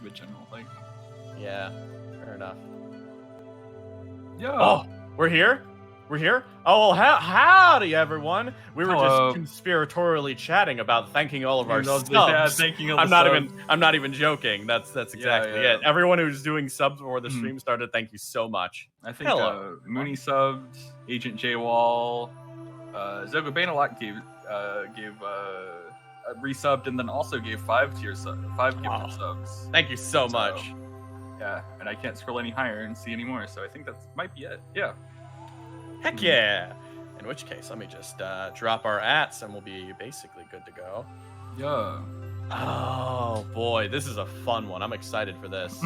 give a general like. Yeah, fair enough. Yeah. Oh, we're here. We're here. Oh, well, howdy, everyone. We were just conspiratorially chatting about thanking all of our subs. Yeah, thanking all the subs. I'm not even joking. That's exactly it. Yeah. Everyone who's doing subs before the stream started, thank you so much. I think Mooney subbed, Agent J Wall, Zogo Banalot gave resubbed, and then also gave 5 gifted subs. Thank you so much. Yeah, and I can't scroll any higher and see any more, so I think that might be it. Yeah. Heck yeah. In which case, let me just drop our ats and we'll be basically good to go. Yeah. Oh boy, this is a fun one. I'm excited for this.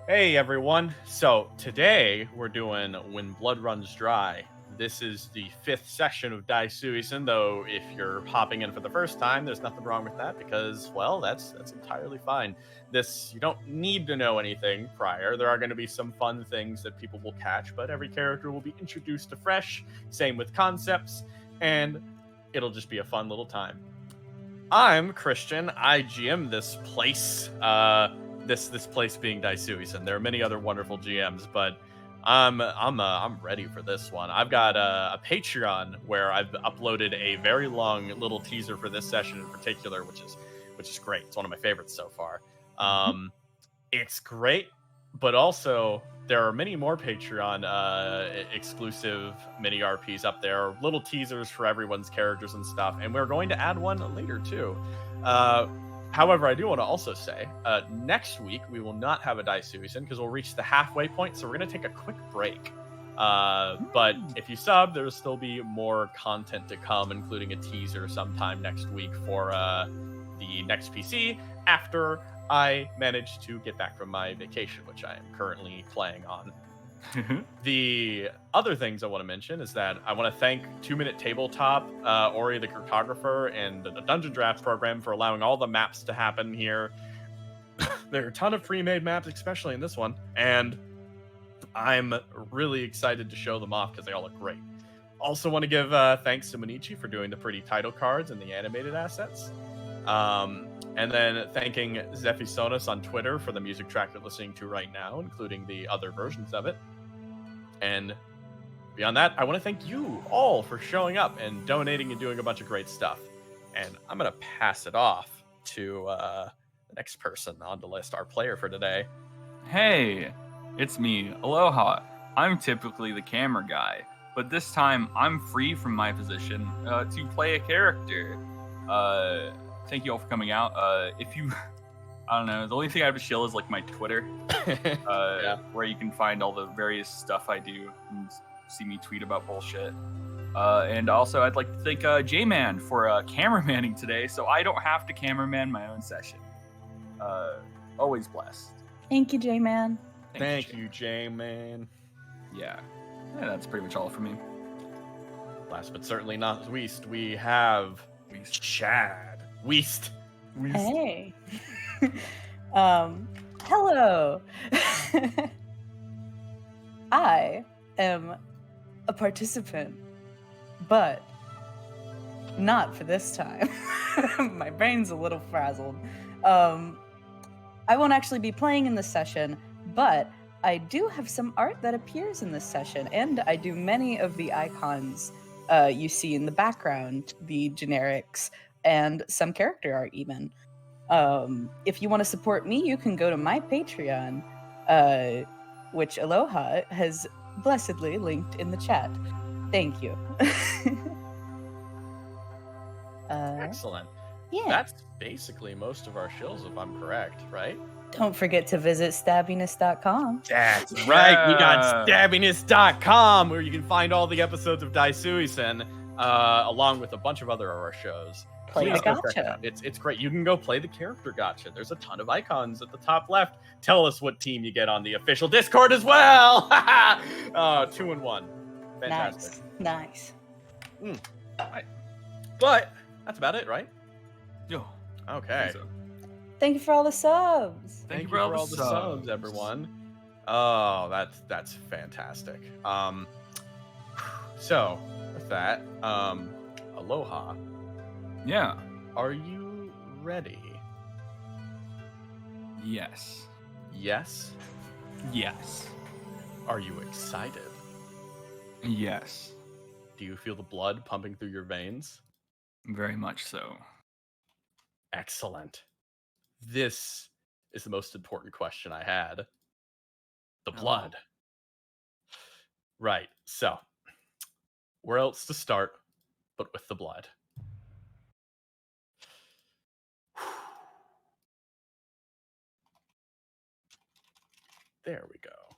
Hey everyone. So today we're doing When Blood Runs Dry. This is the 5th session of Daisuisen, though if you're hopping in for the first time, there's nothing wrong with that because, well, that's entirely fine. You don't need to know anything prior. There are going to be some fun things that people will catch, but every character will be introduced afresh, same with concepts, and it'll just be a fun little time. I'm Christian. I GM this place, this place being Daisuisen. There are many other wonderful GMs, but I'm ready for this one. I've got a Patreon where I've uploaded a very long little teaser for this session in particular, which is great. It's one of my favorites so far. It's great, but also there are many more Patreon exclusive mini RPs up there, little teasers for everyone's characters and stuff, and we're going to add one later too. However, I do want to also say, next week we will not have a Daisuisen because we'll reach the halfway point, so we're going to take a quick break. But if you sub, there will still be more content to come, including a teaser sometime next week for the next PC after I manage to get back from my vacation, which I am currently playing on. The other things I want to mention is that I want to thank 2 Minute Tabletop, Ori the Cartographer, and the Dungeon Draft program for allowing all the maps to happen here. There are a ton of pre-made maps, especially in this one, and I'm really excited to show them off because they all look great. Also want to give thanks to Monichi for doing the pretty title cards and the animated assets. And then thanking Zephysonis on Twitter for the music track you're listening to right now, including the other versions of it. And beyond that, I want to thank you all for showing up and donating and doing a bunch of great stuff. And I'm going to pass it off to the next person on the list, our player for today. Hey, it's me, Aloha. I'm typically the camera guy, but this time I'm free from my position to play a character. Thank you all for coming out. If you, I don't know, the only thing I have to shill is like my Twitter, where you can find all the various stuff I do and see me tweet about bullshit. And also, I'd like to thank J-Man for cameramanning today, so I don't have to cameraman my own session. Always blessed. Thank you, J-Man. Thank you, J-Man. Yeah, that's pretty much all for me. Last but certainly not least, we have Chad. Weast. Hey. Hello. I am a participant, but not for this time. My brain's a little frazzled. I won't actually be playing in this session, but I do have some art that appears in this session, and I do many of the icons you see in the background, the generics, and some character art even. If you want to support me, you can go to my Patreon, which Aloha has blessedly linked in the chat. Thank you. Excellent. Yeah. That's basically most of our shills, if I'm correct, right? Don't forget to visit stabbyness.com. That's right. We got stabbyness.com, where you can find all the episodes of Daisuisen, along with a bunch of other of our shows. Play the gotcha. It's great. You can go play the character gotcha. There's a ton of icons at the top left. Tell us what team you get on the official Discord as well. 2-1. Fantastic. Nice. Right. But that's about it, right? Yo. Okay. Thank you for all the subs. Thank you for all the subs, everyone. Oh, that's fantastic. So with that, Aloha. Yeah. Are you ready? Yes. Yes? Yes. Are you excited? Yes. Do you feel the blood pumping through your veins? Very much so. Excellent. This is the most important question I had. The Oh. blood. Right, so where else to start but with the blood? There we go.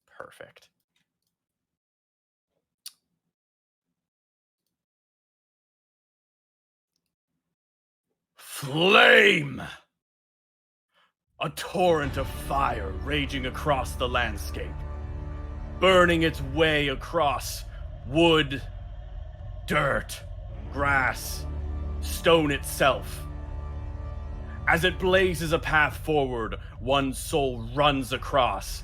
Perfect. Flame! A torrent of fire raging across the landscape, burning its way across wood, dirt, grass, stone itself. As it blazes a path forward, one soul runs across.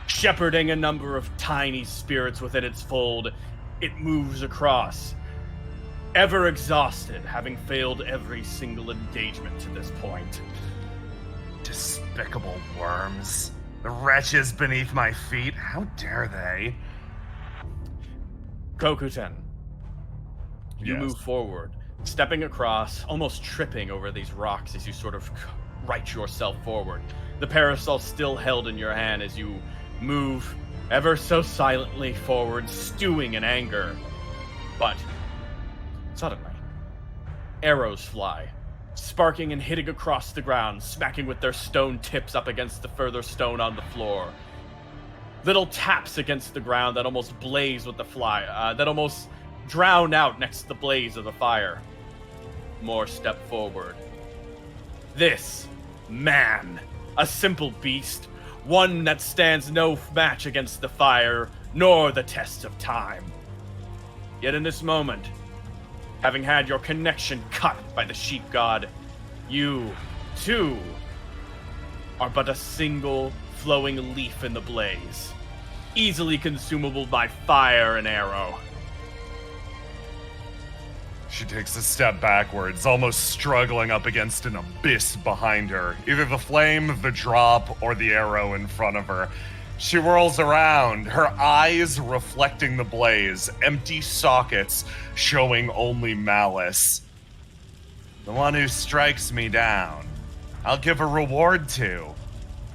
Shepherding a number of tiny spirits within its fold, it moves across. Ever exhausted, having failed every single engagement to this point. Despicable worms. The wretches beneath my feet. How dare they? Kokuten, you Yes. move forward, stepping across, almost tripping over these rocks as you sort of right yourself forward. The parasol still held in your hand as you move ever so silently forward, stewing in anger. But suddenly, arrows fly, sparking and hitting across the ground, smacking with their stone tips up against the further stone on the floor. Little taps against the ground that almost blaze with the fly, that almost drown out next to the blaze of the fire. More step forward. This man, a simple beast, one that stands no match against the fire, nor the test of time. Yet in this moment, having had your connection cut by the sheep god, you, too, are but a single flowing leaf in the blaze, easily consumable by fire and arrow. She takes a step backwards, almost struggling up against an abyss behind her. Either the flame, the drop, or the arrow in front of her. She whirls around, her eyes reflecting the blaze, empty sockets showing only malice. The one who strikes me down, I'll give a reward to.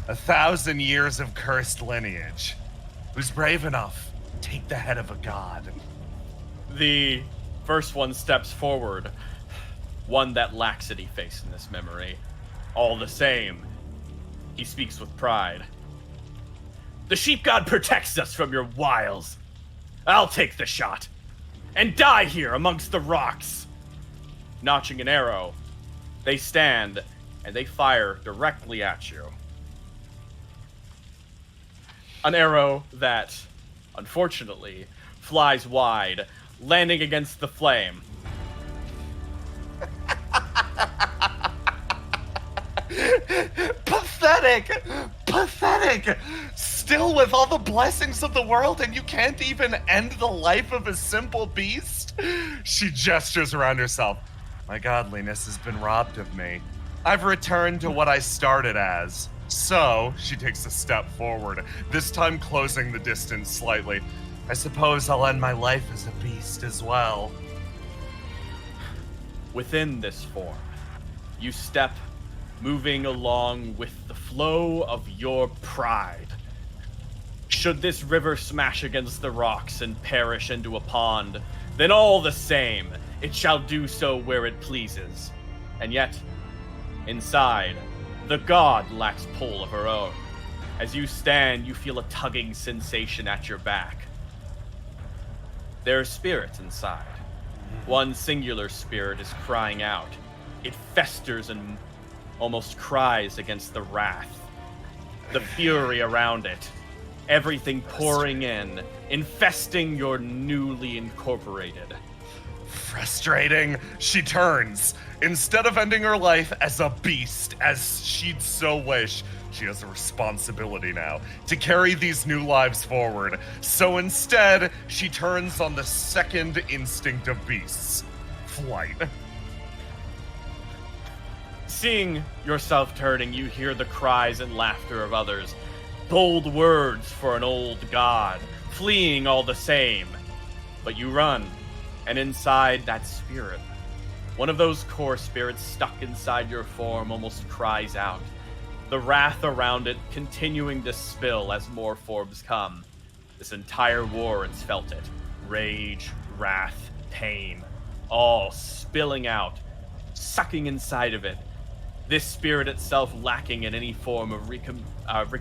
1,000 years of cursed lineage. Who's brave enough to take the head of a god? The first one steps forward, one that laxity face in this memory. All the same, he speaks with pride. The sheep god protects us from your wiles. I'll take the shot and die here amongst the rocks. Notching an arrow, they stand and they fire directly at you. An arrow that, unfortunately, flies wide, landing against the flame. Pathetic! Pathetic! Still with all the blessings of the world and you can't even end the life of a simple beast? She gestures around herself. My godliness has been robbed of me. I've returned to what I started as. So, she takes a step forward, this time closing the distance slightly. I suppose I'll end my life as a beast as well. Within this form, you step, moving along with the flow of your pride. Should this river smash against the rocks and perish into a pond, then all the same, it shall do so where it pleases. And yet, inside, the god lacks pull of her own. As you stand, you feel a tugging sensation at your back. There are spirits inside. One singular spirit is crying out. It festers and almost cries against the wrath, the fury around it, everything pouring in, infesting your newly incorporated. Frustrating. She turns. Instead of ending her life as a beast, as she'd so wish, she has a responsibility now to carry these new lives forward. So instead, she turns on the second instinct of beasts, flight. Seeing yourself turning, you hear the cries and laughter of others. Bold words for an old god, fleeing all the same. But you run, and inside that spirit, one of those core spirits stuck inside your form almost cries out. The wrath around it continuing to spill as more forms come. This entire war, it's felt it. Rage, wrath, pain, all spilling out, sucking inside of it. This spirit itself lacking in any form of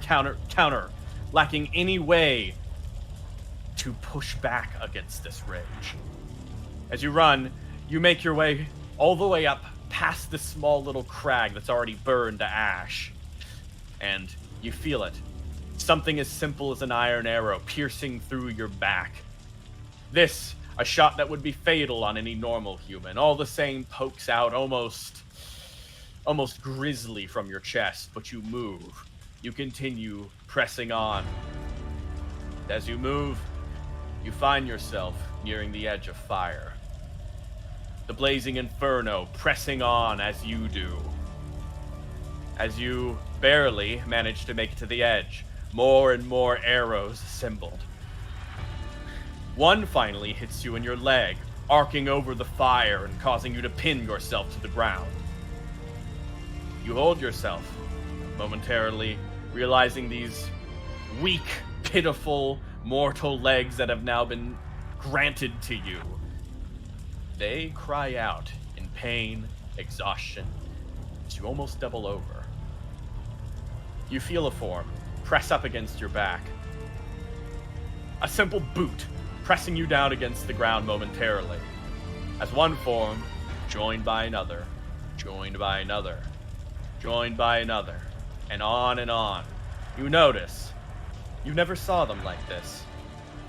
counter, lacking any way to push back against this rage. As you run, you make your way all the way up past this small little crag that's already burned to ash. And you feel it. Something as simple as an iron arrow piercing through your back. This, a shot that would be fatal on any normal human, all the same pokes out almost grisly from your chest, but you move. You continue pressing on. As you move, you find yourself nearing the edge of fire. The blazing inferno pressing on as you do. As you barely manage to make it to the edge, more and more arrows assembled. One finally hits you in your leg, arcing over the fire and causing you to pin yourself to the ground. You hold yourself, momentarily realizing these weak, pitiful, mortal legs that have now been granted to you. They cry out in pain, exhaustion, as you almost double over. You feel a form press up against your back. A simple boot pressing you down against the ground momentarily. As one form, joined by another, joined by another, joined by another, and on, you notice you never saw them like this.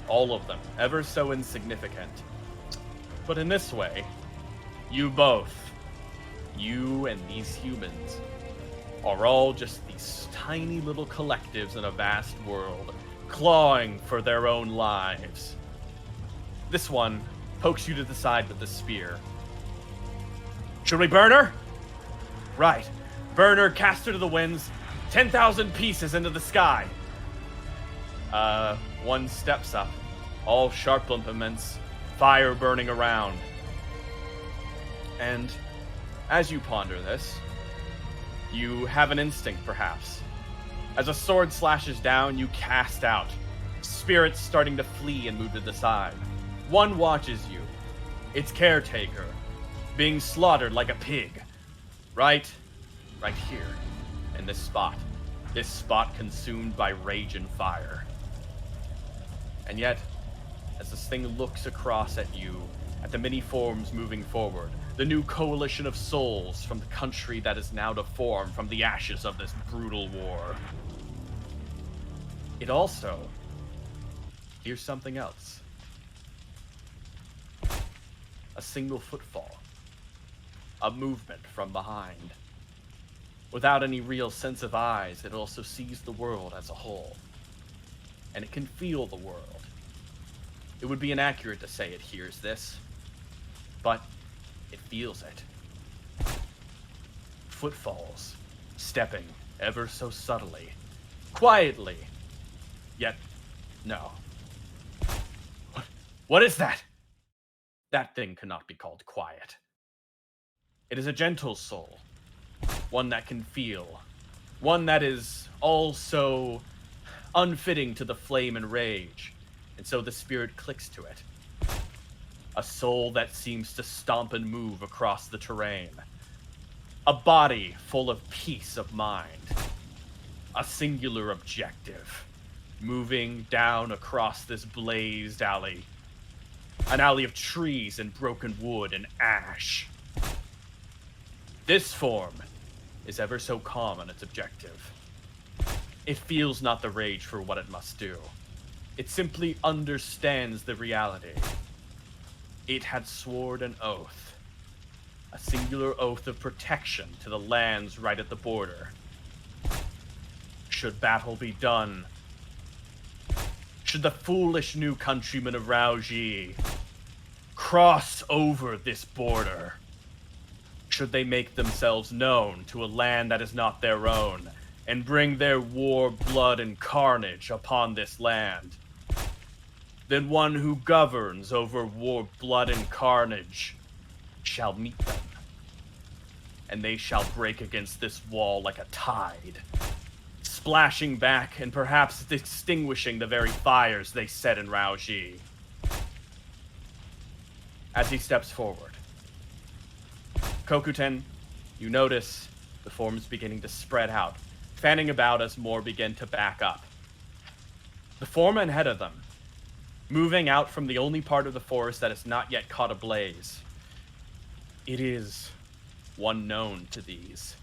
All of them, ever so insignificant. But in this way, you both, you and these humans, are all just these tiny little collectives in a vast world, clawing for their own lives. This one pokes you to the side with the spear. Should we burn her? Right. Burn her, cast her to the winds, 10,000 pieces into the sky. One steps up, all sharp implements, fire burning around. And as you ponder this, you have an instinct, perhaps. As a sword slashes down, you cast out, spirits starting to flee and move to the side. One watches you, its caretaker, being slaughtered like a pig. Right here, in this spot consumed by rage and fire. And yet, as this thing looks across at you, at the many forms moving forward, the new coalition of souls from the country that is now to form from the ashes of this brutal war, it also hears something else. A single footfall. A movement from behind. Without any real sense of eyes, it also sees the world as a whole. And it can feel the world. It would be inaccurate to say it hears this, but it feels it. Footfalls, stepping ever so subtly, quietly, yet no. What is that? That thing cannot be called quiet. It is a gentle soul, one that can feel, one that is also unfitting to the flame and rage, and so the spirit clicks to it. A soul that seems to stomp and move across the terrain. A body full of peace of mind. A singular objective, moving down across this blazed alley. An alley of trees and broken wood and ash. This form is ever so calm on its objective. It feels not the rage for what it must do. It simply understands the reality. It had sworn an oath. A singular oath of protection to the lands right at the border. Should battle be done, should the foolish new countrymen of Raoji cross over this border, should they make themselves known to a land that is not their own, and bring their war, blood, and carnage upon this land, then one who governs over war, blood, and carnage shall meet them, and they shall break against this wall like a tide, splashing back and perhaps extinguishing the very fires they set in Raoji. As he steps forward, Kokuten, you notice the forms beginning to spread out, fanning about as more begin to back up. The form ahead of them, moving out from the only part of the forest that is not yet caught ablaze. It is one known to these.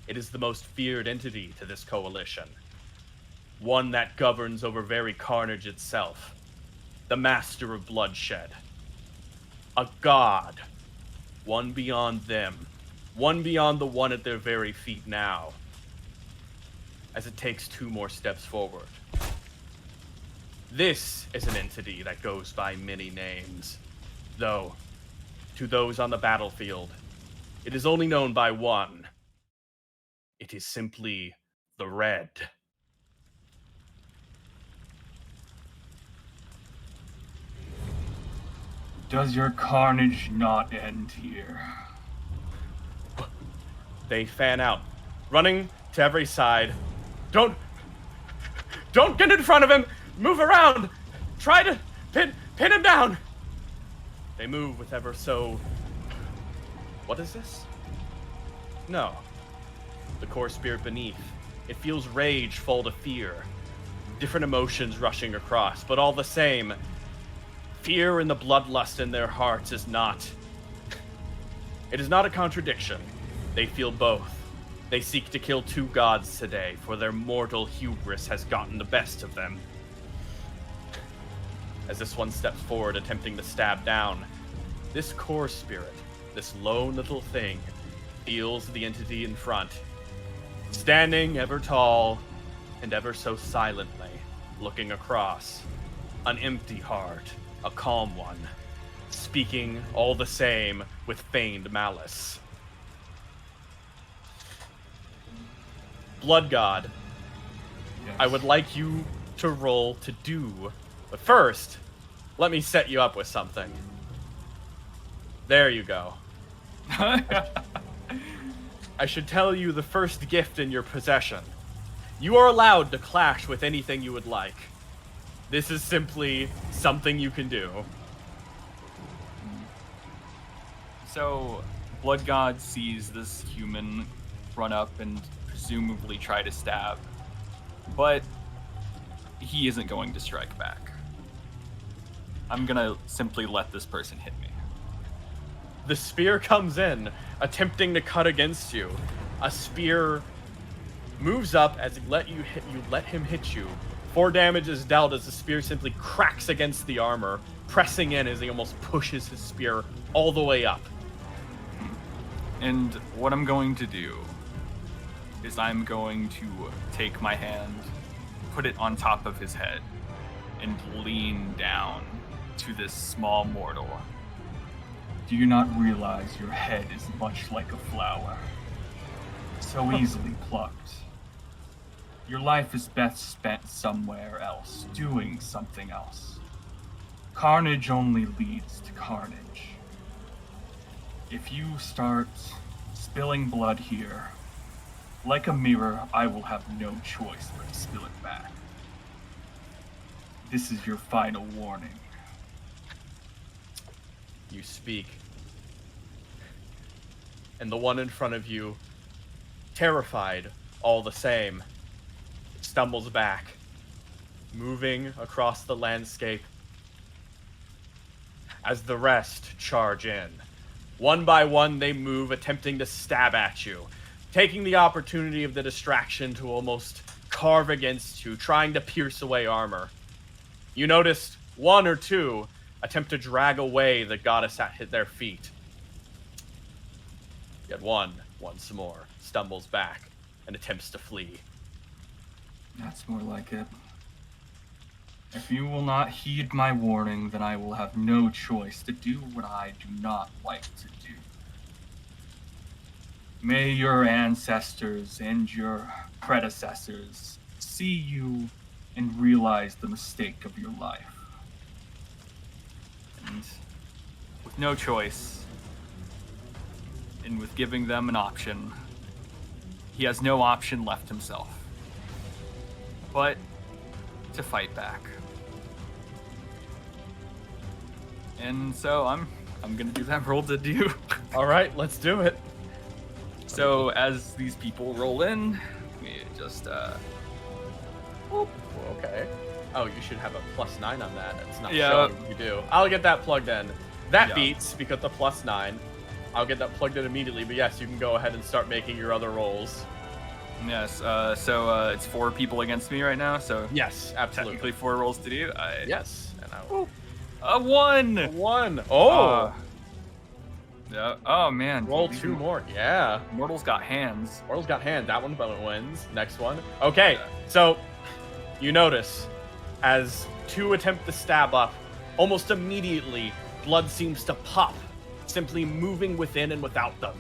It is the most feared entity to this coalition. One that governs over very carnage itself. The master of bloodshed. A god. One beyond them. One beyond the one at their very feet now. As it takes 2 more steps forward. This is an entity that goes by many names. Though, to those on the battlefield, it is only known by one. It is simply the Red. Does your carnage not end here? They fan out, running to every side. Don't get in front of him! Move around! Try to pin him down! They move with ever so... What is this? No. The core spirit beneath. It feels rage fall to fear. Different emotions rushing across, but all the same, fear and the bloodlust in their hearts is not... It is not a contradiction. They feel both. They seek to kill 2 gods today, for their mortal hubris has gotten the best of them. As this one steps forward, attempting to stab down, this core spirit, this lone little thing, feels the entity in front, standing ever tall and ever so silently, looking across, an empty heart, a calm one, speaking all the same with feigned malice. Blood God, Yes. I would like you to roll to do, but first, let me set you up with something. There you go. I should tell you the first gift in your possession. You are allowed to clash with anything you would like. This is simply something you can do. So, Blood God sees this human run up and presumably try to stab, but he isn't going to strike back. I'm gonna simply let this person hit me. The spear comes in, attempting to cut against you. A spear moves up as you let him hit you. 4 damage is dealt as the spear simply cracks against the armor, pressing in as he almost pushes his spear all the way up. And what I'm going to do is I'm going to take my hand, put it on top of his head, and lean down to this small mortal. Do you not realize your head is much like a flower? So easily plucked. Your life is best spent somewhere else, doing something else. Carnage only leads to carnage. If you start spilling blood here, like a mirror, I will have no choice but to spill it back. This is your final warning. You speak. And the one in front of you, terrified all the same, stumbles back, moving across the landscape as the rest charge in. One by one, they move, attempting to stab at you, taking the opportunity of the distraction to almost carve against you, trying to pierce away armor. You noticed 1 or 2 attempt to drag away the goddess at their feet. Yet one, once more, stumbles back and attempts to flee. That's more like it. If you will not heed my warning, then I will have no choice to do what I do not like to do. May your ancestors and your predecessors see you and realize the mistake of your life. And with no choice, and with giving them an option, he has no option left himself but to fight back. And so I'm gonna do that roll to do. All right, let's do it. So as these people roll in, we just Oop, okay. Oh, you should have a +9 on that. It's not Yeah. showing you do. I'll get that plugged in. That Yeah. beats because the +9. I'll get that plugged in immediately. But yes, you can go ahead and start making your other rolls. yes. So it's 4 people against me right now. So Yes, absolutely. technically 4 rolls to do. Yes, and I will. A 1. 1. Oh, Yeah. Oh man. roll These 2 more. Yeah. Mortals got hands. Mortal's got hand. That one wins. Next one. Okay, Yeah. so you notice as 2 attempt to stab up, almost immediately blood seems to pop, simply moving within and without them,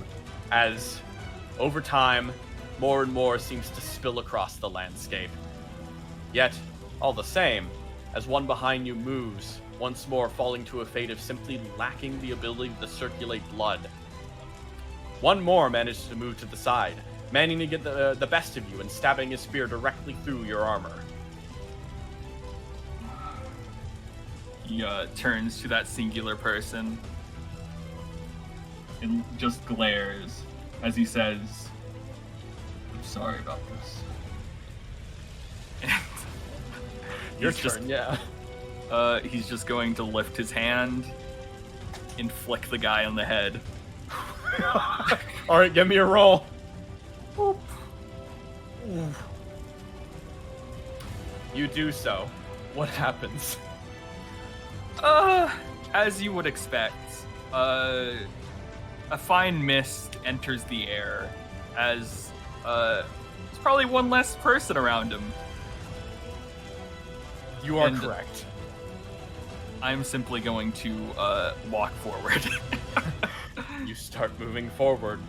as over time more and more seems to spill across the landscape. Yet, all the same, as one behind you moves, once more falling to a fate of simply lacking the ability to circulate blood. One more manages to move to the side, managing to get the best of you and stabbing his spear directly through your armor. He turns to that singular person. And just glares as he says, I'm sorry about this. And Your he's turn, yeah. He's just going to lift his hand and flick the guy on the head. All right, give me a roll. You do so. What happens? As you would expect, a fine mist enters the air as there's probably one less person around him. You are And- correct. I'm simply going to walk forward. You start moving forward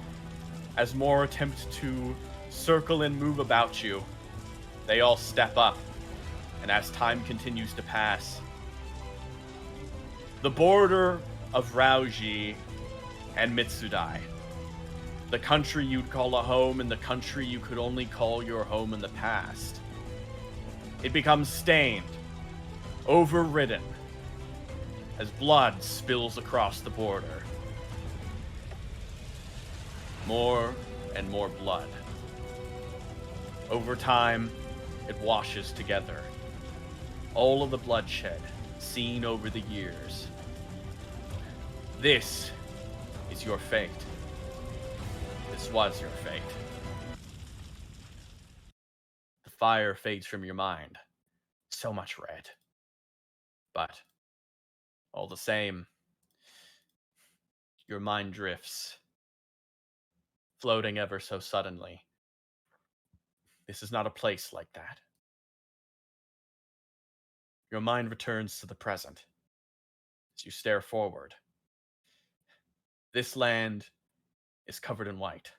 as more attempt to circle and move about you. They all step up, and as time continues to pass, the border of Rauji and Mitsudai, the country you'd call a home and the country you could only call your home in the past, it becomes stained, overridden, as blood spills across the border. More and more blood. Over time, it washes together. All of the bloodshed seen over the years. This is your fate. This was your fate. The fire fades from your mind. So much red. But all the same, your mind drifts, floating ever so suddenly. This is not a place like that. Your mind returns to the present as you stare forward. This land is covered in white,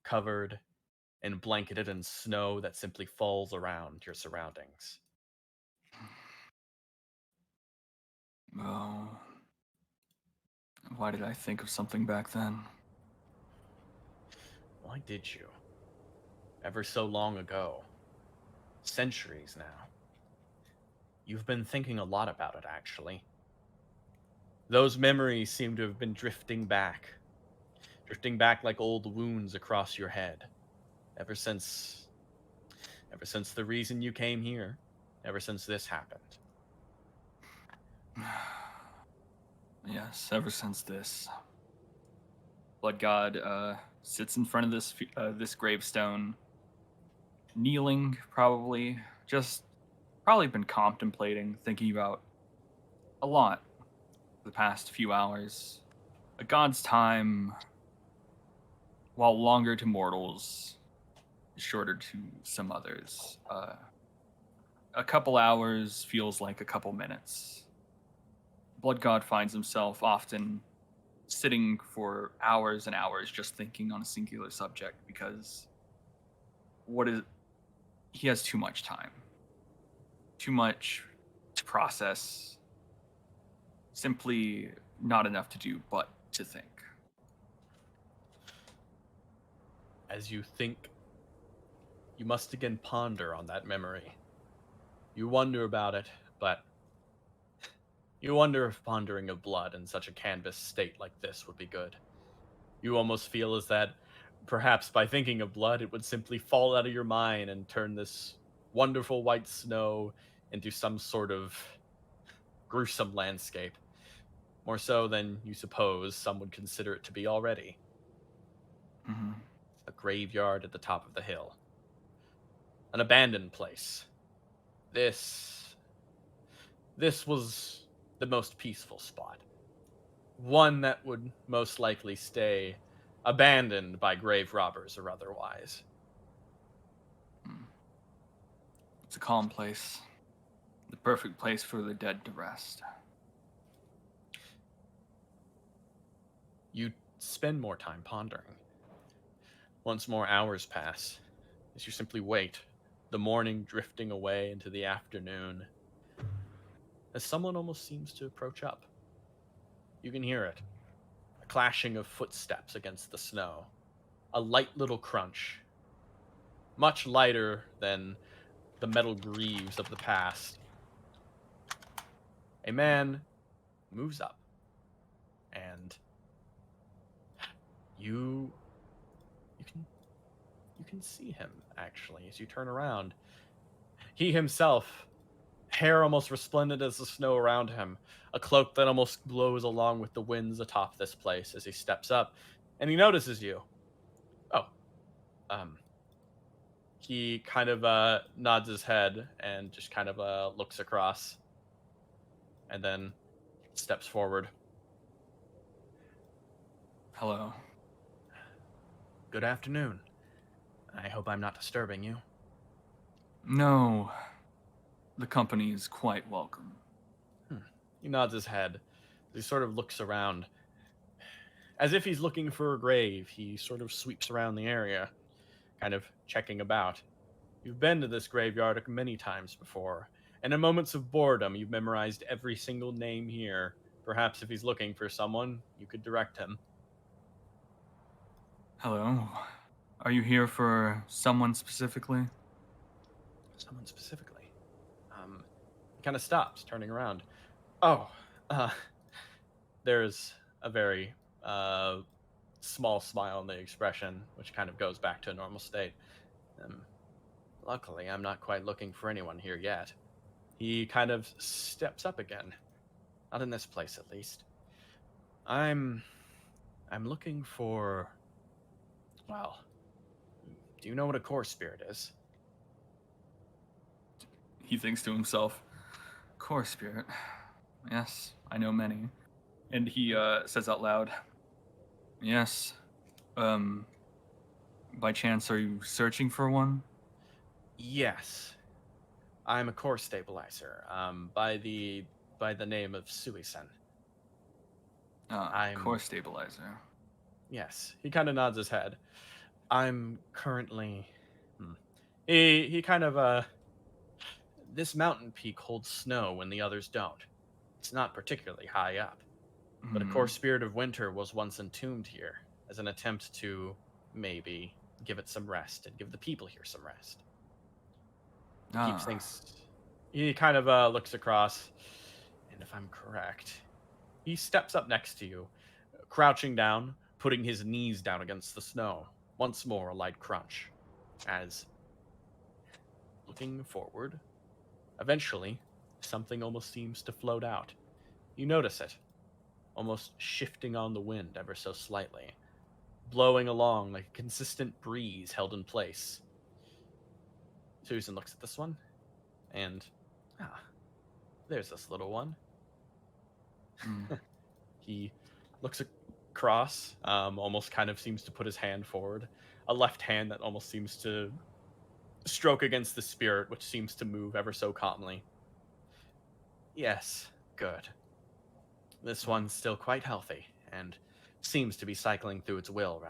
covered and blanketed in snow that simply falls around your surroundings. Oh. Why did I think of something back then? Why did you? Ever so long ago. Centuries now. You've been thinking a lot about it, actually. Those memories seem to have been drifting back like old wounds across your head. Ever since the reason you came here, ever since this happened. Yes, ever since this. Blood God sits in front of this gravestone, kneeling, probably been contemplating, thinking about a lot the past few hours. A god's time, while longer to mortals, is shorter to some others. A couple hours feels like a couple minutes. Blood God finds himself often sitting for hours and hours just thinking on a singular subject because he has too much time, too much to process, simply not enough to do but to think. As you think, you must again ponder on that memory. You wonder about it, but you wonder if pondering of blood in such a canvas state like this would be good. You almost feel as that perhaps by thinking of blood, it would simply fall out of your mind and turn this wonderful white snow into some sort of gruesome landscape. More so than you suppose some would consider it to be already. Mm-hmm. A graveyard at the top of the hill. An abandoned place. This was the most peaceful spot. One that would most likely stay abandoned by grave robbers or otherwise. It's a calm place. The perfect place for the dead to rest. You spend more time pondering. Once more hours pass, as you simply wait, the morning drifting away into the afternoon, as someone almost seems to approach up. You can hear it. A clashing of footsteps against the snow. A light little crunch. Much lighter than the metal greaves of the past. A man moves up, and you can see him, actually, as you turn around. He himself, hair almost resplendent as the snow around him, a cloak that almost blows along with the winds atop this place as he steps up, and he notices you. Oh, he kind of nods his head and just kind of looks across, and then steps forward. Hello. Good afternoon. I hope I'm not disturbing you. No, the company is quite welcome. He nods his head. He sort of looks around. As if he's looking for a grave, he sort of sweeps around the area, kind of checking about. You've been to this graveyard many times before, and in moments of boredom, you've memorized every single name here. Perhaps if he's looking for someone, you could direct him. Hello. Are you here for someone specifically? Someone specifically. He kind of stops, turning around. Oh, there's a very small smile in the expression, which kind of goes back to a normal state. Luckily, I'm not quite looking for anyone here yet. He kind of steps up again. Not in this place, at least. I'm looking for... Well, do you know what a core spirit is? He thinks to himself, Core spirit. Yes, I know many. And he says out loud, Yes. By chance, are you searching for one? Yes. I'm a core stabilizer, by the name of Suisen. I'm core stabilizer. Yes. He kind of nods his head. I'm currently... He kind of, This mountain peak holds snow when the others don't. It's not particularly high up. But a core spirit of winter was once entombed here as an attempt to maybe give it some rest and give the people here some rest. Keeps things... He kind of looks across, and if I'm correct, he steps up next to you, crouching down, putting his knees down against the snow. Once more, a light crunch, as, looking forward, eventually, something almost seems to float out. You notice it, almost shifting on the wind ever so slightly, blowing along like a consistent breeze held in place. Susan looks at this one, and, there's this little one. He looks across, almost kind of seems to put his hand forward, a left hand that almost seems to stroke against the spirit, which seems to move ever so calmly. Yes, good. This one's still quite healthy, and seems to be cycling through its will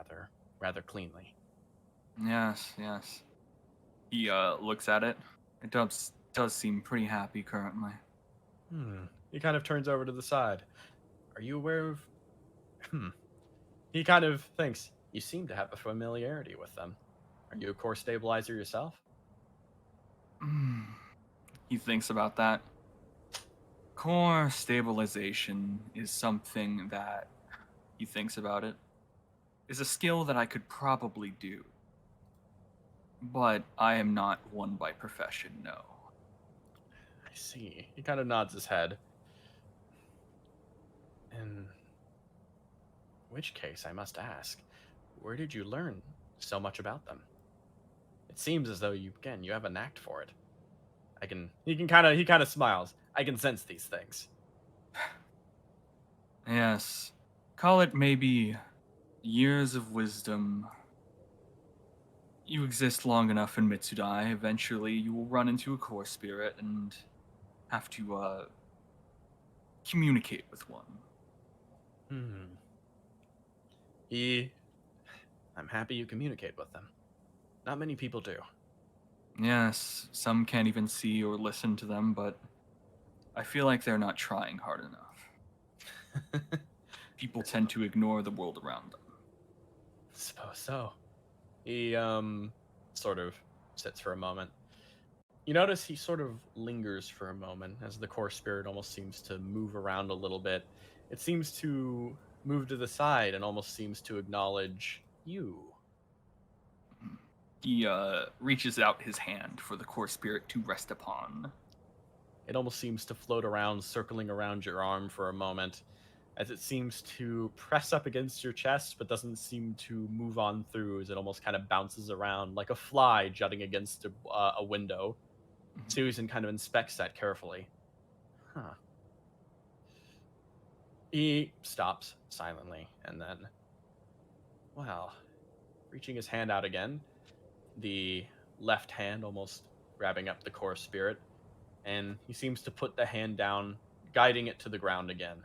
rather cleanly. Yes, yes. He looks at it. It does seem pretty happy currently. He kind of turns over to the side. Are you aware of... He kind of thinks, you seem to have a familiarity with them. Are you a core stabilizer yourself? He thinks about that. Core stabilization is something that he thinks about it. Is a skill that I could probably do. But I am not one by profession, no. I see. He kind of nods his head. In which case, I must ask, where did you learn so much about them? It seems as though you have a knack for it. He kind of smiles. I can sense these things. Yes. Call it maybe years of wisdom. You exist long enough in Mitsudai, eventually you will run into a core spirit and have to communicate with one. I'm happy you communicate with them. Not many people do. Yes, some can't even see or listen to them, but I feel like they're not trying hard enough. People tend to ignore the world around them. Suppose so. He sort of sits for a moment. You notice he sort of lingers for a moment as the core spirit almost seems to move around a little bit. It seems to move to the side and almost seems to acknowledge you. He reaches out his hand for the core spirit to rest upon. It almost seems to float around, circling around your arm for a moment, as it seems to press up against your chest, but doesn't seem to move on through, as it almost kind of bounces around like a fly jutting against a window. Susan kind of inspects that carefully. He stops silently, and then, well, reaching his hand out again, the left hand almost grabbing up the core spirit, and he seems to put the hand down, guiding it to the ground again,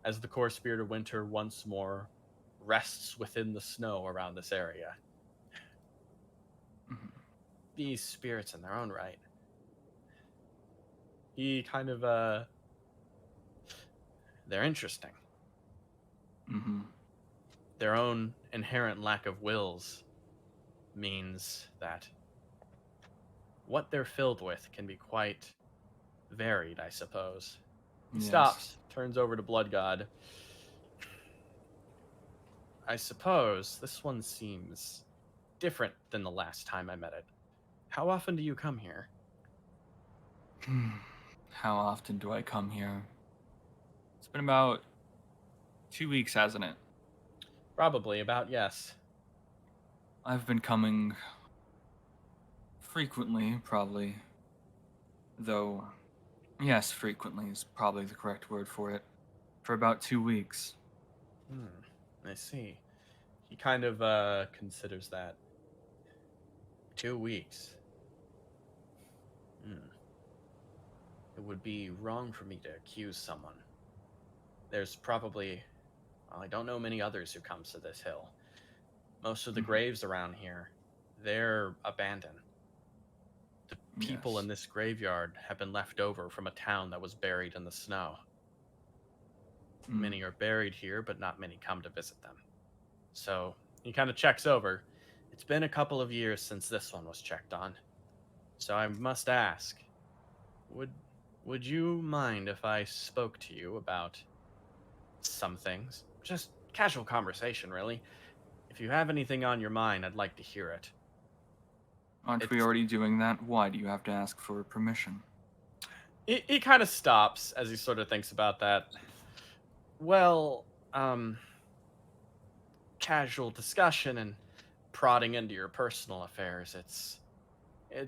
as the core spirit of winter once more rests within the snow around this area. These spirits in their own right. He kind of, they're interesting. Their own inherent lack of wills means that what they're filled with can be quite varied, I suppose. He stops, turns over to Blood God. I suppose this one seems different than the last time I met it. How often do you come here? How often do I come here? It's been about 2 weeks, hasn't it? Probably, about, yes. I've been coming frequently, probably. Though, yes, frequently is probably the correct word for it. For about 2 weeks. I see. He kind of considers that. 2 weeks. It would be wrong for me to accuse someone. There's probably... Well, I don't know many others who comes to this hill. Most of the graves around here, they're abandoned. The people in this graveyard have been left over from a town that was buried in the snow. Many are buried here, but not many come to visit them. So he kind of checks over. It's been a couple of years since this one was checked on. So I must ask, would you mind if I spoke to you about some things? Just casual conversation, really. If you have anything on your mind, I'd like to hear it. Aren't we already doing that? Why do you have to ask for permission? He kind of stops as he sort of thinks about that. Well, casual discussion and prodding into your personal affairs, it's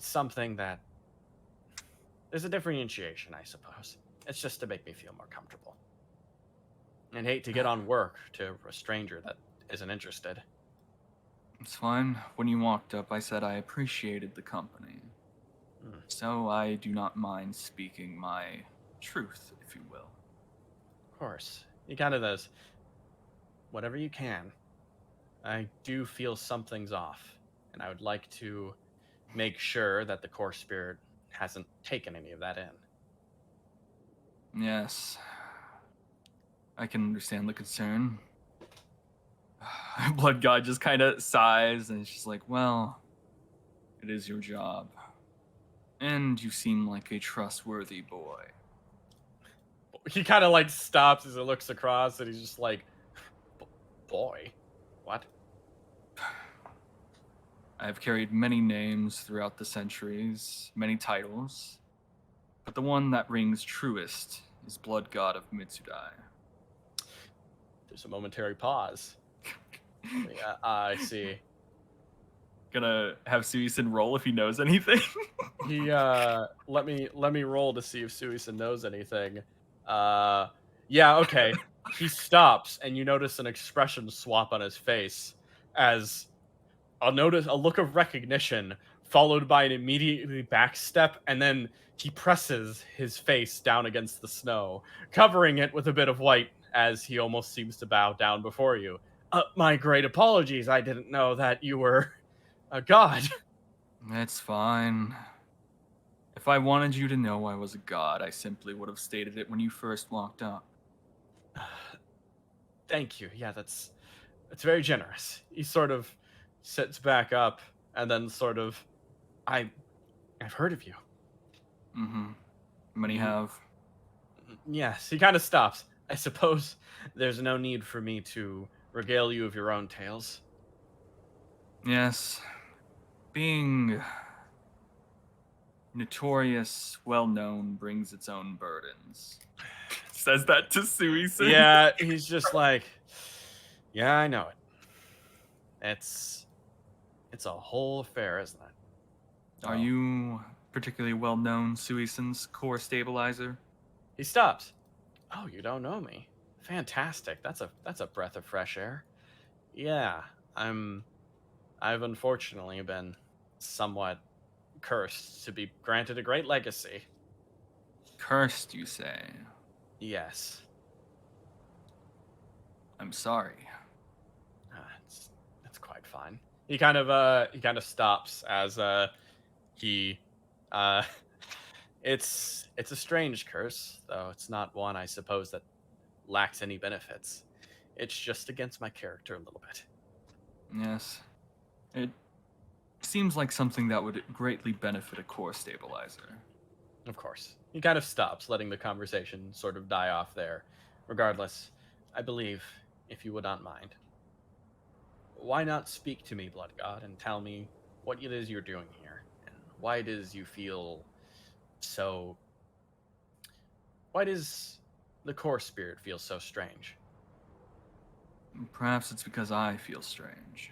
something that... There's a differentiation, I suppose. It's just to make me feel more comfortable. And hate to get on work to a stranger that isn't interested. It's fine. When you walked up, I said I appreciated the company. So I do not mind speaking my truth, if you will. Of course. He kind of does. whatever you can. I do feel something's off, and I would like to make sure that the core spirit hasn't taken any of that in. Yes. I can understand the concern. Blood God just kind of sighs and she's like, well, it is your job. And you seem like a trustworthy boy. He kind of like stops as he looks across, and he's just like, "Boy, what?" I have carried many names throughout the centuries, many titles, but the one that rings truest is Blood God of Mitsudai. There's a momentary pause. Yeah, I see. Gonna have Suisen roll if he knows anything. He let me roll to see if Suisen knows anything. Yeah, okay. He stops, and you notice an expression swap on his face as I'll notice a look of recognition followed by an immediately back step, and then he presses his face down against the snow, covering it with a bit of white as he almost seems to bow down before you. My great apologies. I didn't know that you were a god. It's fine. If I wanted you to know I was a god, I simply would have stated it when you first walked up. Thank you. Yeah, that's very generous. He sort of sits back up and then sort of, I've heard of you. Mm-hmm. Many have. Yes, he kind of stops. I suppose there's no need for me to regale you of your own tales. Yes. Being notorious, well-known, brings its own burdens. Says that to Suisen. Yeah, he's just like, yeah, I know it. It's a whole affair, isn't it? Are you particularly well-known, Suisen's core stabilizer? He stops. Oh, you don't know me. Fantastic. That's a breath of fresh air. Yeah, I've unfortunately been somewhat cursed to be granted a great legacy. Cursed, you say? Yes. I'm sorry. It's quite fine. He kind of stops as he uh it's a strange curse, though it's not one I suppose that lacks any benefits. It's just against my character a little bit. Yes. It seems like something that would greatly benefit a core stabilizer. Of course. He kind of stops, letting the conversation sort of die off there. Regardless, I believe, if you would not mind, why not speak to me, Blood God, and tell me what it is you're doing here, and why it is you feel so... Why does the core spirit feel so strange? Perhaps it's because I feel strange.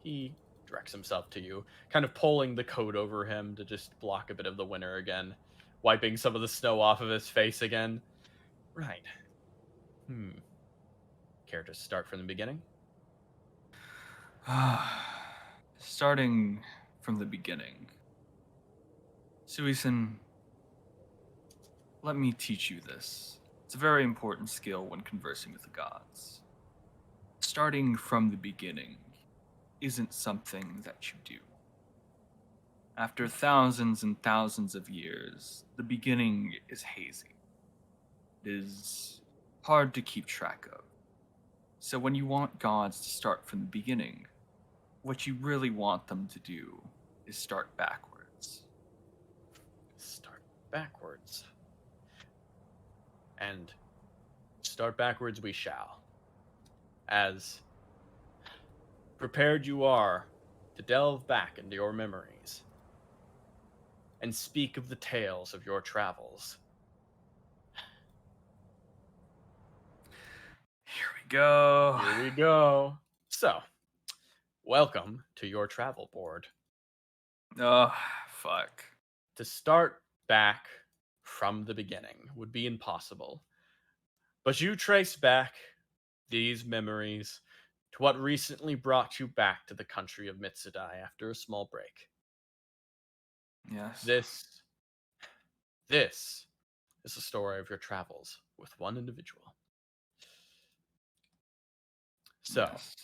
He directs himself to you, kind of pulling the coat over him to just block a bit of the winter again, wiping some of the snow off of his face again. Right. Care to start from the beginning? Starting from the beginning. Suisen, let me teach you this. It's a very important skill when conversing with the gods. Starting from the beginning isn't something that you do. After thousands and thousands of years, the beginning is hazy. It is hard to keep track of. So when you want gods to start from the beginning, what you really want them to do is start backwards. Start backwards. And start backwards we shall. As prepared you are to delve back into your memories and speak of the tales of your travels. Here we go. Here we go. So, welcome to your travel board. Oh, fuck. To start back from the beginning would be impossible. But you trace back these memories to what recently brought you back to the country of Mitsudai after a small break. Yes. This is the story of your travels with one individual. So, Yes.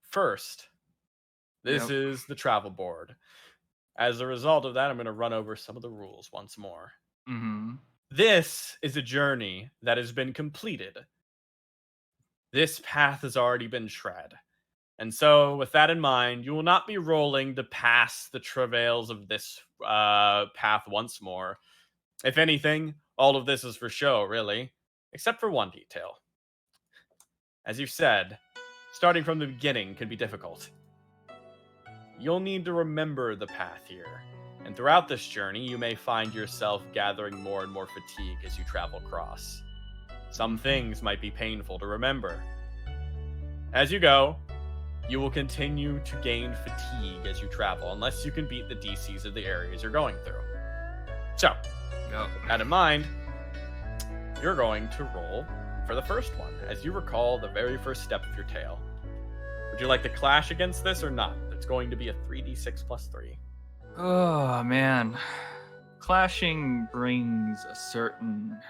first, this Yep. is the travel board. As a result of that, I'm going to run over some of the rules once more. Mm-hmm. This is a journey that has been completed. This path has already been tread. And so, with that in mind, you will not be rolling to pass the travails of this path once more. If anything, all of this is for show, really, except for one detail. As you've said, starting from the beginning can be difficult. You'll need to remember the path here, and throughout this journey, you may find yourself gathering more and more fatigue as you travel across. Some things might be painful to remember. As you go, you will continue to gain fatigue as you travel, unless you can beat the DCs of the areas you're going through. So, Yep. with that in mind, you're going to roll for the first one, as you recall the very first step of your tale. Would you like to clash against this or not? It's going to be a 3d6 plus 3. Oh man, clashing brings a certain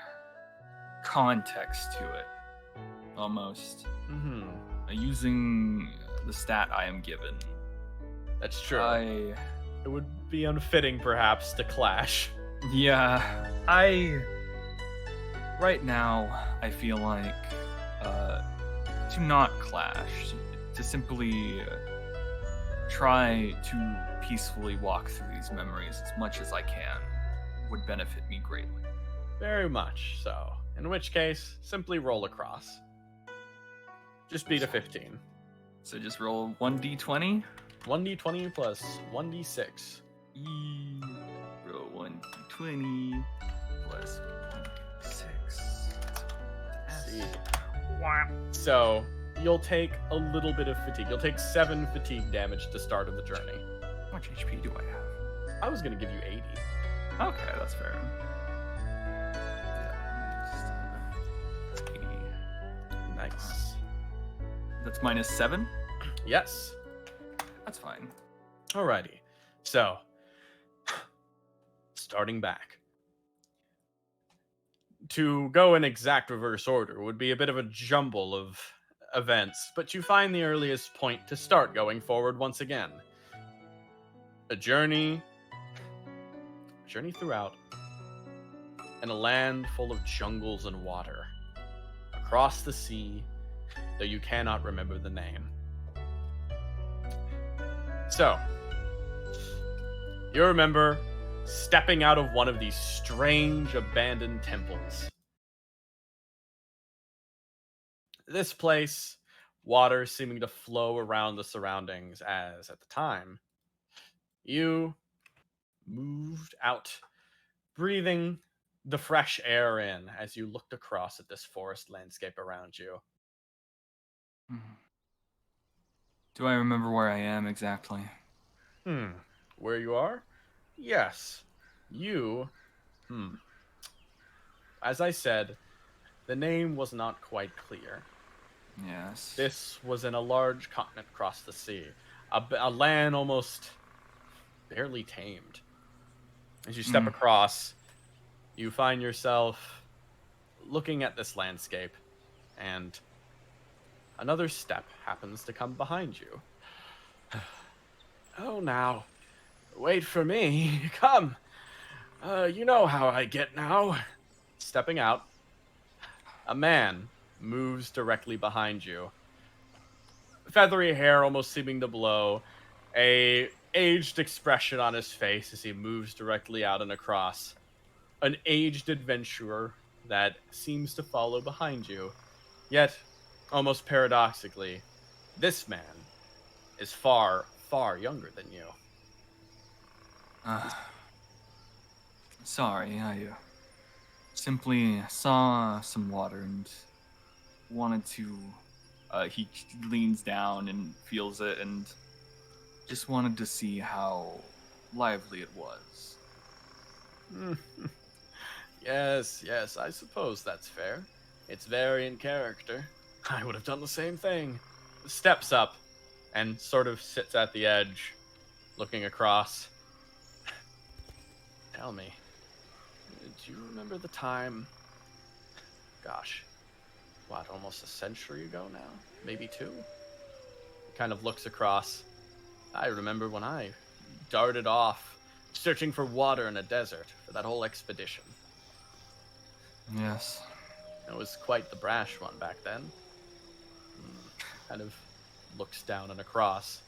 context to it, almost. Mm-hmm. Using the stat I am given, That's true. I It would be unfitting, perhaps, to clash. right now I feel like to not clash, to simply try to peacefully walk through these memories as much as I can would benefit me greatly. Very much so. In which case, simply roll across. Just beat a 15. So just roll 1d20. 1d20 plus 1d6. Roll 1d20 plus 1d6. See. So, you'll take a little bit of fatigue. You'll take 7 fatigue damage at the start of the journey. How much HP do I have? I was going to give you 80. Okay, that's fair. Nice. That's -7? Yes. That's fine. Alrighty. So, starting back. To go in exact reverse order would be a bit of a jumble of events, but you find the earliest point to start going forward once again. A journey throughout, in a land full of jungles and water, across the sea, though you cannot remember the name. So, you remember stepping out of one of these strange abandoned temples. This place, water seeming to flow around the surroundings as, at the time, you moved out, breathing the fresh air in as you looked across at this forest landscape around you. Do I remember where I am exactly? Where you are? Yes. You, as I said, the name was not quite clear. Yes. This was in a large continent across the sea, a land almost barely tamed. As you step across, you find yourself looking at this landscape, and another step happens to come behind you. Oh, now, wait for me. Come. You know how I get now. Stepping out, a man moves directly behind you. Feathery hair almost seeming to blow, a aged expression on his face as he moves directly out and across. An aged adventurer that seems to follow behind you. Yet, almost paradoxically, this man is far, far younger than you. Sorry, I simply saw some water and wanted to. He leans down and feels it and just wanted to see how lively it was. Yes, I suppose that's fair. It's very in character. I would have done the same thing. Steps up and sort of sits at the edge, looking across. Tell me, do you remember the time? Gosh, what, almost a century ago now? Maybe 2? He kind of looks across. I remember when I darted off, searching for water in a desert for that whole expedition. Yes. It was quite the brash one back then. Kind of looks down and across.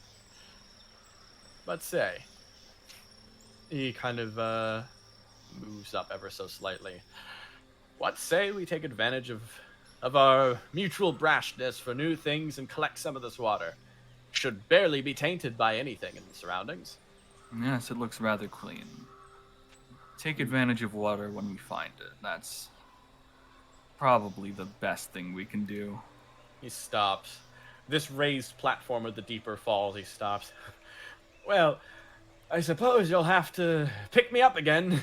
But say, he kind of moves up ever so slightly. What say we take advantage of our mutual brashness for new things and collect some of this water? Should barely be tainted by anything in the surroundings. Yes, it looks rather clean. Take advantage of water when we find it. That's probably the best thing we can do. He stops. This raised platform of the deeper falls, he stops. Well, I suppose you'll have to pick me up again.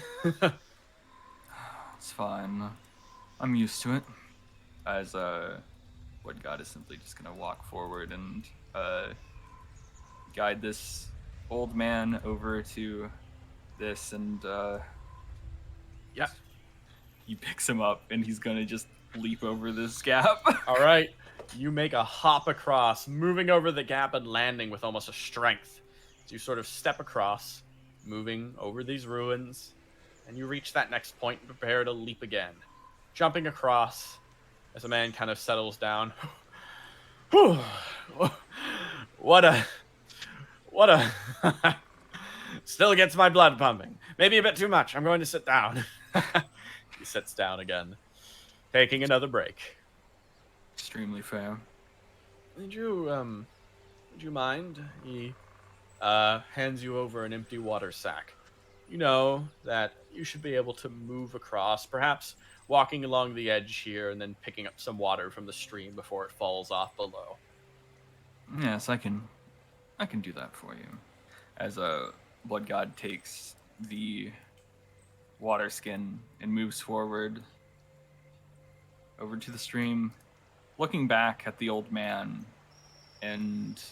It's fine. I'm used to it. As Wood God is simply just gonna walk forward and guide this old man over to this, and Yeah. he picks him up and he's gonna just leap over this gap. All right. You make a hop across, moving over the gap and landing with almost a strength. So you sort of step across, moving over these ruins, and you reach that next point and prepare to leap again. Jumping across as the man kind of settles down. Whew. What a... Still gets my blood pumping. Maybe a bit too much. I'm going to sit down. He sits down again, taking another break. Extremely fair. Would you mind? He hands you over an empty water sack. You know that you should be able to move across, perhaps walking along the edge here and then picking up some water from the stream before it falls off below. Yes, I can do that for you. As Blood God takes the water skin and moves forward over to the stream, looking back at the old man, and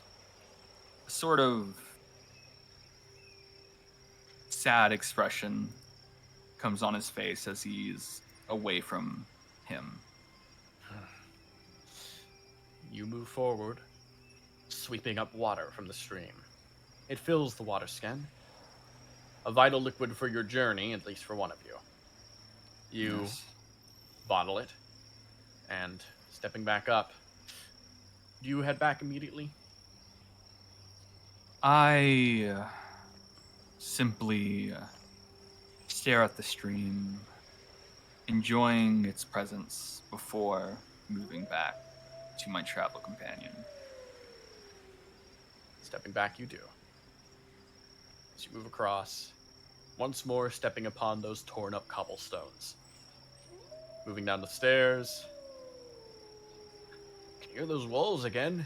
a sort of sad expression comes on his face as he's away from him. You move forward, sweeping up water from the stream. It fills the water skin, a vital liquid for your journey, at least for one of you. You Yes. bottle it, and stepping back up, do you head back immediately? I simply stare at the stream, enjoying its presence before moving back to my travel companion. Stepping back, you do. As you move across, once more stepping upon those torn up cobblestones. Moving down the stairs. Can you hear those wolves again?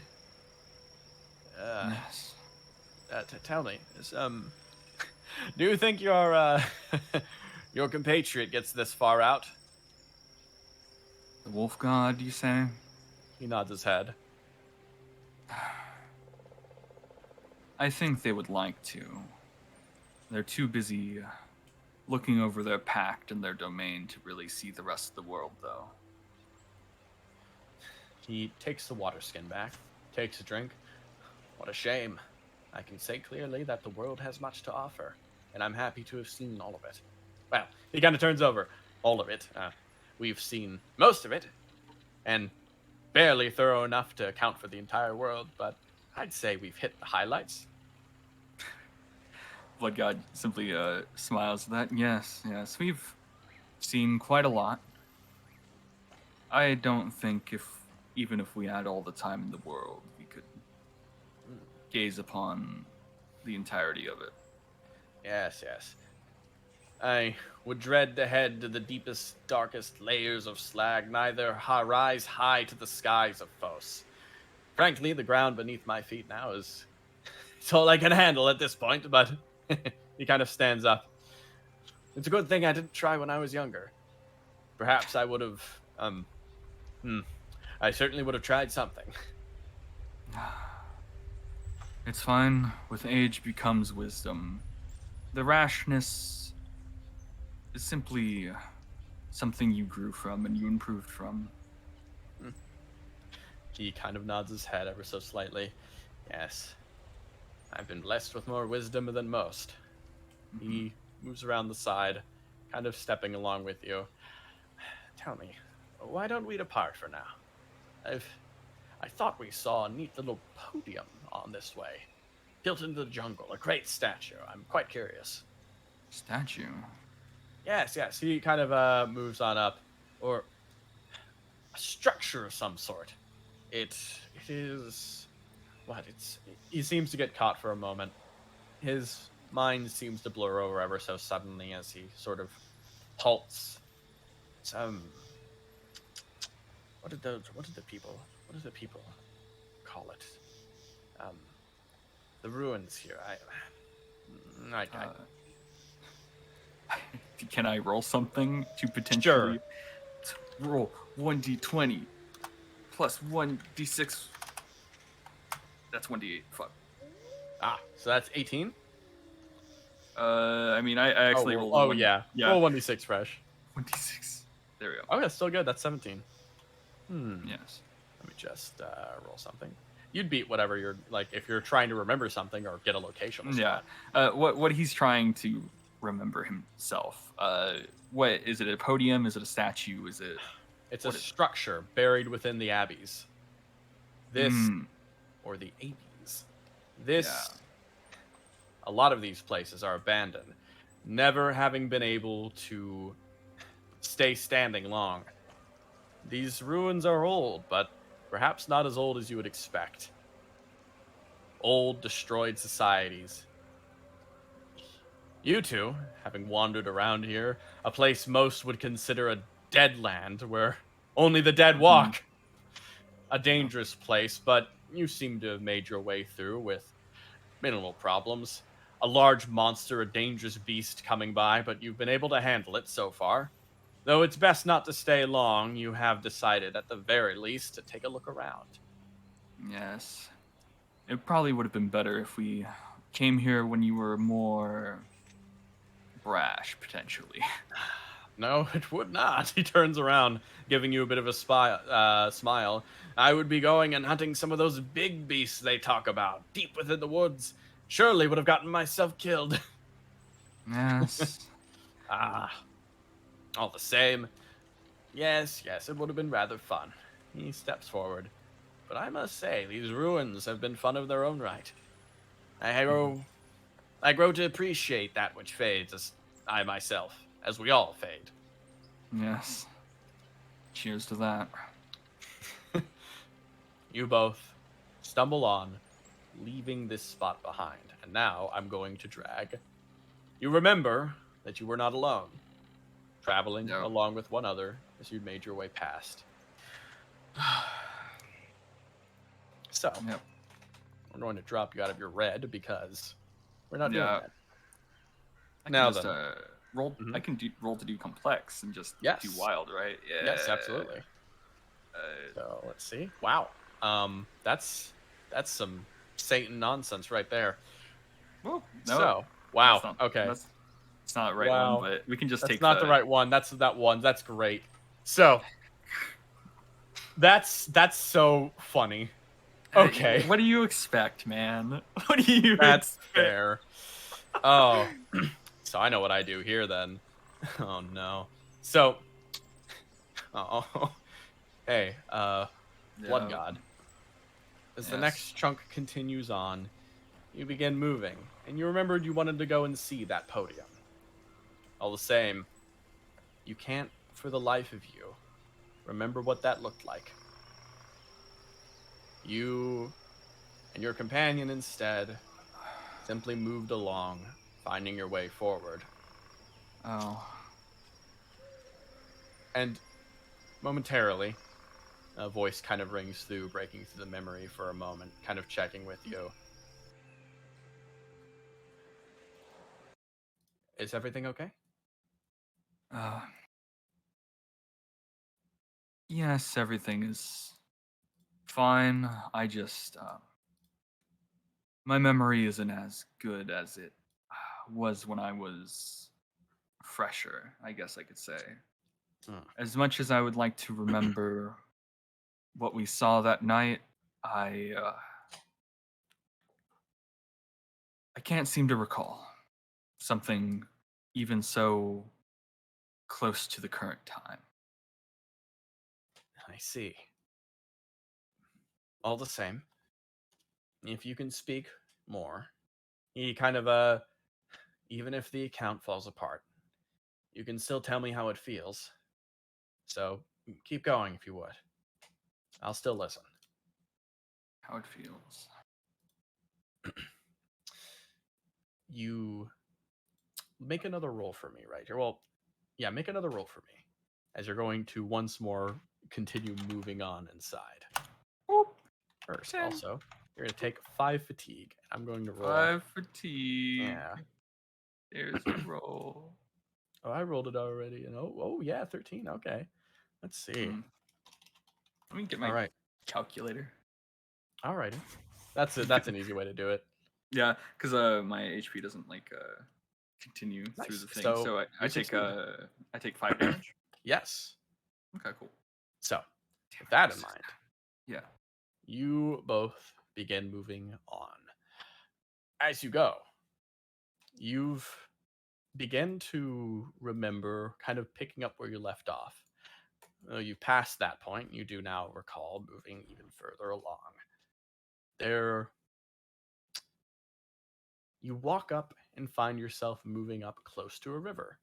Yes. Tell me, do you think your your compatriot gets this far out? The wolf god, you say? He nods his head. I think they would like to. They're too busy looking over their pact and their domain to really see the rest of the world, though. He takes the water skin back, takes a drink. What a shame. I can say clearly that the world has much to offer, and I'm happy to have seen all of it. Well, he kind of turns over. All of it. We've seen most of it, and barely thorough enough to account for the entire world, but I'd say we've hit the highlights. Blood God simply smiles at that. Yes, we've seen quite a lot. I don't think even if we had all the time in the world, we could gaze upon the entirety of it. Yes. I would dread to head to the deepest, darkest layers of slag, neither rise high to the skies of Phos. Frankly, the ground beneath my feet now is it's all I can handle at this point, but he kind of stands up. It's a good thing I didn't try when I was younger. Perhaps I would have, I certainly would have tried something. It's fine. With age becomes wisdom. The rashness is simply something you grew from and you improved from. He kind of nods his head ever so slightly. Yes, I've been blessed with more wisdom than most. He moves around the side, kind of stepping along with you. Tell me, why don't we depart for now? I thought we saw a neat little podium on this way, built into the jungle, a great statue. I'm quite curious. Statue. Yes, yes. He kind of moves on up, or a structure of some sort. It is what it's. He seems to get caught for a moment. His mind seems to blur over ever so suddenly as he sort of halts. Some. What did the people call it? The ruins here. I Can I roll something to potentially Sure. roll 1d20 plus 1d6? That's 1d8. Fuck. So that's 18. I mean, I actually rolled. Oh yeah. Yeah. Roll 1d6 fresh. 1d6. There we go. Oh, that's still good. That's 17. Yes. Let me just roll something. You'd beat whatever you're like if you're trying to remember something or get a location. Yeah. What he's trying to remember himself. What is it? A podium? Is it a statue? Is it? It's a structure buried within the abbeys. This or the abbeys. This. Yeah. A lot of these places are abandoned, never having been able to stay standing long. These ruins are old, but perhaps not as old as you would expect. Old, destroyed societies. You two, having wandered around here, a place most would consider a dead land where only the dead walk. A dangerous place, but you seem to have made your way through with minimal problems. A large monster, a dangerous beast coming by, but you've been able to handle it so far. Though it's best not to stay long, you have decided, at the very least, to take a look around. Yes. It probably would have been better if we came here when you were more brash, potentially. No, it would not. He turns around, giving you a bit of a smile. I would be going and hunting some of those big beasts they talk about, deep within the woods. Surely would have gotten myself killed. Yes. All the same. Yes, it would have been rather fun. He steps forward. But I must say, these ruins have been fun of their own right. I grow to appreciate that which fades, as I myself, as we all fade. Yes. Cheers to that. You both stumble on, leaving this spot behind. And now I'm going to drag. You remember that you were not alone. Traveling along with one other as you made your way past. So, we're going to drop you out of your red because we're not doing that. Now just, roll. I can roll to do complex and just do wild, right? Yeah. Yes, absolutely. So let's see. Wow. That's some Satan nonsense right there. Well, so wow. Okay. It's not the right one, but we can just take. That's not the right one. That's that one. That's great. So that's so funny. Okay. What do you expect, man? What do you? That's fair. Oh, so I know what I do here then. Oh no. So, hey, Blood God. As the next chunk continues on, you begin moving, and you remembered you wanted to go and see that podium. All the same, you can't, for the life of you, remember what that looked like. You and your companion instead simply moved along, finding your way forward. Oh. And momentarily, a voice kind of rings through, breaking through the memory for a moment, kind of checking with you. Is everything okay? Yes, everything is fine. I just, my memory isn't as good as it was when I was fresher, I guess I could say. As much as I would like to remember what we saw that night, I can't seem to recall something even so close to the current time. I see. All the same, if you can speak more, he kind of even if the account falls apart, you can still tell me how it feels. So keep going if you would. I'll still listen. How it feels. You make another roll for me right here. Well, yeah, make another roll for me as you're going to once more continue moving on inside. First, 10. also, you're going to take 5 fatigue. I'm going to roll. 5 fatigue. Yeah. There's a roll. Oh, I rolled it already. And oh yeah, 13. Okay. Let's see. Let me get my calculator. All righty. That's an easy way to do it. Yeah, because my HP doesn't continue through the thing. So I take 5 damage. Yes. Okay, cool. So with that in mind, yeah, you both begin moving on. As you go, you've begun to remember kind of picking up where you left off. You passed that point. You do now recall moving even further along. You walk up and find yourself moving up close to a river,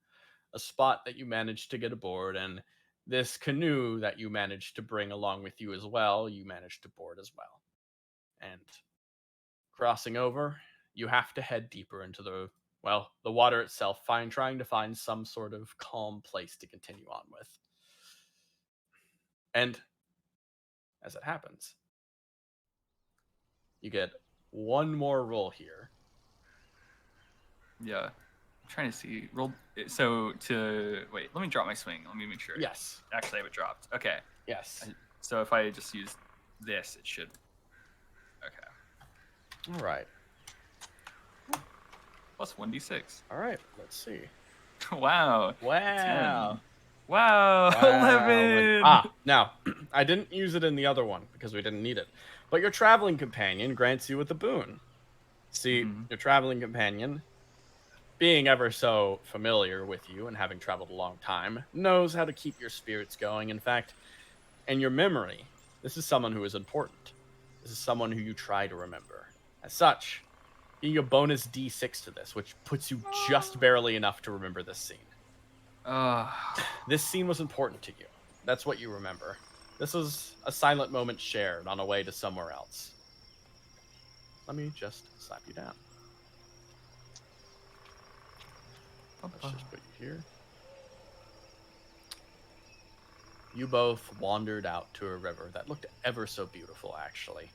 a spot that you managed to get aboard, and this canoe that you managed to bring along with you as well, you managed to board as well. And crossing over, you have to head deeper into the water itself, trying to find some sort of calm place to continue on with. And as it happens, you get one more roll here. Yeah. I'm trying to see. Roll. So wait, let me drop my swing. Let me make sure. Yes. Actually, I have it dropped. Okay. Yes. So if I just use this, it should. Okay. All right. Plus 1d6. All right. Let's see. Wow. 10. Wow. 11. Now, I didn't use it in the other one because we didn't need it. But your traveling companion grants you with a boon. See, your traveling companion, being ever so familiar with you and having traveled a long time, knows how to keep your spirits going. In fact, in your memory, this is someone who is important. This is someone who you try to remember. As such, being a bonus D6 to this, which puts you just barely enough to remember this scene. This scene was important to you. That's what you remember. This was a silent moment shared on a way to somewhere else. Let me just slap you down. Let's just put you here. You both wandered out to a river that looked ever so beautiful, actually.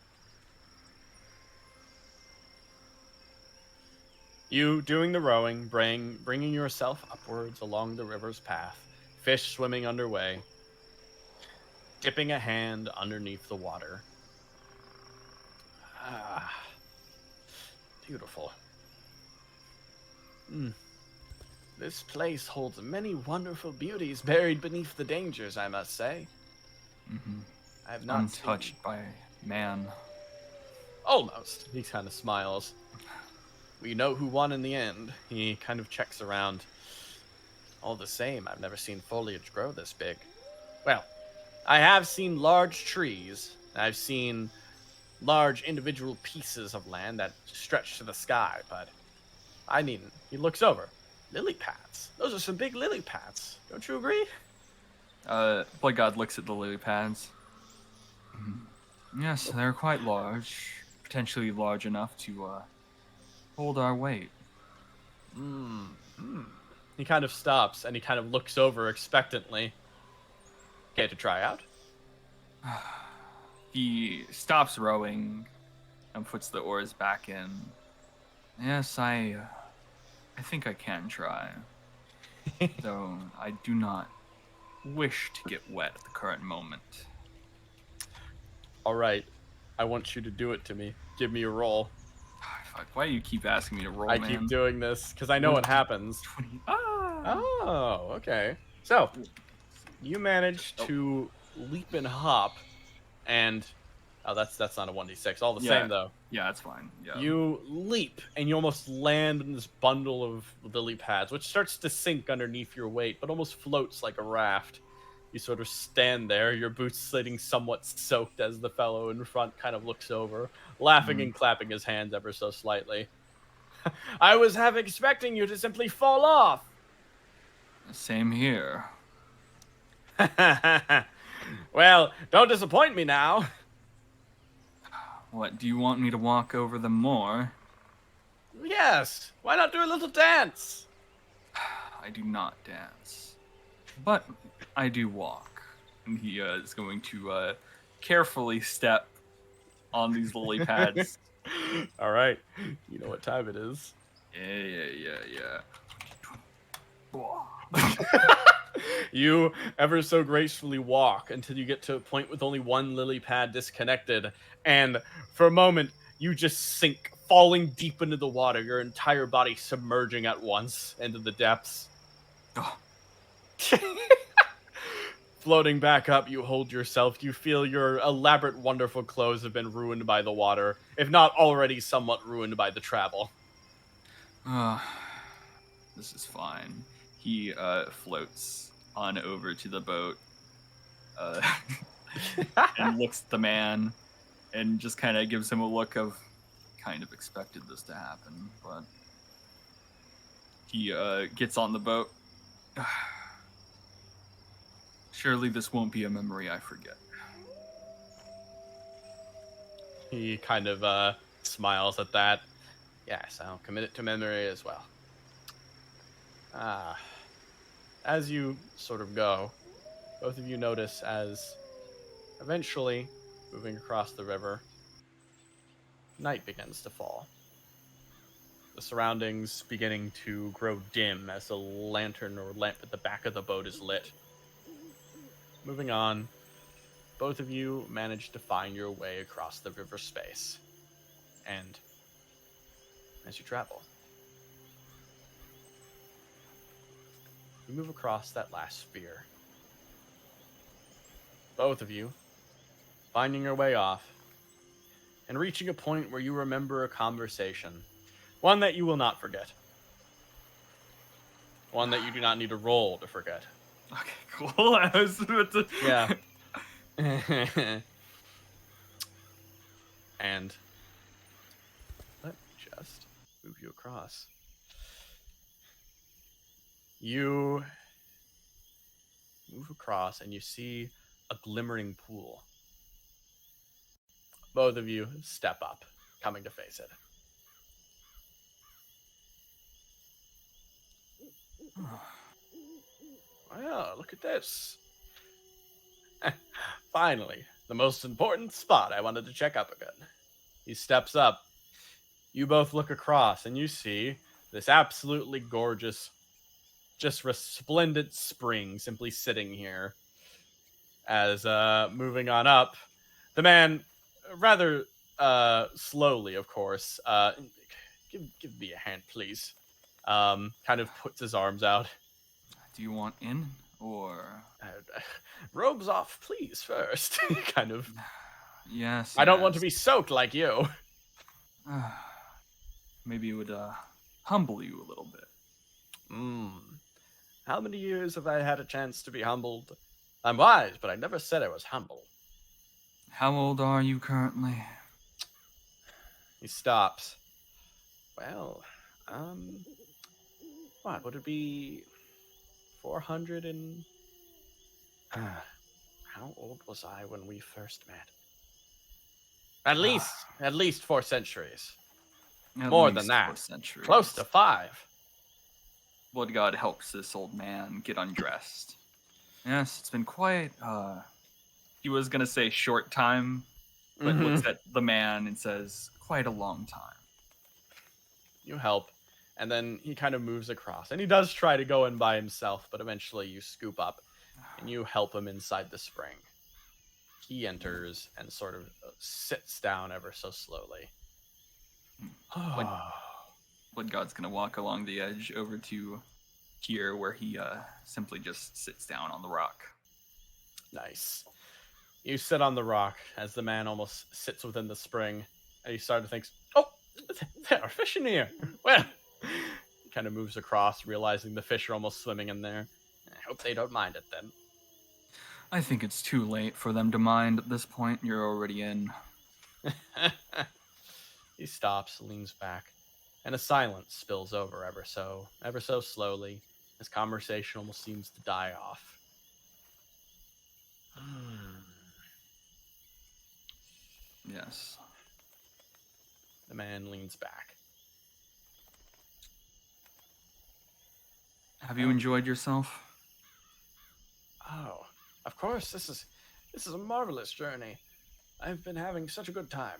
You doing the rowing, bringing yourself upwards along the river's path, fish swimming underway, dipping a hand underneath the water. Beautiful. This place holds many wonderful beauties buried beneath the dangers, I must say. I've not untouched by man. Almost. He kind of smiles. We know who won in the end. He kind of checks around. All the same, I've never seen foliage grow this big. Well, I have seen large trees. I've seen large individual pieces of land that stretch to the sky, but he looks over. Lily pads. Those are some big lily pads. Don't you agree? Blood God looks at the lily pads. Yes, they're quite large. Potentially large enough to hold our weight. He kind of stops and he kind of looks over expectantly. Care to try out? He stops rowing and puts the oars back in. Yes, I think I can try. Though I do not wish to get wet at the current moment. All right. I want you to do it to me. Give me a roll. Fuck, why do you keep asking me to roll, I man? keep doing this because I know what happens. 20. Oh, okay. So, you manage to leap and hop and that's not a 1d6. All the Yeah. same though. Yeah, that's fine. Yeah. You leap and you almost land in this bundle of lily pads, which starts to sink underneath your weight, but almost floats like a raft. You sort of stand there, your boots sitting somewhat soaked as the fellow in front kind of looks over, laughing and clapping his hands ever so slightly. I was half expecting you to simply fall off. Same here. Well, don't disappoint me now. What, do you want me to walk over them more? Yes, why not do a little dance? I do not dance, but I do walk. And he is going to carefully step on these lily pads. All right, you know what time it is. Yeah. You ever so gracefully walk until you get to a point with only one lily pad disconnected, and for a moment you just sink, falling deep into the water, your entire body submerging at once into the depths. Oh. Floating back up, you hold yourself. You feel your elaborate, wonderful clothes have been ruined by the water, if not already somewhat ruined by the travel. This is fine. He floats on over to the boat and looks at the man and just kind of gives him a look of kind of expected this to happen, but he gets on the boat. Surely this won't be a memory I forget. He kind of smiles at that. Yes, I'll commit it to memory as well. As you sort of go, both of you notice as eventually, moving across the river, night begins to fall. The surroundings beginning to grow dim as the lantern or lamp at the back of the boat is lit. Moving on, both of you manage to find your way across the river space. And as you travel, you move across that last sphere. Both of you finding your way off and reaching a point where you remember a conversation, one that you will not forget, one that you do not need to roll to forget. Okay, cool. I was about to... Yeah. And let me just move you across. You move across and you see a glimmering pool. Both of you step up, coming to face it. Well, look at this. Finally, the most important spot I wanted to check up again. He steps up. You both look across and you see this absolutely gorgeous, just resplendent spring simply sitting here. As moving on up, the man, rather slowly, of course, give me a hand, please. Kind of puts his arms out. Do you want in, or... robes off, please, first. Kind of. Yes. I don't want to be soaked like you. Maybe it would humble you a little bit. How many years have I had a chance to be humbled? I'm wise, but I never said I was humble. How old are you currently? He stops. Well, what would it be? 400 and... How old was I when we first met? At least 4 centuries. More than that. 4 centuries. Close to 5. Blood God helps this old man get undressed. Yes, it's been quite, he was gonna say short time, but looks at the man and says, quite a long time. You help, and then he kind of moves across. And he does try to go in by himself, but eventually you scoop up, and you help him inside the spring. He enters and sort of sits down ever so slowly. Blood God's gonna walk along the edge over to here, where he simply just sits down on the rock. Nice. You sit on the rock as the man almost sits within the spring, and you start to think, oh, there are fish in here. Well, he kind of moves across, realizing the fish are almost swimming in there. I hope they don't mind it then. I think it's too late for them to mind at this point. You're already in. He stops, leans back, and a silence spills over ever so slowly. His conversation almost seems to die off. Yes. The man leans back. Have you enjoyed yourself? Oh, of course, this is a marvelous journey. I've been having such a good time.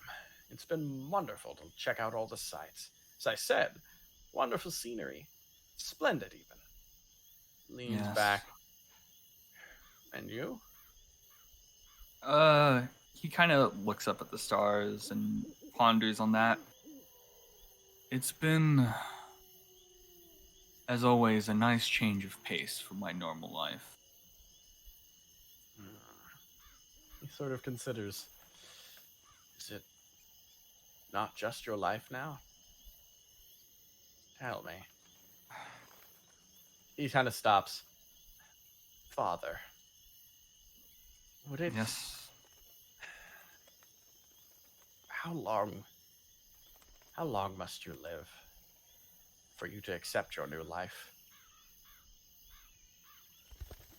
It's been wonderful to check out all the sights. As I said, wonderful scenery. Splendid, even. Leans Yes. back. And you? He kind of looks up at the stars and ponders on that. It's been, as always, a nice change of pace from my normal life. He sort of considers. Is it not just your life now? Tell me. He kind of stops. Father. Would it... Yes. How long must you live for you to accept your new life?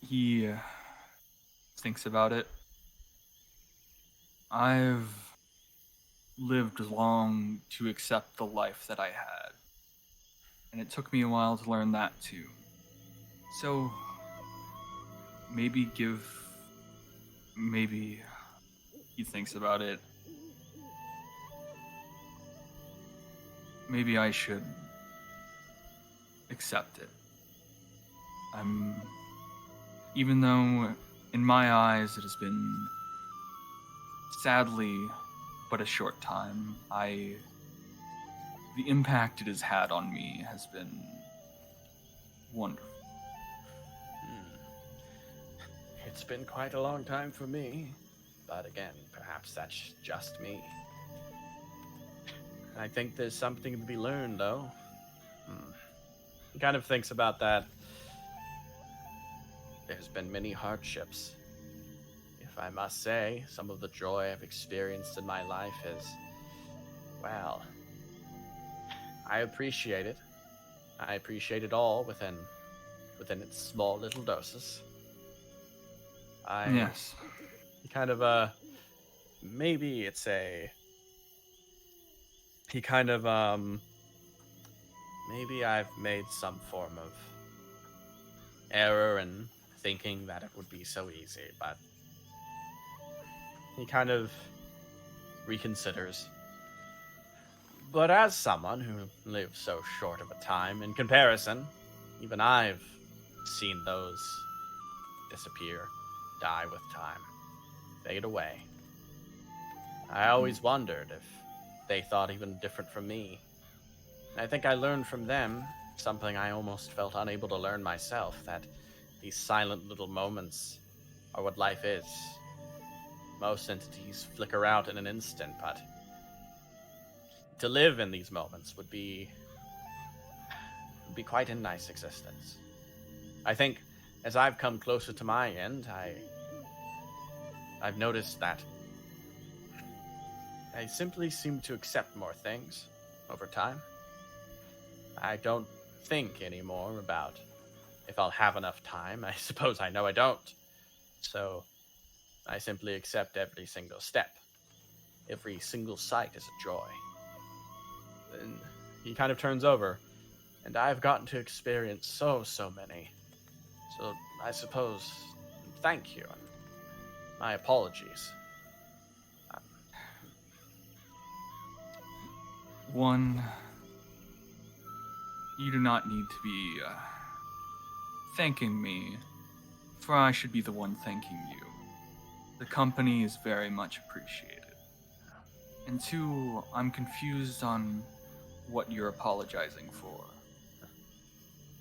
He thinks about it. I've lived long to accept the life that I had. And it took me a while to learn that too. So, maybe he thinks about it. Maybe I should accept it. Even though in my eyes it has been sadly but a short time, the impact it has had on me has been wonderful. It's been quite a long time for me, but again, perhaps that's just me. I think there's something to be learned, though. He kind of thinks about that. There's been many hardships. If I must say, some of the joy I've experienced in my life is, well, I appreciate it. I appreciate it all within its small little doses. Yes. He kind of, maybe it's a... He kind of, maybe I've made some form of error in thinking that it would be so easy, but he kind of reconsiders. But as someone who lived so short of a time, in comparison, even I've seen those disappear, die with time, fade away. I always wondered if they thought even different from me. And I think I learned from them something I almost felt unable to learn myself, that these silent little moments are what life is. Most entities flicker out in an instant, but to live in these moments would be quite a nice existence. I think as I've come closer to my end, I've noticed that I simply seem to accept more things over time. I don't think anymore about if I'll have enough time. I suppose I know I don't. So I simply accept every single step. Every single sight is a joy. And he kind of turns over, and I've gotten to experience so many. So I suppose, thank you, and my apologies. One, you do not need to be thanking me, for I should be the one thanking you. The company is very much appreciated. And two, I'm confused on what you're apologizing for.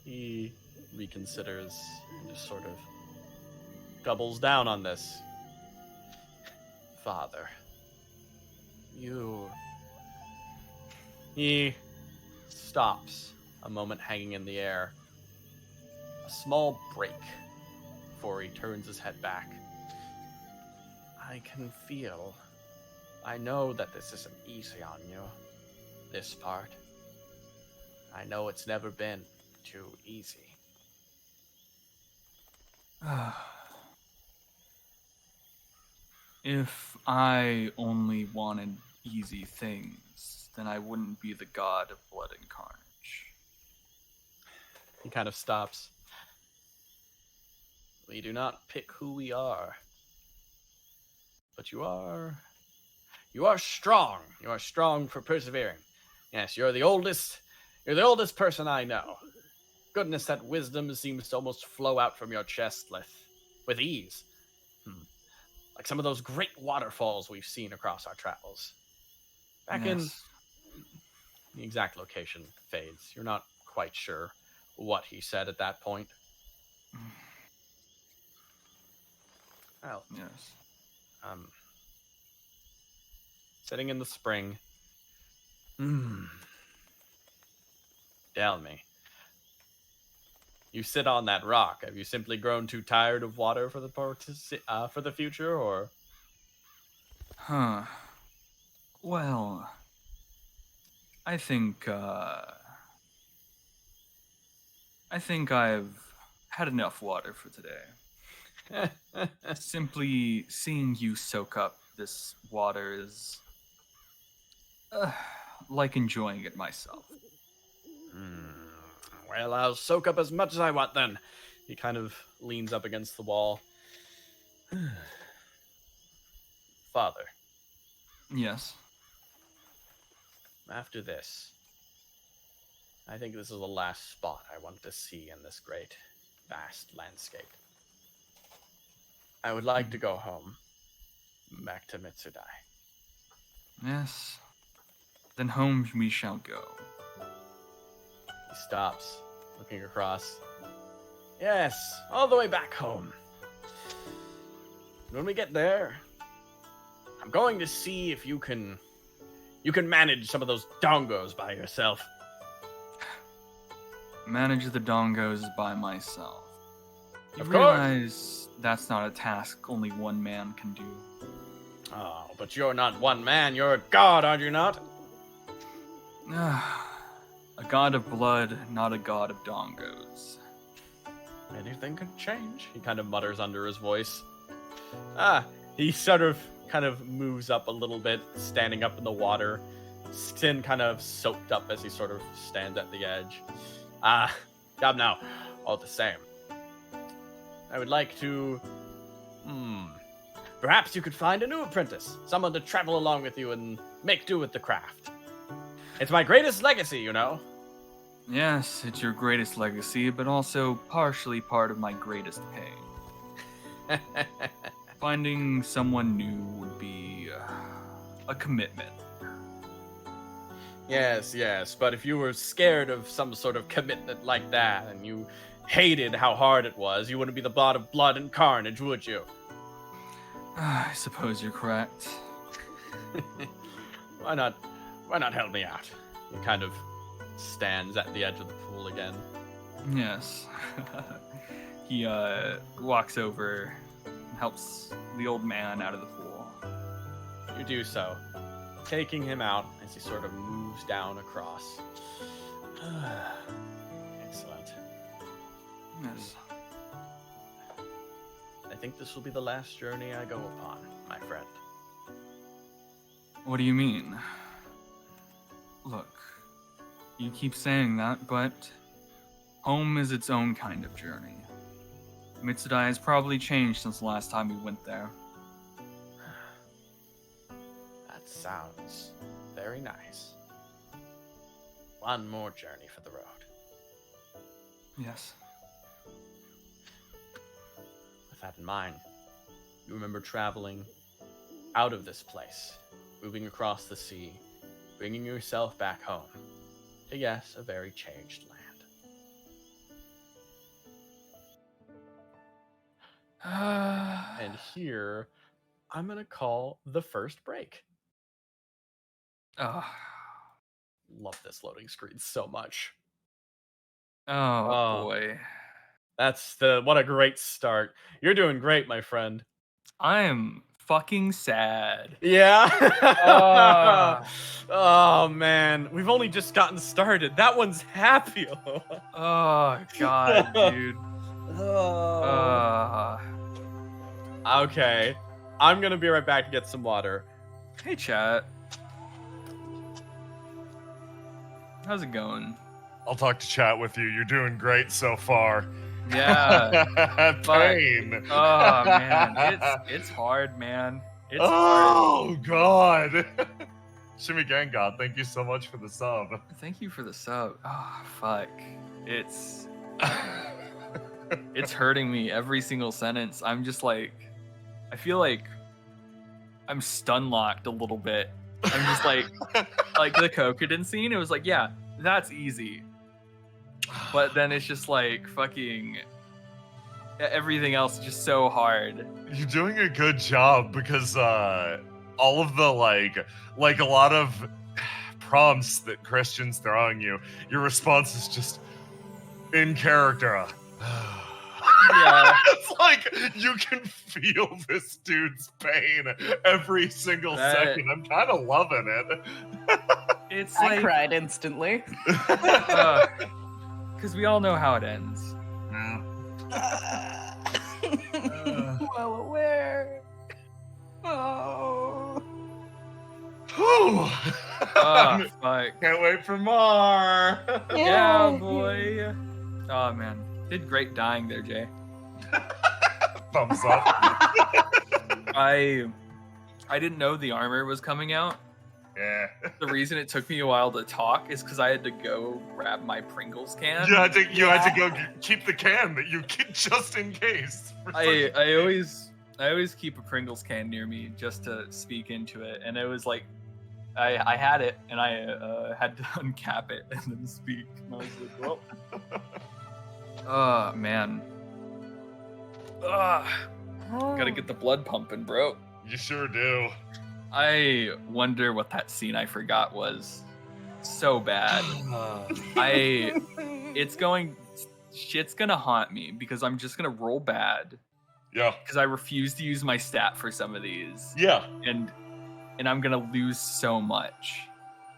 He reconsiders and just sort of doubles down on this. father, He stops, a moment hanging in the air. A small break before he turns his head back. I know that this isn't easy on you, this part. I know it's never been too easy. If I only wanted easy things, then I wouldn't be the god of blood and carnage. He kind of stops. We do not pick who we are. But you are strong. You are strong for persevering. Yes, you're the oldest person I know. Goodness, that wisdom seems to almost flow out from your chest with ease. Like some of those great waterfalls we've seen across our travels. Back in the exact location fades. You're not quite sure what he said at that point. Well, yes. Sitting in the spring. Tell me. You sit on that rock. Have you simply grown too tired of water for the future, or? Well, I think I've had enough water for today. Simply seeing you soak up this water is like enjoying it myself. Well, I'll soak up as much as I want then. He kind of leans up against the wall. Father. Yes. After this, I think this is the last spot I want to see in this great, vast landscape. I would like to go home, back to Mitsudai. Yes. Then home we shall go. He stops, looking across. Yes, all the way back home. When we get there, I'm going to see if you can manage some of those dongos by yourself. Manage the dongos by myself. You Of course. realize that's not a task only one man can do. Oh, but you're not one man, you're a god, aren't you not? A god of blood, not a god of dongos. Anything could change, he kind of mutters under his voice. He kind of moves up a little bit, standing up in the water, skin kind of soaked up as he sort of stands at the edge. Come now, all the same. I would like to... Perhaps you could find a new apprentice, someone to travel along with you and make do with the craft. It's my greatest legacy, you know. Yes, it's your greatest legacy, but also partially part of my greatest pain. Finding someone new would be a commitment. Yes, but if you were scared of some sort of commitment like that, and you hated how hard it was, you wouldn't be the god of blood and carnage, would you? I suppose you're correct. Why not help me out? He kind of stands at the edge of the pool again. Yes. He walks over and helps the old man out of the pool. You do so, taking him out as he sort of moves down across. Excellent. Yes. I think this will be the last journey I go upon, my friend. What do you mean? Look, you keep saying that, but home is its own kind of journey. Mitsudai has probably changed since the last time we went there. That sounds very nice. One more journey for the road. Yes. With that in mind, you remember traveling out of this place, moving across the sea, bringing yourself back home to, yes, a very changed land. And here, I'm gonna call the first break. Oh, Love this loading screen so much. oh Oh. boy. What a great start. You're doing great, my friend. I'm fucking sad. Yeah. Ah. Oh man, we've only just gotten started. That one's happy. Oh god, dude. Oh. Okay. I'm gonna be right back to get some water. Hey chat. How's it going? I'll talk to chat with you. You're doing great so far. Yeah. Pain. Oh man, it's hard, man. It's hard. Oh god. Shimmy Gangod, thank you so much for the sub. Thank you for the sub. Oh fuck. It's hurting me every single sentence. I'm just like, I feel like I'm stun locked a little bit. I'm just like the Kokiden scene. It was like, yeah, that's easy. But then it's just like fucking everything else is just so hard. You're doing a good job because all of the like a lot of prompts that Christian's throwing you, your response is just in character. Yeah. It's like you can feel this dude's pain every single second. I'm kind of loving it. It's I like, cried instantly. because we all know how it ends. Well aware. Oh. Oh, fuck. Can't wait for more. Yeah, Yay. boy. Oh, man. Did great dying there, Jay. Thumbs up. I didn't know the armor was coming out. Yeah. The reason it took me a while to talk is because I had to go grab my Pringles can. You had to go keep the can that you get just in case. I always keep a Pringles can near me just to speak into it, and it was like I had it and I had to uncap it and then speak. And I was like, well, oh man, gotta get the blood pumping, bro. You sure do. I wonder what that scene I forgot was. So bad. Shit's gonna haunt me because I'm just gonna roll bad. Yeah. Because I refuse to use my stat for some of these. Yeah. And I'm gonna lose so much.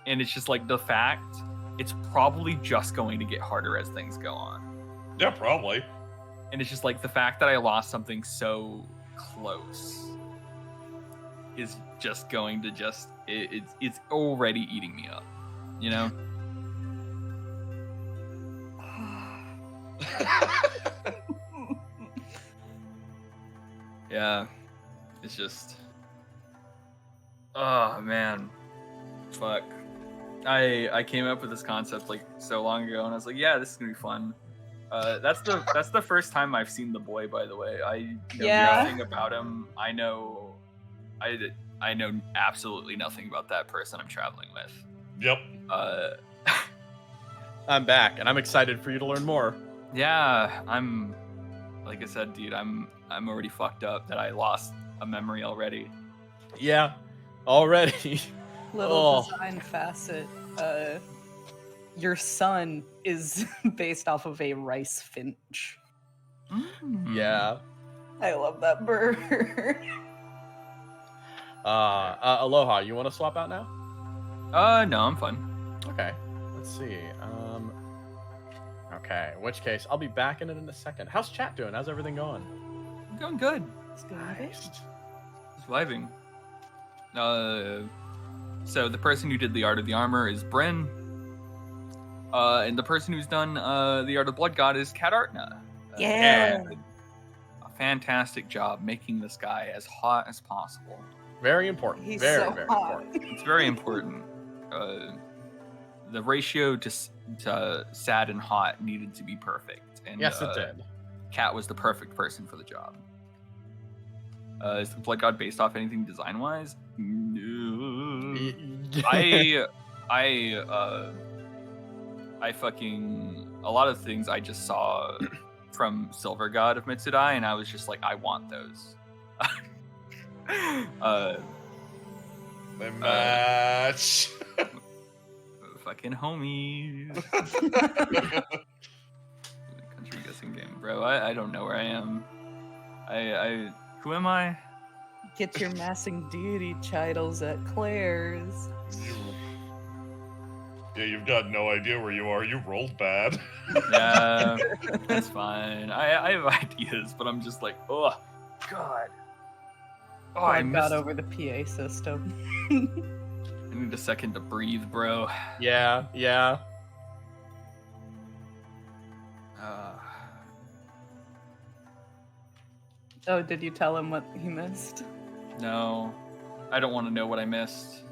And it's just like the fact it's probably just going to get harder as things go on. Yeah, probably. And it's just like the fact that I lost something so close is just going to it's already eating me up, you know? Yeah, it's just, oh man, fuck. I came up with this concept like so long ago, and I was like, yeah, this is gonna be fun. That's the first time I've seen the boy, by the way. I know nothing about him. I know absolutely nothing about that person I'm traveling with. Yep. I'm back, and I'm excited for you to learn more. Yeah, I'm. Like I said, dude, I'm already fucked up that I lost a memory already. Yeah, already. Little design facet. Your son is based off of a rice finch. Yeah. I love that bird. Aloha, you want to swap out now? No, I'm fine. Okay. Let's see. Okay, in which case, I'll be back in it in a second. How's chat doing? How's everything going? I'm going good. Nice. Just vibing. So the person who did the art of the armor is Bryn. And the person who's done the art of Blood God is Kat Artna. Yeah. A fantastic job making this guy as hot as possible. Very important. He's very, so very hot. important. It's very important. The ratio to sad and hot needed to be perfect. And, Yes, it did. Kat was the perfect person for the job. Is the Blood God based off anything design-wise? No. I fucking, a lot of things I just saw from Silver God of Mitsudai, and I was just like, I want those. The match. Fucking homies. Country guessing game, bro. I don't know where I am. Who am I? Get your massing deity titles at Claire's. Yeah, you've got no idea where you are. You rolled bad. Yeah, that's fine. I have ideas, but I'm just like, oh, God. Oh, I got over the PA system. I need a second to breathe, bro. Yeah. Oh, did you tell him what he missed? No, I don't want to know what I missed.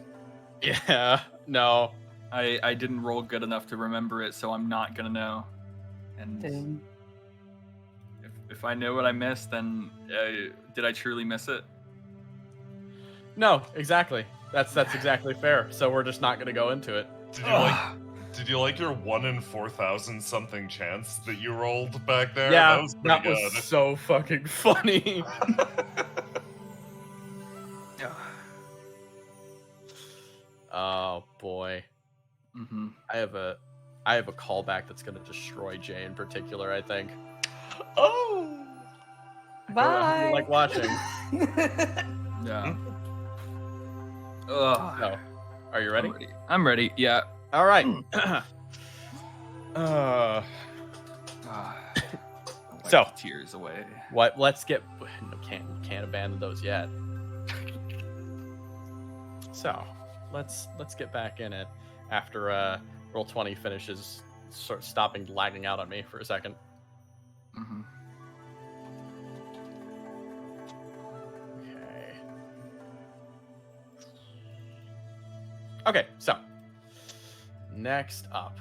Yeah. No. I didn't roll good enough to remember it, so I'm not gonna know. And Dang. if I know what I missed, then did I truly miss it? No, exactly. That's exactly fair. So we're just not gonna go into it. Did you like your 1 in 4,000 something chance that you rolled back there? Yeah, that was pretty good. so fucking funny. Oh boy. Mm-hmm. I have a callback that's gonna destroy Jay in particular, I think. Oh! Bye. You like watching. Yeah. Ugh. So, are you ready? I'm ready. Yeah. All right. So, tears away. what? Let's get. No, can't abandon those yet. So, let's get back in it after Roll20 finishes, stopping lagging out on me for a second. Mm-hmm. Okay, so next up,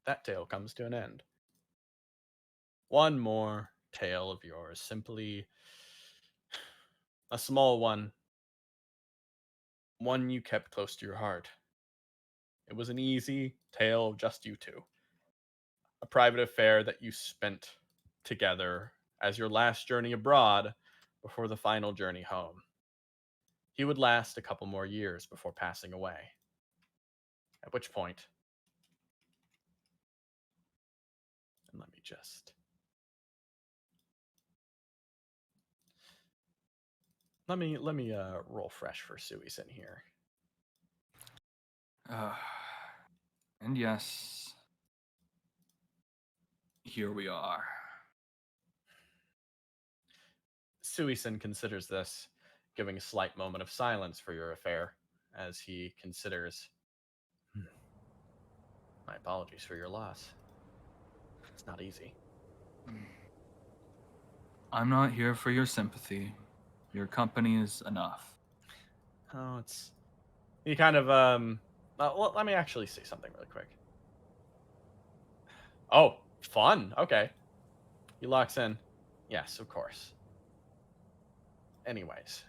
that tale comes to an end. One more tale of yours, simply a small one you kept close to your heart. It was an easy tale of just you two, a private affair that you spent together as your last journey abroad before the final journey home. He would last a couple more years before passing away. At which point, and let me roll fresh for Suisen here. And yes, here we are. Suisen considers this, giving a slight moment of silence for your affair, as he considers. My apologies for your loss. It's not easy. I'm not here for your sympathy. Your company is enough. Oh, it's... He kind of, well, let me actually say something really quick. Oh, fun. Okay. He locks in. Yes, of course. Anyways.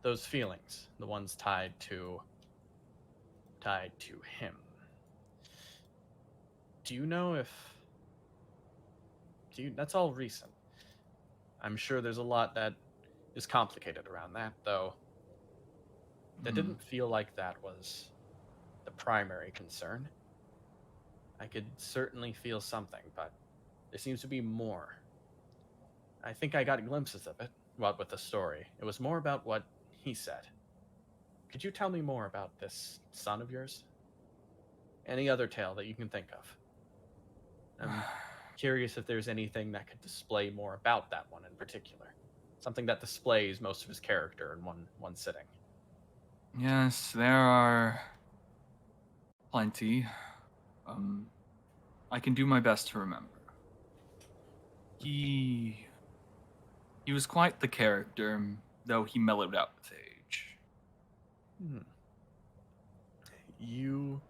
Those feelings, the ones tied to him. Do you know if... That's all recent. I'm sure there's a lot that is complicated around that, though. That didn't feel like that was the primary concern. I could certainly feel something, but there seems to be more. I think I got glimpses of it, with the story. It was more about what he said. Could you tell me more about this son of yours? Any other tale that you can think of? I'm curious if there's anything that could display more about that one in particular. Something that displays most of his character in one sitting. Yes, there are plenty. I can do my best to remember. He was quite the character, though he mellowed out with age. You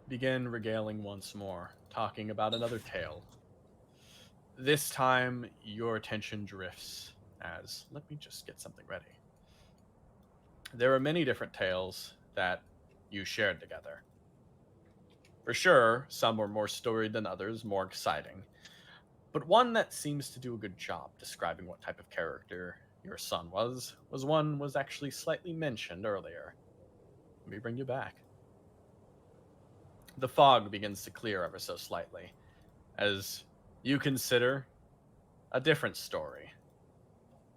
begin regaling once more, talking about another tale. This time, your attention drifts as... Let me just get something ready. There are many different tales that you shared together. For sure, some were more storied than others, more exciting. but one that seems to do a good job describing what type of character your son was actually slightly mentioned earlier. Let me bring you back. The fog begins to clear ever so slightly as you consider a different story.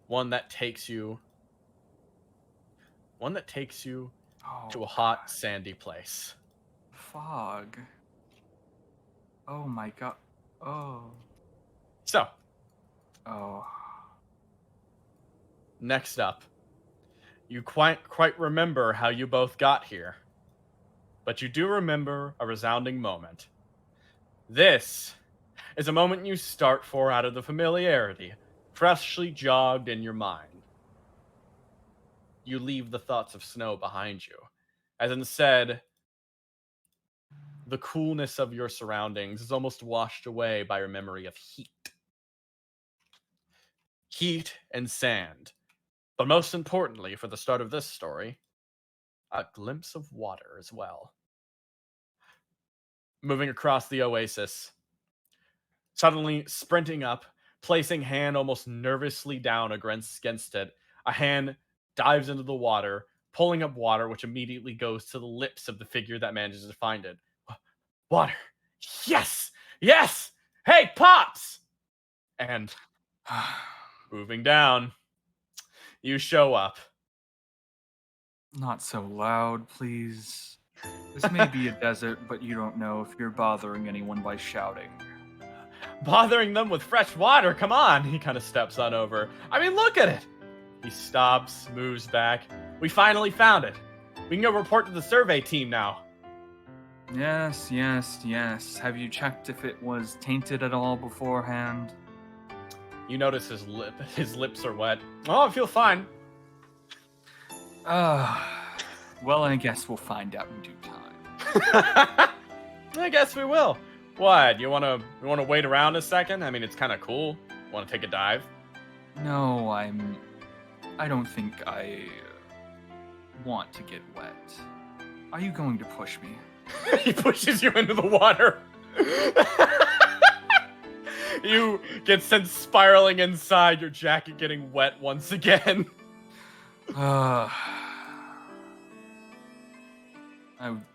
One that takes you to a hot, sandy place. Fog. Oh my god. Oh. So, Oh. next up, you quite remember how you both got here, but you do remember a resounding moment. This is a moment you start for out of the familiarity, freshly jogged in your mind. You leave the thoughts of snow behind you, as instead, the coolness of your surroundings is almost washed away by your memory of heat. Heat and sand. But most importantly, for the start of this story, a glimpse of water as well. Moving across the oasis, suddenly sprinting up, placing hand almost nervously down against it, a hand dives into the water, pulling up water, which immediately goes to the lips of the figure that manages to find it. Water. Yes! Yes! Hey, Pops! And moving down, you show up. Not so loud, please. This may be a desert, but you don't know if you're bothering anyone by shouting. Bothering them with fresh water? Come on! He kind of steps on over. I mean, look at it! He stops, moves back. We finally found it. We can go report to the survey team now. Yes. Have you checked if it was tainted at all beforehand? You notice his lips are wet. Oh, I feel fine. Well, I guess we'll find out in due time. I guess we will. What? You wanna wait around a second? I mean, it's kind of cool. Want to take a dive? No, I don't think I want to get wet. Are you going to push me? He pushes you into the water. You get sent spiraling inside, your jacket getting wet once again. I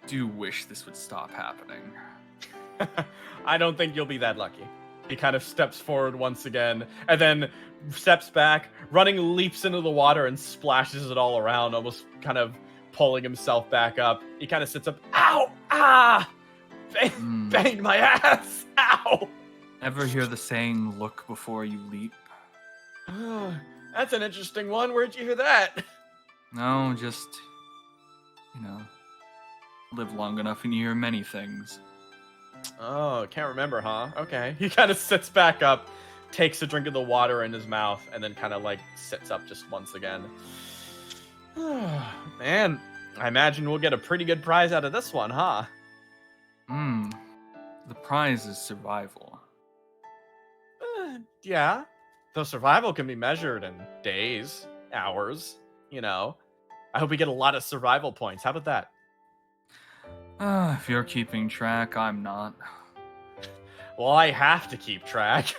do wish this would stop happening. I don't think you'll be that lucky. He kind of steps forward once again, and then steps back, running, leaps into the water, and splashes it all around, almost kind of pulling himself back up. He kind of sits up. Ow! Ah! Banged my ass! Ow! Ever hear the saying, look before you leap? That's an interesting one. Where'd you hear that? No, just, live long enough and you hear many things. Oh, can't remember, huh? Okay. He kind of sits back up, takes a drink of the water in his mouth, and then kind of like sits up just once again. Man, I imagine we'll get a pretty good prize out of this one, huh? The prize is survival. Yeah. Though survival can be measured in days, hours, I hope we get a lot of survival points. How about that? If you're keeping track, I'm not. Well, I have to keep track.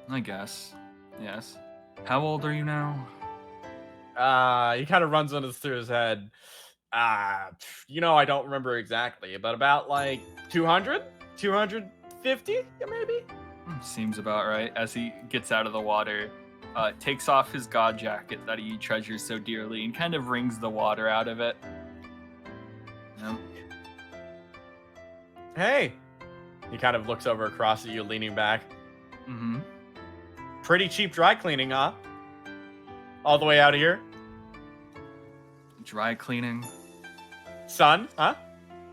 I guess. Yes. How old are you now? He kind of runs through his head. I don't remember exactly, but about like 200? 250, maybe? Seems about right. As he gets out of the water, takes off his god jacket that he treasures so dearly and kind of wrings the water out of it. Yep. Hey! He kind of looks over across at you, leaning back. Mm-hmm. Pretty cheap dry cleaning, huh? All the way out of here? Dry cleaning. Sun, huh?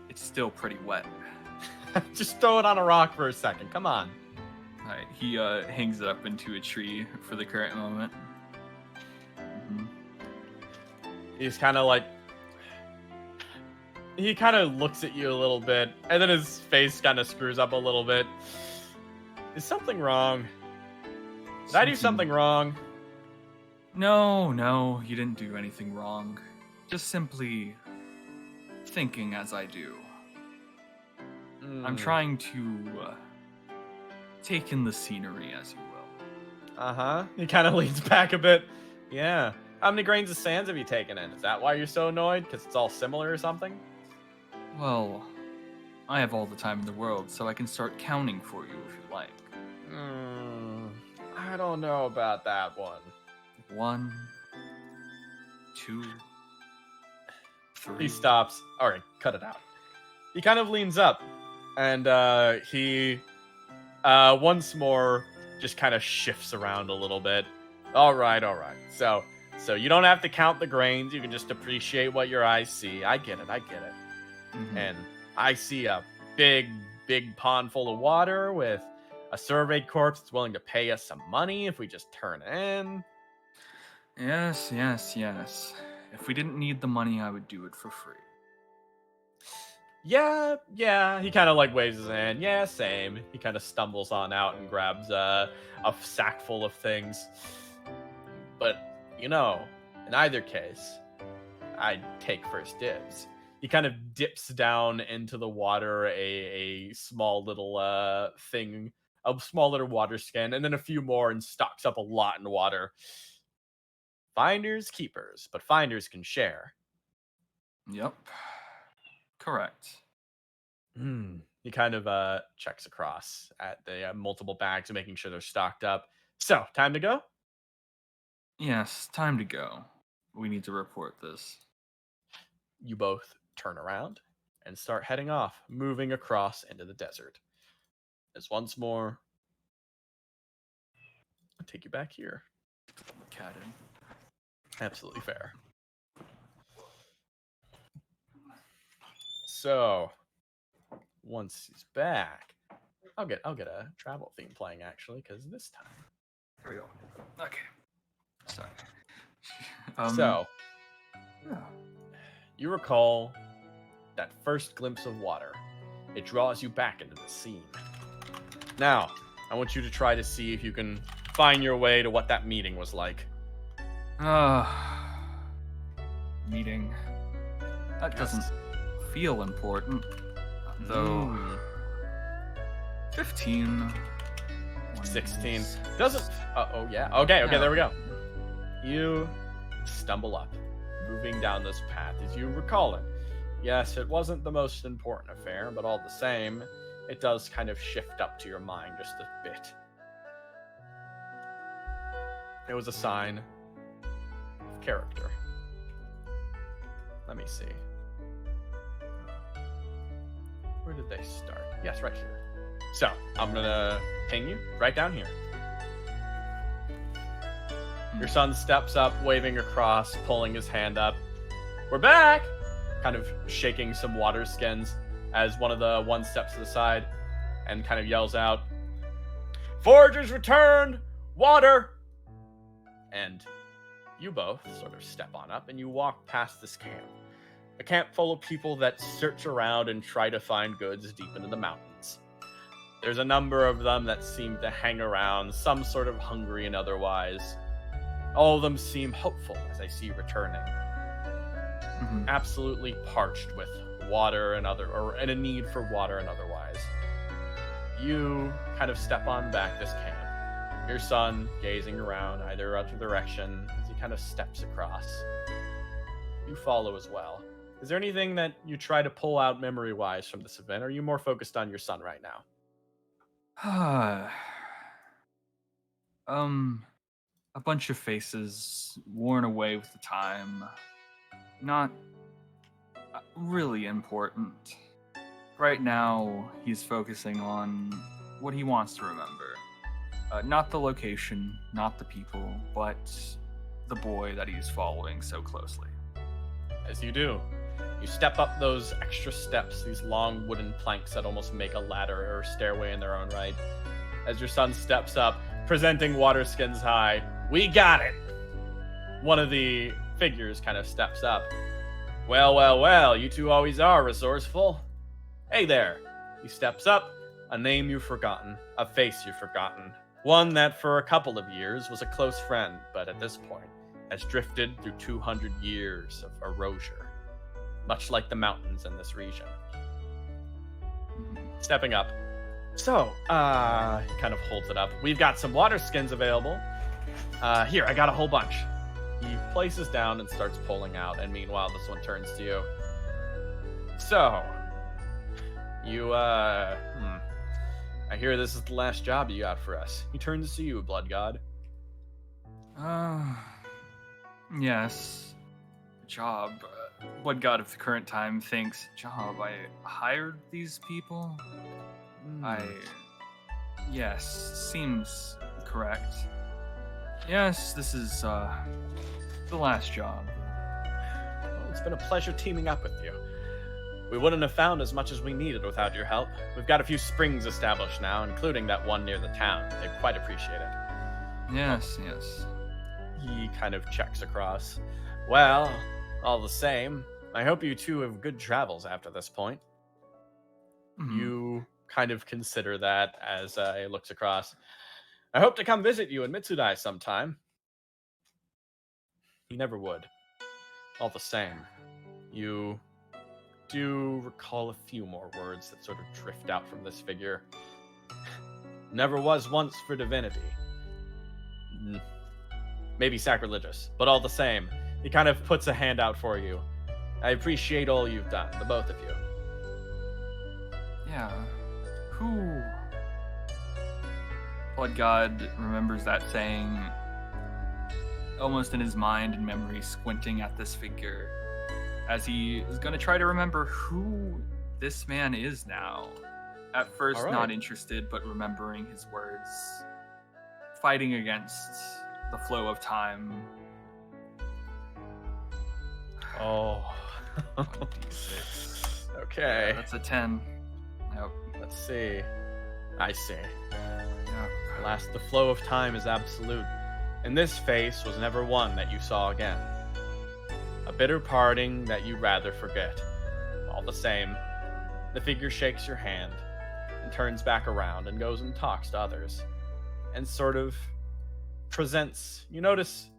It's still pretty wet. Just throw it on a rock for a second. Come on. Alright, he hangs it up into a tree for the current moment. Mm-hmm. He's kind of like... He kind of looks at you a little bit, and then his face kind of screws up a little bit. Is something wrong? Did I do something wrong? No, you didn't do anything wrong. Just simply thinking as I do. I'm trying to take in the scenery as you will. Uh-huh. He kind of leans back a bit. Yeah. How many grains of sand have you taken in? Is that why you're so annoyed? Because it's all similar or something? Well, I have all the time in the world, so I can start counting for you if you like. I don't know about that one. 1, 2, 3. He stops. All right, cut it out. He kind of leans up, and he once more just kind of shifts around a little bit. All right. So you don't have to count the grains. You can just appreciate what your eyes see. I get it. Mm-hmm. And I see a big pond full of water with a survey corps that's willing to pay us some money if we just turn in. Yes. If we didn't need the money, I would do it for free. Yeah. He kind of like waves his hand. Yeah, same. He kind of stumbles on out and grabs a sack full of things. But, in either case, I'd take first dibs. He kind of dips down into the water a small little thing, a small little water skin, and then a few more and stocks up a lot in water. Finders keepers, but finders can share. Yep. Correct. He kind of checks across at the multiple bags, making sure they're stocked up. So, time to go? Yes, time to go. We need to report this. You both turn around and start heading off, moving across into the desert. As once more, I'll take you back here. Cadden. Absolutely fair. So, once he's back, I'll get a travel theme playing actually, because this time. Here we go. Okay. Sorry. So, yeah. you recall that first glimpse of water. It draws you back into the scene. Now, I want you to try to see if you can find your way to what that meeting was like. Meeting. That doesn't feel important, though. 15. 16. Doesn't. Oh, yeah. Okay, there we go. You stumble up, moving down this path as you recall it. Yes, it wasn't the most important affair, but all the same, it does kind of shift up to your mind just a bit. It was a sign of character. Let me see. Where did they start? Yes, right here. So, I'm gonna ping you right down here. Your son steps up, waving across, pulling his hand up. We're back! Kind of shaking some water skins as one of the one steps to the side and kind of yells out, "Foragers returned! Water!" And you both sort of step on up and you walk past this camp. A camp full of people that search around and try to find goods deep into the mountains. There's a number of them that seem to hang around, some sort of hungry and otherwise. All of them seem hopeful as I see returning. Absolutely parched with water and and a need for water and otherwise. You kind of step on back this camp. Your son gazing around either other direction as he kind of steps across. You follow as well. Is there anything that you try to pull out memory-wise from this event, or are you more focused on your son right now? A bunch of faces worn away with the time. Not really important. Right now, he's focusing on what he wants to remember. Not the location, not the people, but the boy that he's following so closely. As you do, you step up those extra steps, these long wooden planks that almost make a ladder or stairway in their own right. As your son steps up, presenting water skins high, "We got it!" One of the figures kind of steps up. Well, you two always are resourceful. Hey there. He steps up, a name you've forgotten, a face you've forgotten. One that for a couple of years was a close friend, but at this point has drifted through 200 years of erosure, much like the mountains in this region. Stepping up, So, he kind of holds it up. We've got some water skins available. Here, I got a whole bunch. He places down and starts pulling out, and meanwhile, this one turns to you. So, you, I hear this is the last job you got for us. He turns to you, Blood God. Yes. Job. Blood God of the current time thinks, job, I hired these people? Yes, seems correct. Yes, this is, the last job. Well, it's been a pleasure teaming up with you. We wouldn't have found as much as we needed without your help. We've got a few springs established now, including that one near the town. They quite appreciate it. Yes, yes. He kind of checks across. Well, all the same, I hope you two have good travels after this point. Mhm. You kind of consider that as he looks across. I hope to come visit you in Mitsudai sometime. He never would. All the same, you do recall a few more words that sort of drift out from this figure. Never was once for divinity. Maybe sacrilegious, but all the same, he kind of puts a hand out for you. I appreciate all you've done, the both of you. Yeah. Who? Blood God remembers that saying, almost in his mind and memory, squinting at this figure, as he is going to try to remember who this man is now. At first, All right. not interested, but remembering his words, fighting against the flow of time. Oh. 1d6. Okay. That's a 10. Yep. Let's see. I see. Yep. Alas, the flow of time is absolute, and this face was never one that you saw again. A bitter parting that you rather forget. All the same, the figure shakes your hand and turns back around and goes and talks to others and sort of presents. You notice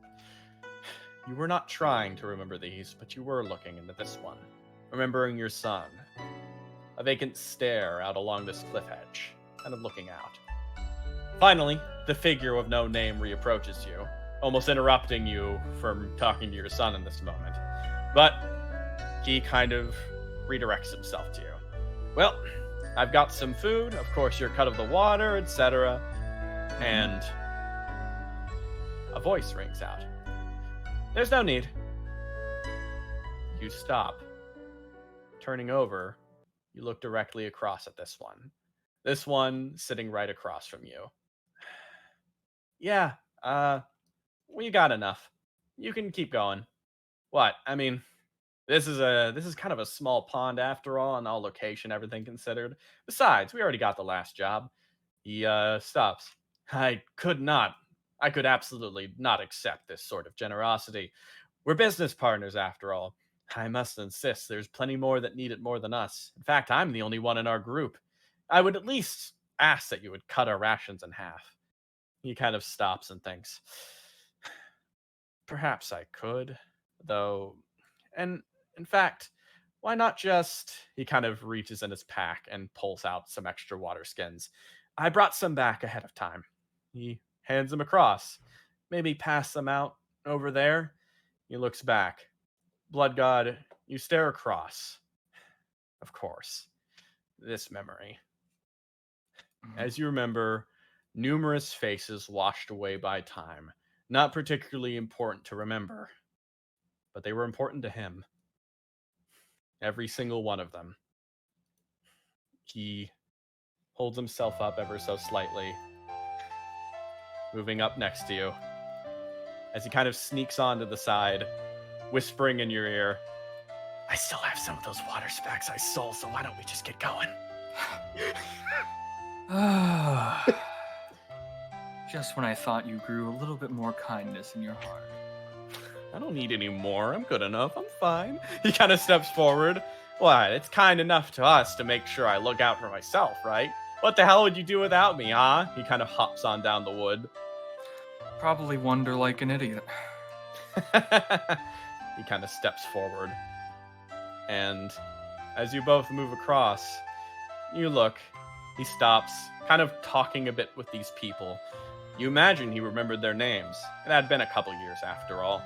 you were not trying to remember these, but you were looking into this one, remembering your son. A vacant stare out along this cliff edge, kind of looking out. Finally, the figure of no name reapproaches you, almost interrupting you from talking to your son in this moment. But he kind of redirects himself to you. Well, I've got some food, of course your cut of the water, etc. And a voice rings out. There's no need. You stop. Turning over, you look directly across at this one. This one sitting right across from you. Yeah, we got enough. You can keep going. What? I mean, this is kind of a small pond after all, and all location, everything considered. Besides, we already got the last job. He stops. I could absolutely not accept this sort of generosity. We're business partners after all. I must insist, there's plenty more that need it more than us. In fact, I'm the only one in our group. I would at least ask that you would cut our rations in half. He kind of stops and thinks, perhaps I could, though, and in fact, why not just... He kind of reaches in his pack and pulls out some extra water skins. I brought some back ahead of time. He hands them across. Maybe pass them out over there. He looks back. Blood God, you stare across. Of course, this memory. As you remember, numerous faces washed away by time. Not particularly important to remember, but they were important to him. Every single one of them. He holds himself up ever so slightly, moving up next to you, as he kind of sneaks onto the side, whispering in your ear, I still have some of those water specs I stole, so why don't we just get going? Just when I thought you grew a little bit more kindness in your heart. I don't need any more. I'm good enough. I'm fine. He kind of steps forward. What? It's kind enough to us to make sure I look out for myself, right? What the hell would you do without me, huh? He kind of hops on down the wood. Probably wonder like an idiot. He kind of steps forward. And as you both move across, you look, He stops, kind of talking a bit with these people. You imagine he remembered their names. It had been a couple years after all.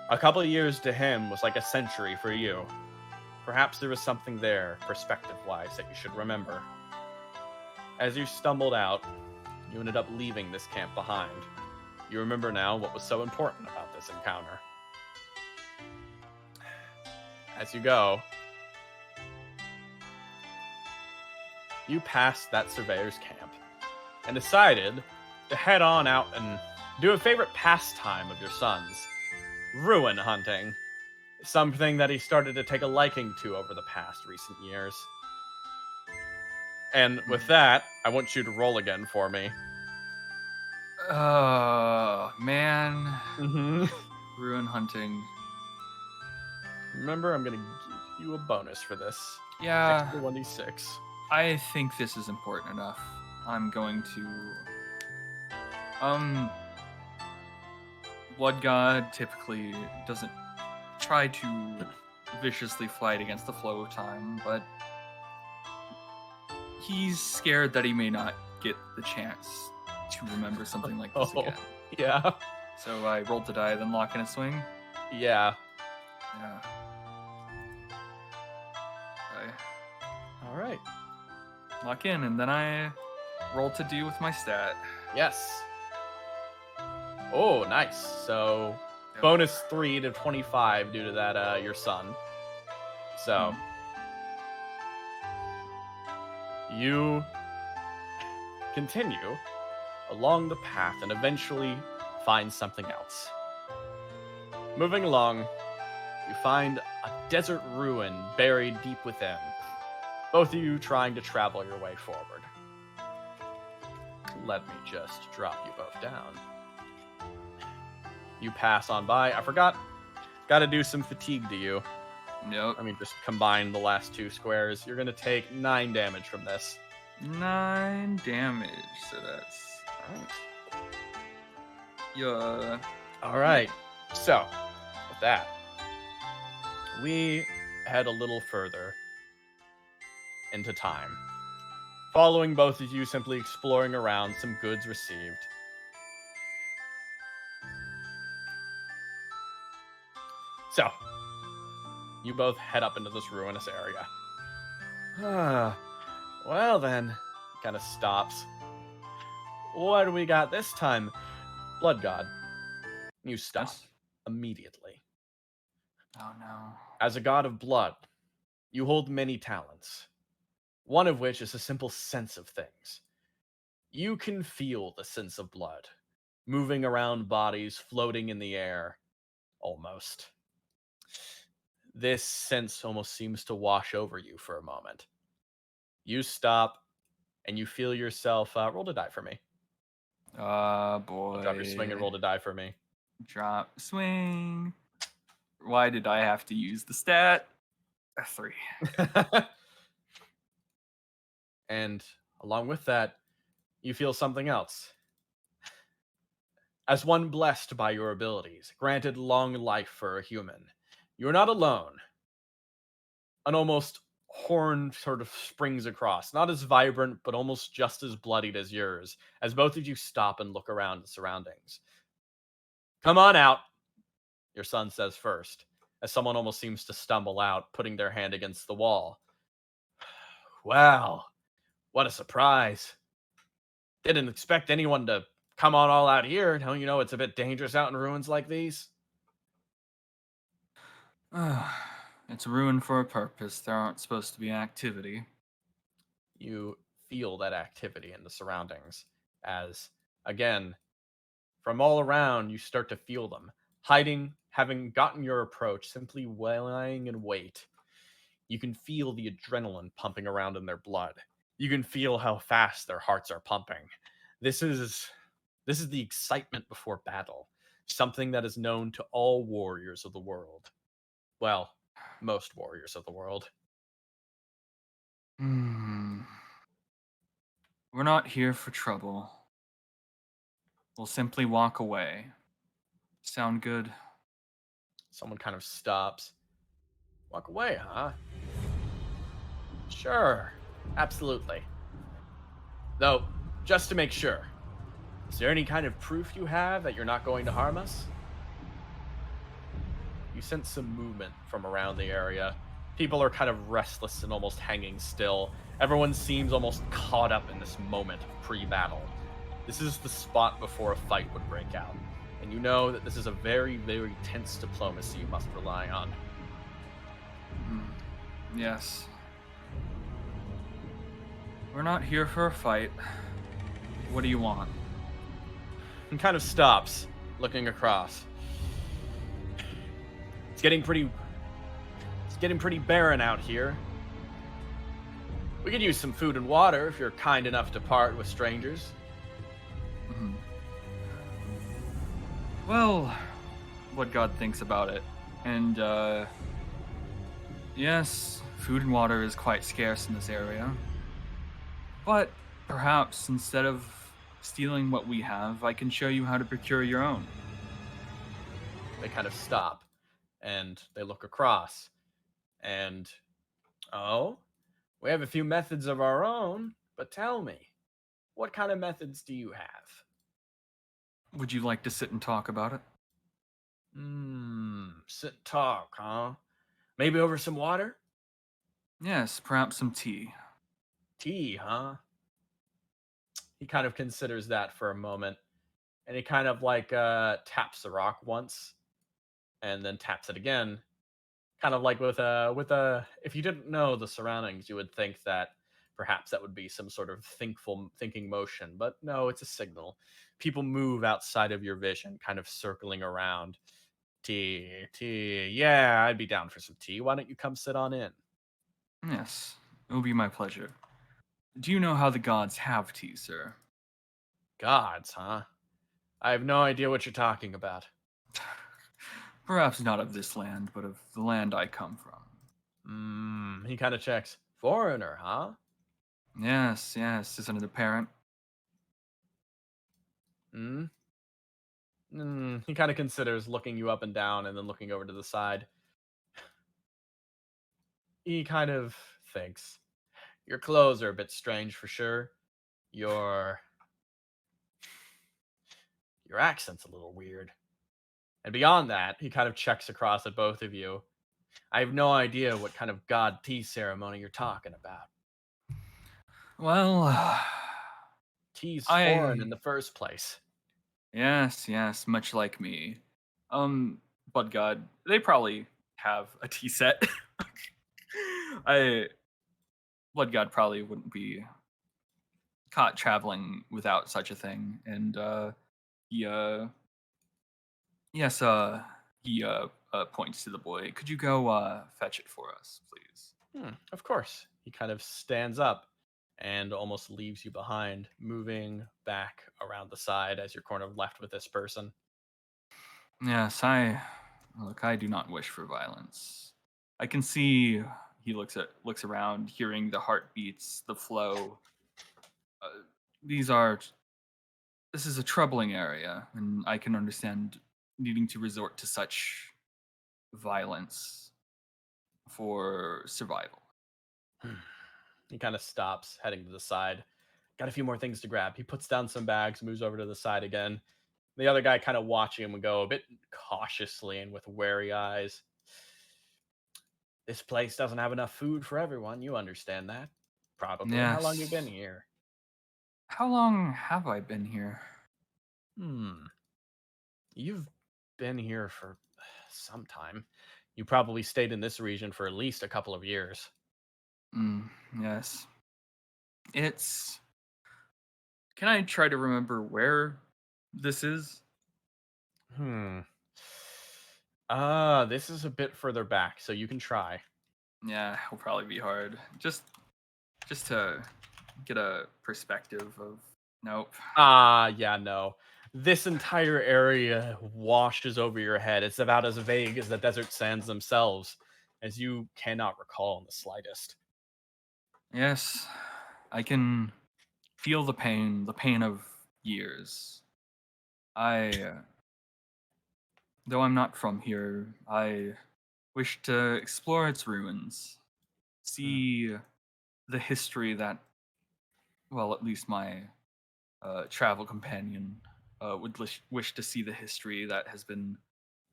A couple of years to him was like a century for you. Perhaps there was something there, perspective-wise, that you should remember. As you stumbled out, you ended up leaving this camp behind. You remember now what was so important about this encounter. As you go, you passed that surveyor's camp and decided to head on out and do a favorite pastime of your son's, ruin hunting. Something that he started to take a liking to over the past recent years. And with that, I want you to roll again for me. Oh, man. Mm-hmm. Ruin hunting. Remember, I'm going to give you a bonus for this. Yeah. Extra 1d6. I think this is important enough. I'm going to... Blood God typically doesn't try to viciously fight against the flow of time, but he's scared that he may not get the chance to remember something like this again. Yeah. So I rolled the die, then lock in a swing. Yeah. Yeah. All right. Lock in, and then I roll to do with my stat. Yes. Oh, nice. So Yep. bonus 3 to 25 due to that your son. So you continue along the path and eventually find something else. Moving along, you find a desert ruin buried deep within. Both of you trying to travel your way forward. Let me just drop you both down. You pass on by. I forgot. Got to do some fatigue to you. Yep. I mean, just combine the last 2 squares. You're going to take 9 damage from this. 9 damage. So that's... Yeah. All right. So, with that, we head a little further into time. Following both of you simply exploring around, some goods received. So, you both head up into this ruinous area. Well then, kind of stops. What do we got this time? Blood God. You stop Yes. immediately. Oh no. As a god of blood, you hold many talents, one of which is a simple sense of things. You can feel the sense of blood, moving around bodies, floating in the air, almost. This sense almost seems to wash over you for a moment. You stop, and you feel yourself, roll a die for me. Boy. Drop your swing and roll a die for me. Drop, swing. Why did I have to use the stat? A 3. And along with that, you feel something else. As one blessed by your abilities, granted long life for a human, you're not alone. An almost horn sort of springs across, not as vibrant, but almost just as bloodied as yours, as both of you stop and look around the surroundings. Come on out, your son says first, as someone almost seems to stumble out, putting their hand against the wall. Wow, what a surprise. Didn't expect anyone to come on all out here. Don't you know it's a bit dangerous out in ruins like these? It's ruined for a purpose. There aren't supposed to be activity. You feel that activity in the surroundings as, again, from all around, you start to feel them. Hiding, having gotten your approach, simply lying in wait. You can feel the adrenaline pumping around in their blood. You can feel how fast their hearts are pumping. This is the excitement before battle, something that is known to all warriors of the world. Well, most warriors of the world. We're not here for trouble. We'll simply walk away. Sound good? Someone kind of stops. Walk away, huh? Sure, absolutely. Though, just to make sure, is there any kind of proof you have that you're not going to harm us? You sense some movement from around the area. People are kind of restless and almost hanging still. Everyone seems almost caught up in this moment of pre-battle. This is the spot before a fight would break out. And you know that this is a very, very tense diplomacy you must rely on. Yes. We're not here for a fight. What do you want? And kind of stops, looking across. It's getting pretty barren out here. We could use some food and water if you're kind enough to part with strangers. Well, what God thinks about it. And, yes, food and water is quite scarce in this area. But perhaps instead of stealing what we have, I can show you how to procure your own. They kind of stop and they look across. And, oh, we have a few methods of our own, but tell me, what kind of methods do you have? Would you like to sit and talk about it? Sit and talk, huh? Maybe over some water? Yes, perhaps some tea. Tea, huh? He kind of considers that for a moment. And he kind of like taps the rock once and then taps it again. Kind of like with a if you didn't know the surroundings, you would think that perhaps that would be some sort of thinking motion, but no, it's a signal. People move outside of your vision, kind of circling around. Tea. Yeah, I'd be down for some tea. Why don't you come sit on in? Yes, it will be my pleasure. Do you know how the gods have tea, sir? Gods, huh? I have no idea what you're talking about. Perhaps not of this land, but of the land I come from. He kind of checks. Foreigner, huh? Yes, isn't it apparent? He kind of considers looking you up and down and then looking over to the side. He kind of thinks. Your clothes are a bit strange for sure. Your accent's a little weird. And beyond that, he kind of checks across at both of you. I have no idea what kind of god tea ceremony you're talking about. Well, Tea's foreign in the first place. Yes, much like me. But God, they probably have a tea set. Blood God probably wouldn't be caught traveling without such a thing, and he points to the boy. Could you go fetch it for us, please? Of course. He kind of stands up and almost leaves you behind, moving back around the side as you're kind of left with this person. Yes, I do not wish for violence. I can see he looks around, hearing the heartbeats, the flow. This is a troubling area, and I can understand needing to resort to such violence for survival. He kind of stops, heading to the side. Got a few more things to grab. He puts down some bags, moves over to the side again. The other guy kind of watching him and go a bit cautiously and with wary eyes. This place doesn't have enough food for everyone. You understand that? Probably. Yes. How long you been here? How long have I been here? You've been here for some time. You probably stayed in this region for at least a couple of years. Yes. Can I try to remember where this is? This is a bit further back, so you can try. Yeah, it'll probably be hard. Just to get a perspective of. Nope. Yeah, no. This entire area washes over your head. It's about as vague as the desert sands themselves, as you cannot recall in the slightest. Yes, I can feel the pain of years. Though I'm not from here, I wish to explore its ruins, see the history that well, at least my travel companion would wish to see the history that has been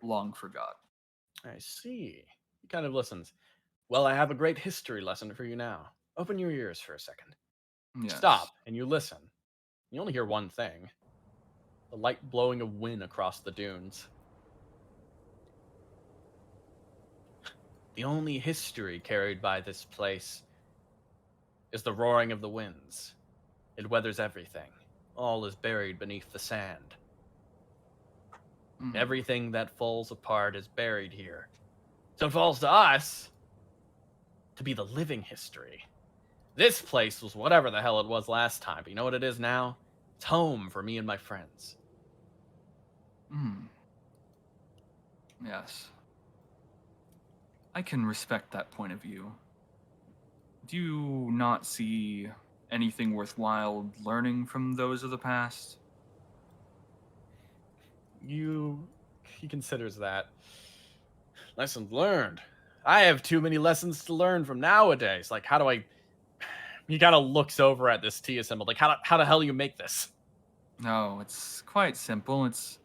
long forgot. I see. He kind of listens. Well, I have a great history lesson for you now. Open your ears for a second. Yes. Stop, and you listen. You only hear one thing: the light blowing of wind across the dunes. The only history carried by this place is the roaring of the winds. It weathers everything. All is buried beneath the sand. Mm. Everything that falls apart is buried here. So it falls to us to be the living history. This place was whatever the hell it was last time, but you know what it is now? It's home for me and my friends. Mm. Yes. I can respect that point of view. Do you not see anything worthwhile learning from those of the past? He considers that. Lessons learned. I have too many lessons to learn from nowadays. Like, how do I... He kind of looks over at this tea assembled. Like, how the hell do you make this? No, it's quite simple. It's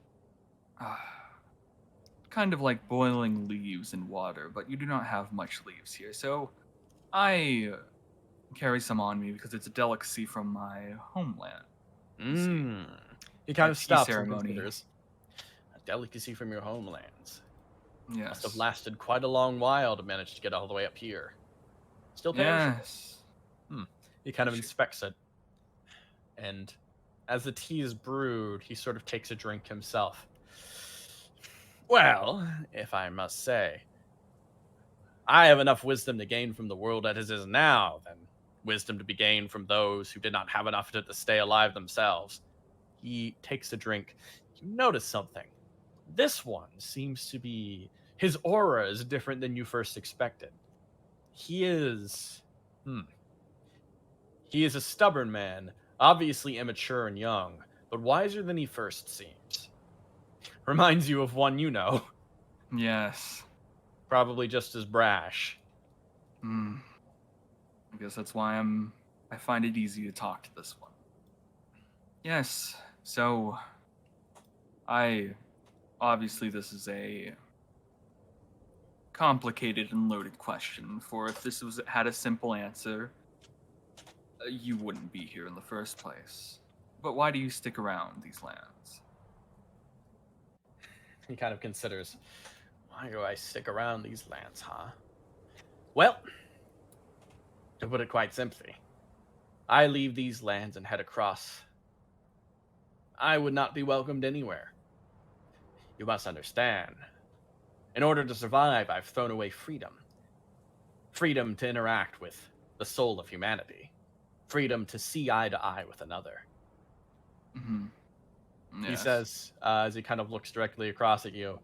kind of like boiling leaves in water, but you do not have much leaves here. So I carry some on me because it's a delicacy from my homeland. He kind A of tea stops ceremony. and considers. A delicacy from your homelands. Yes. Must have lasted quite a long while to manage to get all the way up here. Still perishable. Yes. He kind of inspects it. And as the tea is brewed, he sort of takes a drink himself. Well, if I must say, I have enough wisdom to gain from the world as it is now than wisdom to be gained from those who did not have enough to stay alive themselves. He takes a drink. You notice something. This one seems to be... His aura is different than you first expected. He is... He is a stubborn man, obviously immature and young, but wiser than he first seems. Reminds you of one you know. Yes. Probably just as brash. I guess that's why I find it easy to talk to this one. Yes. So obviously this is a complicated and loaded question, for if this had a simple answer, you wouldn't be here in the first place. But why do you stick around these lands? He kind of considers, why do I stick around these lands, huh? Well, to put it quite simply, I leave these lands and head across. I would not be welcomed anywhere. You must understand. In order to survive, I've thrown away freedom. Freedom to interact with the soul of humanity. Freedom to see eye to eye with another. Yes. He says, as he kind of looks directly across at you,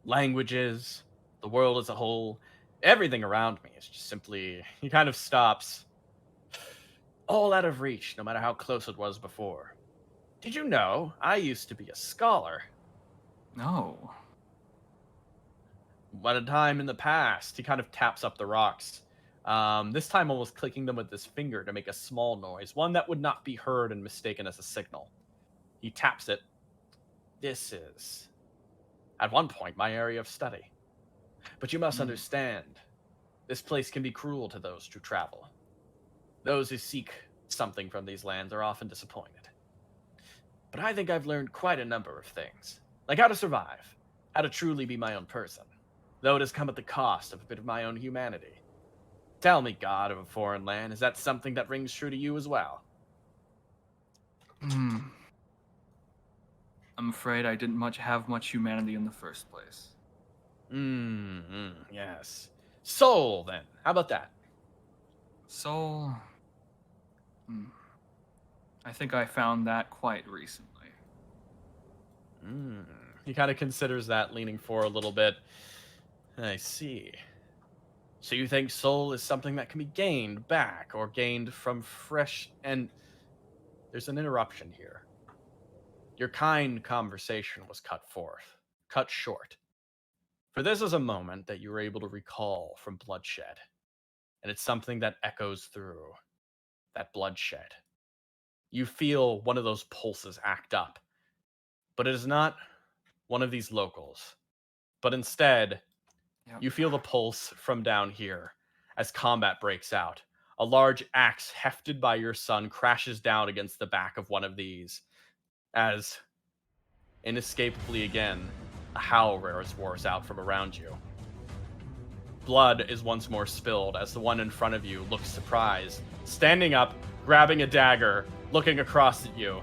languages, the world as a whole, everything around me is just simply... He kind of stops. All out of reach, no matter how close it was before. Did you know I used to be a scholar? No. At a time in the past, he kind of taps up the rocks. This time almost clicking them with his finger to make a small noise, one that would not be heard and mistaken as a signal. He taps it. This is, at one point, my area of study. But you must understand, this place can be cruel to those who travel. Those who seek something from these lands are often disappointed. But I think I've learned quite a number of things, like how to survive, how to truly be my own person, though it has come at the cost of a bit of my own humanity. Tell me, God of a foreign land, is that something that rings true to you as well? I'm afraid I didn't have much humanity in the first place. Yes. Soul, then. How about that? Soul... I think I found that quite recently. He kind of considers that, leaning forward a little bit. I see. So you think soul is something that can be gained back, or gained from fresh... And there's an interruption here. Your kind conversation was cut short. For this is a moment that you were able to recall from bloodshed. And it's something that echoes through. that bloodshed. You feel one of those pulses act up, but it is not one of these locals, but instead, Yep. you feel the pulse from down here as combat breaks out. A large axe hefted by your son crashes down against the back of one of these, as inescapably again, a howl roars out from around you. Blood is once more spilled as the one in front of you looks surprised, standing up, grabbing a dagger, looking across at you,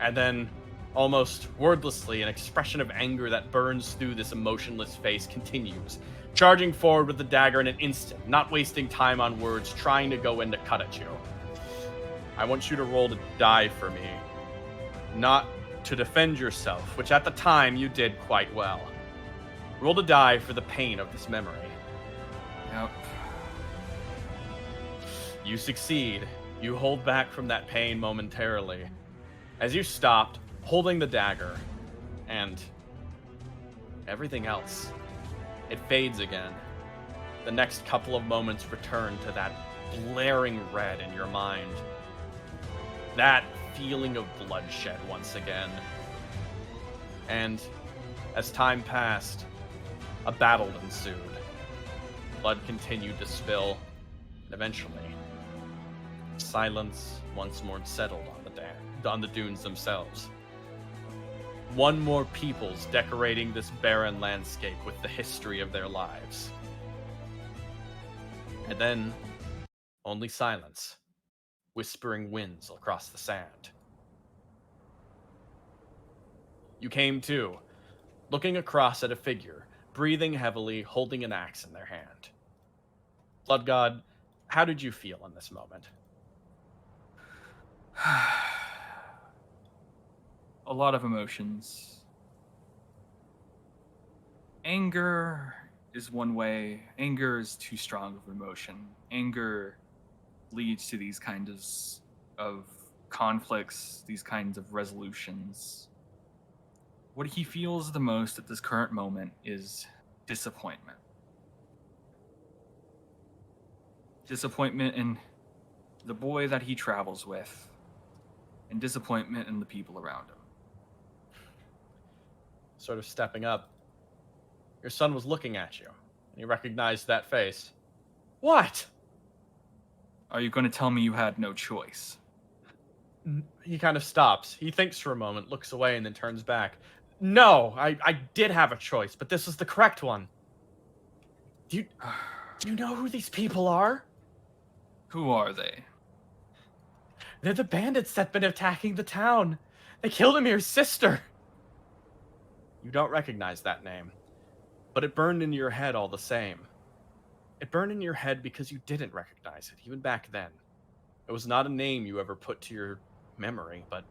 and then, almost wordlessly, an expression of anger that burns through this emotionless face continues, charging forward with the dagger in an instant, not wasting time on words, trying to go in to cut at you. I want you to roll to die for me, not to defend yourself, which at the time you did quite well. Roll to die for the pain of this memory. Yep. You succeed. You hold back from that pain momentarily. As you stopped, holding the dagger, and everything else, it fades again. The next couple of moments return to that blaring red in your mind. That feeling of bloodshed once again. And as time passed, a battle ensued. Blood continued to spill, and eventually, silence once more settled on the dunes themselves. One more peoples decorating this barren landscape with the history of their lives. And then, only silence, whispering winds across the sand. You came to, looking across at a figure, breathing heavily, holding an axe in their hand. Blood God, how did you feel in this moment? A lot of emotions. Anger is one way. Anger is too strong of emotion. Anger leads to these kinds of conflicts, these kinds of resolutions. What he feels the most at this current moment is disappointment. Disappointment in the boy that he travels with, and disappointment in the people around him. Sort of stepping up. Your son was looking at you, and you recognized that face. What? Are you going to tell me you had no choice? He kind of stops. He thinks for a moment, looks away, and then turns back. No, I did have a choice, but this was the correct one. Do you know who these people are? Who are they? They're the bandits that've been attacking the town. They killed Amir's sister. You don't recognize that name, but it burned into your head all the same. It burned in your head because you didn't recognize it, even back then. It was not a name you ever put to your memory, but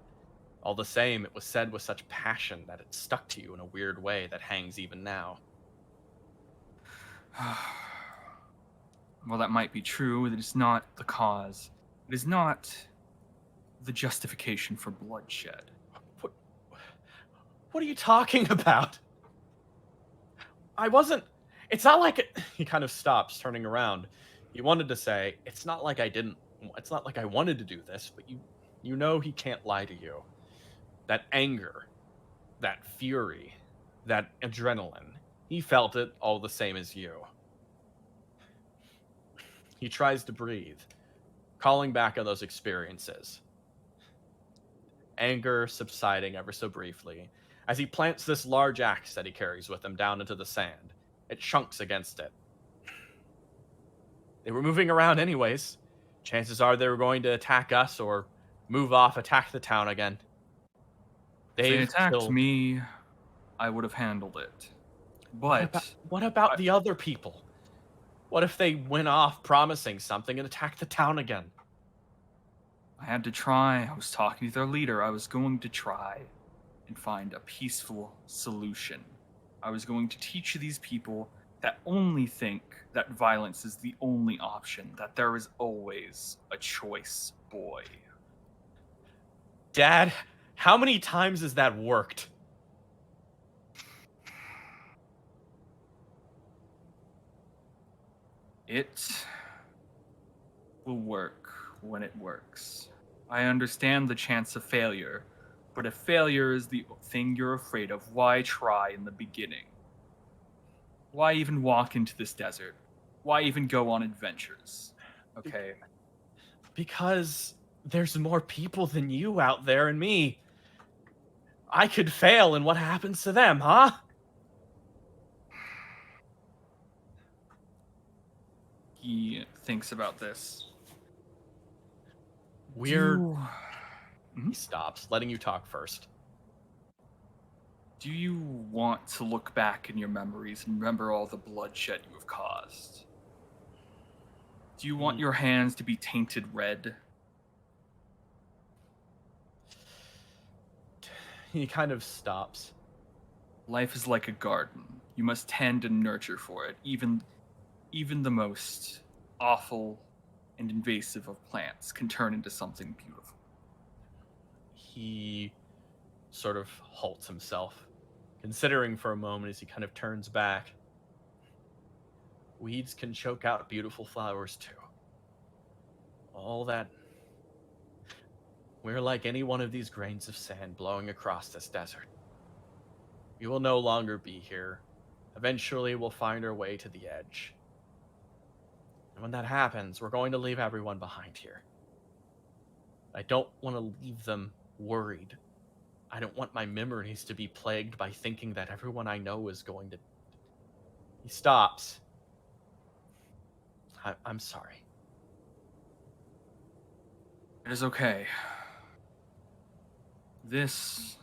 all the same, it was said with such passion that it stuck to you in a weird way that hangs even now. Well, that might be true. It is not the cause. It is not the justification for bloodshed. What are you talking about? It's not like it. He kind of stops, turning around. He wanted to say, it's not like I wanted to do this, but you know he can't lie to you. That anger, that fury, that adrenaline, he felt it all the same as you. He tries to breathe, calling back on those experiences. Anger subsiding ever so briefly, as he plants this large axe that he carries with him down into the sand. It chunks against it. They were moving around anyways. Chances are they were going to attack us or move off, attack the town again. If they attacked me, I would have handled it. But what about the other people? What if they went off promising something and attacked the town again? I had to try. I was talking to their leader. I was going to try and find a peaceful solution. I was going to teach these people that only think that violence is the only option, that there is always a choice, boy. Dad, how many times has that worked? It will work when it works. I understand the chance of failure, but if failure is the thing you're afraid of, why try in the beginning? Why even walk into this desert? Why even go on adventures? Okay. Because there's more people than you out there and me. I could fail, and what happens to them, huh? He thinks about this. He stops, letting you talk first. Do you want to look back in your memories and remember all the bloodshed you have caused? Do you want your hands to be tainted red? He kind of stops. Life is like a garden. You must tend and nurture for it. Even the most awful and invasive of plants can turn into something beautiful. He sort of halts himself, considering for a moment as he kind of turns back. Weeds can choke out beautiful flowers too. All that. We're like any one of these grains of sand blowing across this desert. We will no longer be here. Eventually, we'll find our way to the edge. And when that happens, we're going to leave everyone behind here. I don't want to leave them worried. I don't want my memories to be plagued by thinking that everyone I know is going to... He stops. I'm sorry. It is okay. This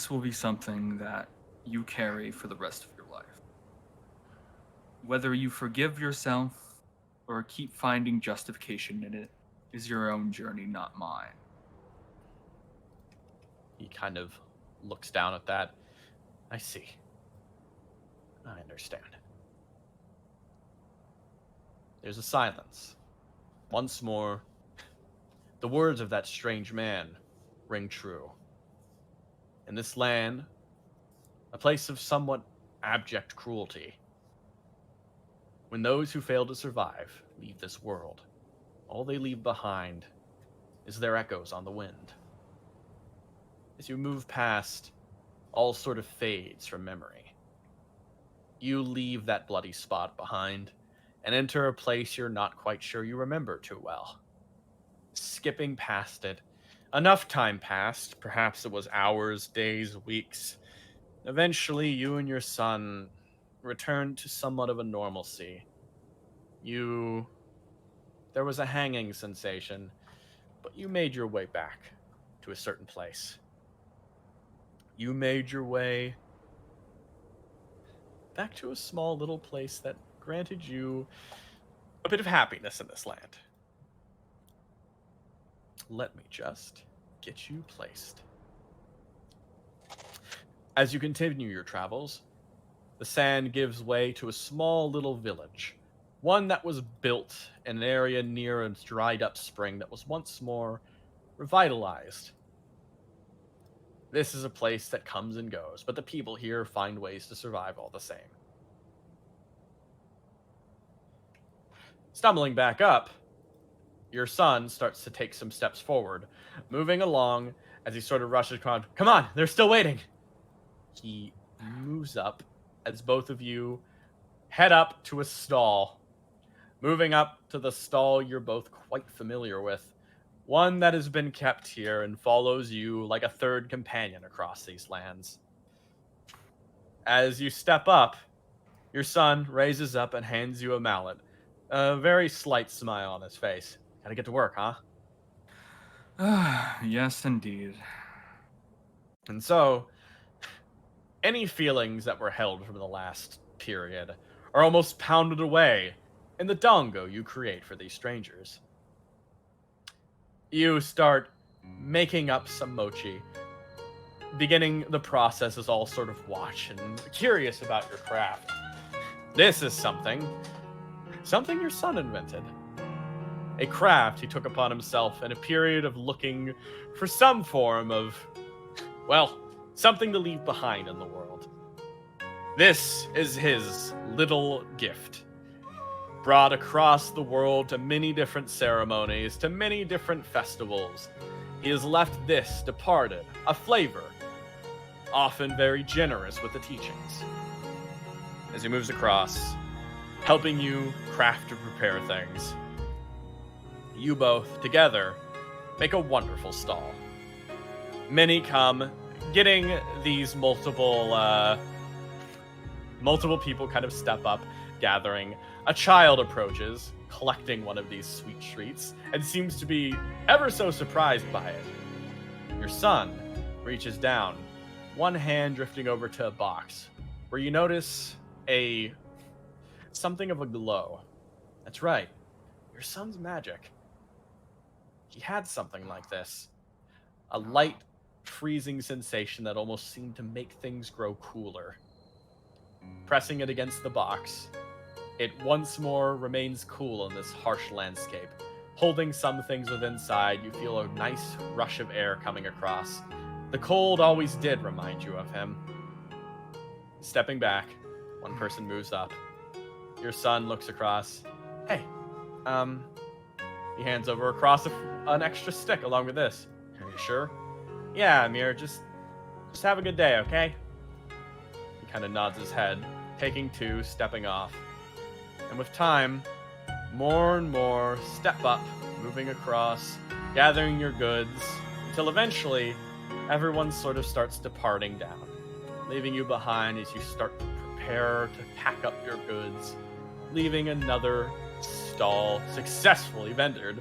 will be something that you carry for the rest of your life. Whether you forgive yourself or keep finding justification in it is your own journey, not mine. He kind of looks down at that. I see. I understand. There's a silence. Once more, the words of that strange man ring true. In this land, a place of somewhat abject cruelty, when those who fail to survive leave this world, all they leave behind is their echoes on the wind. As you move past, all sort of fades from memory. You leave that bloody spot behind and enter a place you're not quite sure you remember too well. Skipping past it, enough time passed, perhaps it was hours, days, weeks. Eventually, you and your son returned to somewhat of a normalcy. There was a hanging sensation, but you made your way back to a certain place. You made your way back to a small little place that granted you a bit of happiness in this land. Let me just get you placed. As you continue your travels, the sand gives way to a small little village, one that was built in an area near a dried up spring that was once more revitalized. This is a place that comes and goes, but the people here find ways to survive all the same. Stumbling back up, your son starts to take some steps forward, moving along as he sort of rushes around. Come on, they're still waiting. He moves up as both of you head up to a stall. Moving up to the stall you're both quite familiar with, one that has been kept here and follows you like a third companion across these lands. As you step up, your son raises up and hands you a mallet, a very slight smile on his face. Gotta get to work, huh? Yes, indeed. And so, any feelings that were held from the last period are almost pounded away in the dongo you create for these strangers. You start making up some mochi, beginning the process as all sort of watch and curious about your craft. This is something your son invented. A craft he took upon himself in a period of looking for some form of, well, something to leave behind in the world. This is his little gift brought across the world to many different ceremonies, to many different festivals. He has left this departed, a flavor, often very generous with the teachings. As he moves across, helping you craft and prepare things, you both, together, make a wonderful stall. Many come, getting these multiple people kind of step up, gathering. A child approaches, collecting one of these sweet treats, and seems to be ever so surprised by it. Your son reaches down, one hand drifting over to a box, where you notice something of a glow. That's right, your son's magic. He had something like this. A light, freezing sensation that almost seemed to make things grow cooler. Pressing it against the box, it once more remains cool in this harsh landscape. Holding some things within inside, you feel a nice rush of air coming across. The cold always did remind you of him. Stepping back, one person moves up. Your son looks across. Hey, he hands over across an extra stick along with this. Are you sure? Yeah, Amir, just have a good day, okay? He kind of nods his head, taking two, stepping off. And with time, more and more step up, moving across, gathering your goods, until eventually everyone sort of starts departing down, leaving you behind as you start to prepare to pack up your goods, leaving another stall successfully vendored.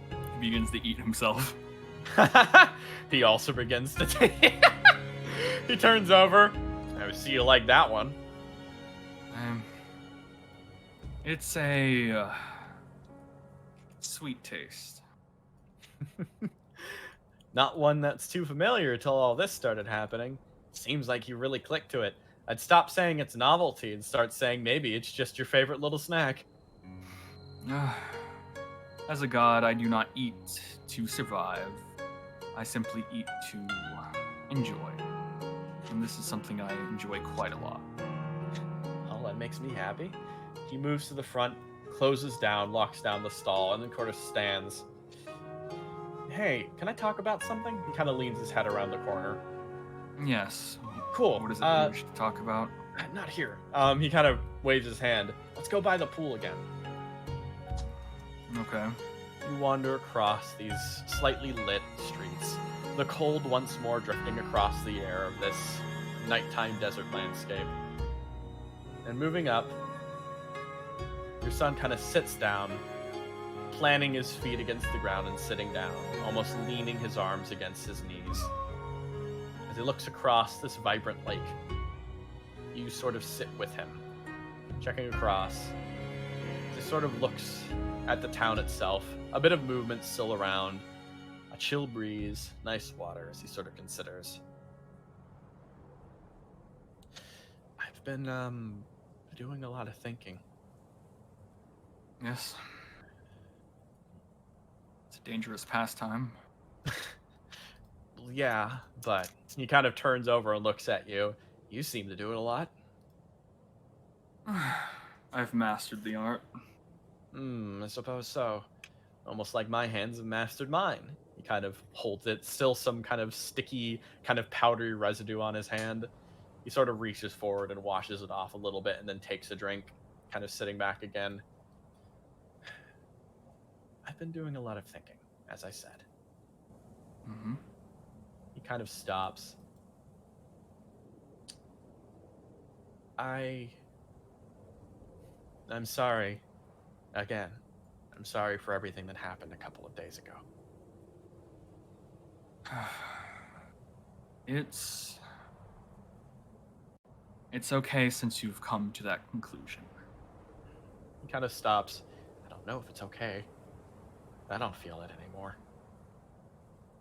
He begins to eat himself. He also begins to take. He turns over. I see you like that one. It's a sweet taste. Not one that's too familiar till all this started happening. Seems like you really clicked to it. I'd stop saying it's novelty and start saying maybe it's just your favorite little snack. As a god, I do not eat to survive. I simply eat to enjoy. And this is something I enjoy quite a lot. Oh, that makes me happy. He moves to the front, closes down, locks down the stall, and then kind of stands. Hey, can I talk about something? He kind of leans his head around the corner. Yes. Cool. What is it you should talk about? Not here. He kind of waves his hand. Let's go by the pool again. Okay. You wander across these slightly lit streets, the cold once more drifting across the air of this nighttime desert landscape. And moving up, your son kind of sits down, planting his feet against the ground and sitting down, almost leaning his arms against his knees. As he looks across this vibrant lake, you sort of sit with him, checking across. As he sort of looks at the town itself, a bit of movement still around, a chill breeze, nice water, as he sort of considers. I've been doing a lot of thinking. Yes. It's a dangerous pastime. Yeah, but he kind of turns over and looks at you. You seem to do it a lot. I've mastered the art. I suppose so. Almost like my hands have mastered mine. He kind of holds it, still some kind of sticky, kind of powdery residue on his hand. He sort of reaches forward and washes it off a little bit and then takes a drink, kind of sitting back again. I've been doing a lot of thinking, as I said. Mm-hmm. He kind of stops. I'm sorry. Again, I'm sorry for everything that happened a couple of days ago. It's okay since you've come to that conclusion. He kind of stops. I don't know if it's okay. I don't feel it anymore.